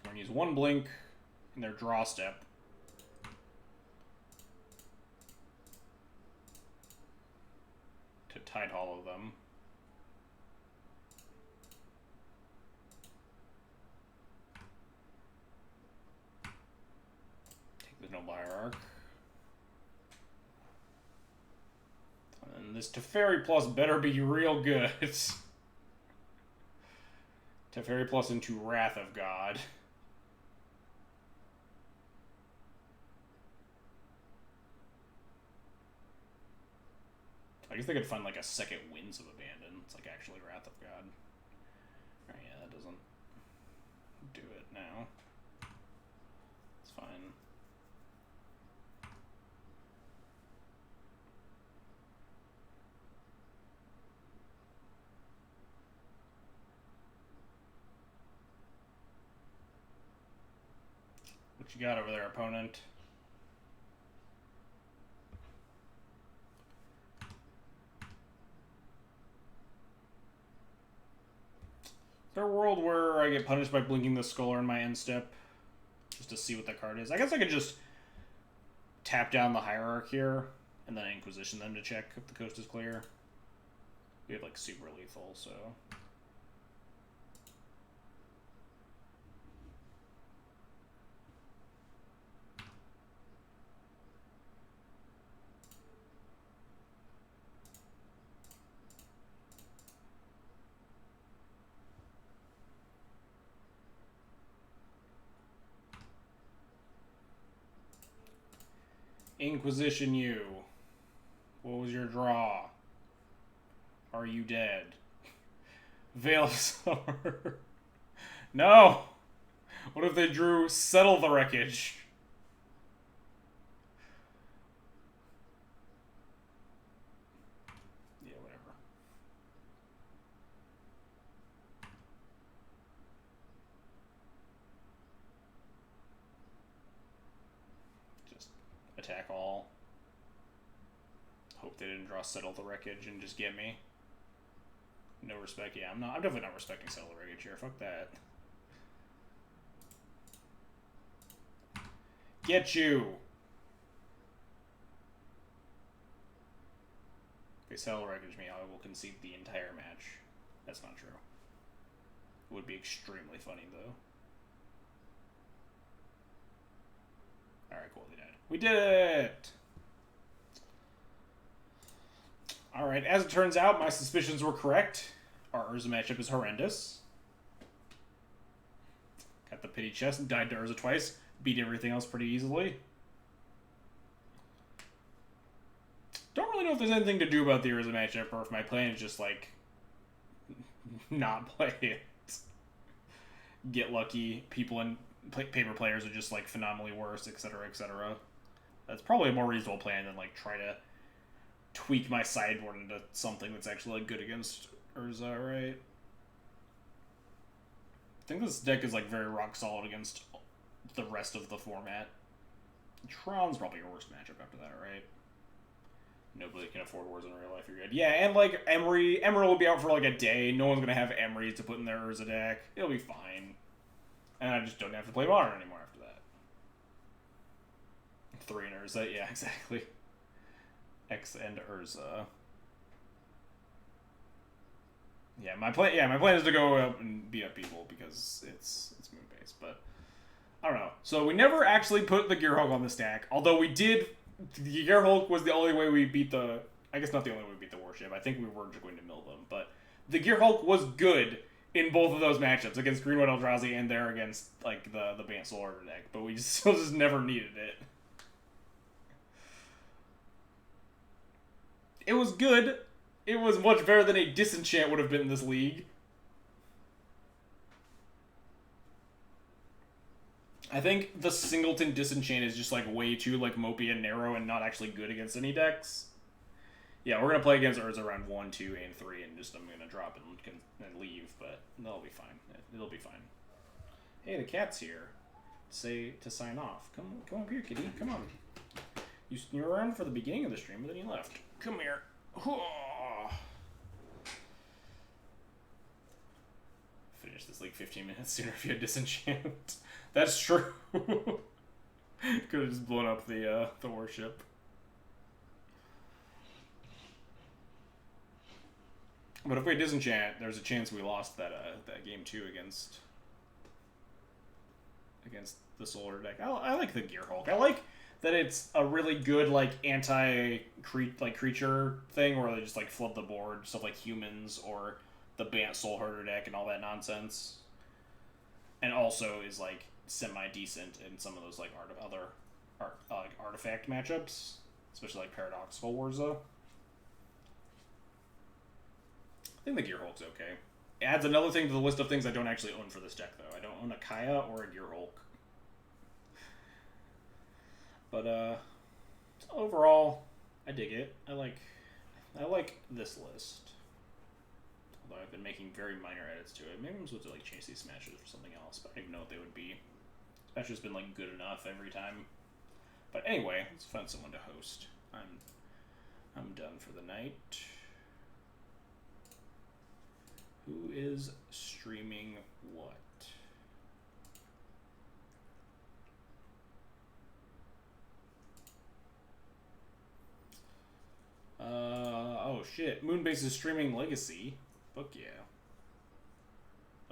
we're going to use 1 blink in their draw step. To Tide Hollow them. Take the Noble Hierarch. And this Teferi plus better be real good. Teferi plus into Wrath of God. I guess they could find like a second Winds of Abandon. It's like actually Wrath of God. Alright, yeah, that doesn't do it now. It's fine. What you got over there, opponent? Is there a world where I get punished by blinking the Scholar in my end step? Just to see what that card is. I guess I could just tap down the Hierarch here, and then Inquisition them to check if the coast is clear. We have, like, super lethal, so... Inquisition you. What was your draw? Are you dead? Veil of Summer. No! What if they drew Settle the Wreckage? Yeah, whatever. Just attack all. Hope they didn't draw Settle the Wreckage and just get me. No respect. Yeah, I'm definitely not respecting Settle the Wreckage here. Fuck that. Get you! If they Settle the Wreckage me, I will concede the entire match. That's not true. It would be extremely funny, though. Alright, cool, they died. We did it! Alright, as it turns out, my suspicions were correct. Our Urza matchup is horrendous. Got the pity chest, died to Urza twice, beat everything else pretty easily. Don't really know if there's anything to do about the Urza matchup, or if my plan is just, like, not play it. Get lucky, people and paper players are just, like, phenomenally worse, etc., etc. That's probably a more reasonable plan than like try to tweak my sideboard into something that's actually like good against Urza, right? I think this deck is like very rock solid against the rest of the format. Tron's probably your worst matchup after that, right? Nobody can afford Wars in real life. You're good. Yeah, and like Emery will be out for like a day. No one's gonna have Emery to put in their Urza deck. It'll be fine, and I just don't have to play Modern anymore after that. 3 and Urza, yeah, exactly. X and Urza. Yeah, my plan is to go up and beat up people because it's moon based, but I don't know. So we never actually put the Gear Hulk on the stack, although we did. The Gear Hulk was the only way we beat the. I guess not the only way we beat the warship. I think we were just going to mill them, but the Gear Hulk was good in both of those matchups against Green White Eldrazi and there against like the Bant Soul Order deck, but we still just never needed it. It was good. It was much better than a Disenchant would have been in this league. I think the Singleton Disenchant is just like way too like mopey and narrow and not actually good against any decks. Yeah, we're gonna play against Urza around 1, 2, and 3, and just I'm gonna drop and leave, but that'll be fine. It'll be fine. Hey, the cat's here. To sign off. Come up here, kitty. Come on. You were around for the beginning of the stream, but then you left. Come here. Finish this like 15 minutes sooner if you had Disenchant. That's true. Could have just blown up the warship. But if we Disenchant, there's a chance we lost that game 2 against the Solar deck. I like the Gear Hulk. I like that it's a really good like creature thing where they just like flood the board, stuff like humans or the Bant Soul Herder deck and all that nonsense. And also is like semi decent in some of those like artifact matchups, especially like Paradoxical Warza. I think the Gear Hulk's okay. It adds another thing to the list of things I don't actually own for this deck, though. I don't own a Kaya or a Gear Hulk. But overall, I dig it. I like this list. Although I've been making very minor edits to it. Maybe I'm supposed to like change these smashes for something else, but I don't even know what they would be. Smasher's been like good enough every time. But anyway, let's find someone to host. I'm done for the night. Who is streaming what? Oh shit. Moonbase is streaming Legacy. Fuck yeah.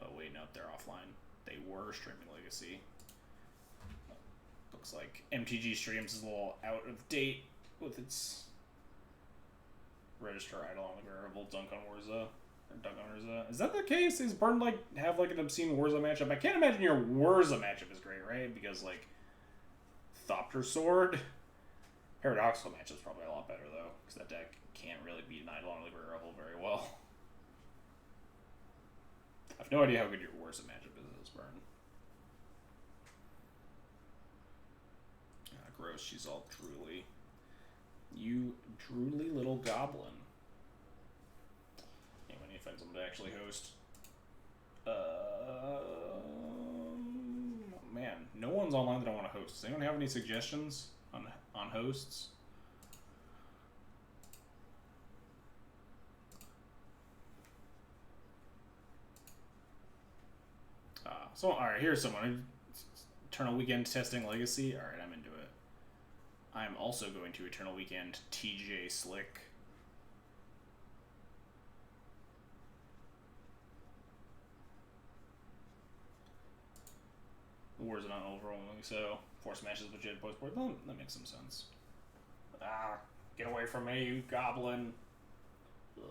Oh wait, no, they're offline. They were streaming Legacy. Looks like MTG Streams is a little out of date with its register idle on the variable Dunk on Warza. Is that the case? Is Burn like have like an obscene Warza matchup? I can't imagine your Warza matchup is great, right? Because like Thopter Sword, Paradoxical matchup's probably a lot better though, because that deck can't really beat an Eidolon Level very well. I have no idea how good your Warza matchup is, Burn. Ah, gross. She's all drooly. You drooly little goblin. Find someone to actually host. Man, no one's online that I want to host. Does anyone have any suggestions on hosts? So alright, here's someone. Eternal Weekend testing Legacy. Alright, I'm into it. I'm also going to Eternal Weekend TJ Slick. Wars not overwhelming, so 4 smashes with Jed post board. That makes some sense. Ah, get away from me, you goblin. Ugh.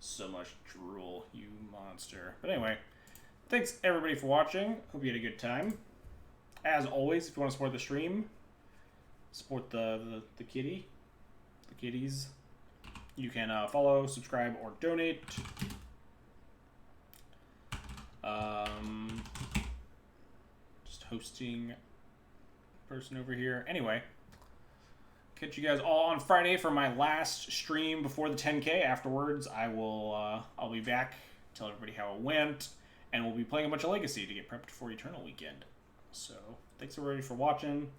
So much drool, you monster. But anyway, thanks everybody for watching. Hope you had a good time. As always, if you want to support the stream, support the kitties, you can follow, subscribe, or donate. Hosting person over here. Anyway, catch you guys all on Friday for my last stream before the 10K. Afterwards, I'll be back, tell everybody how it went, and we'll be playing a bunch of Legacy to get prepped for Eternal Weekend. So, thanks everybody for watching.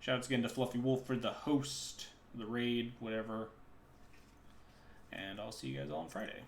Shoutouts again to Fluffy Wolf for the host, the raid, whatever. And I'll see you guys all on Friday.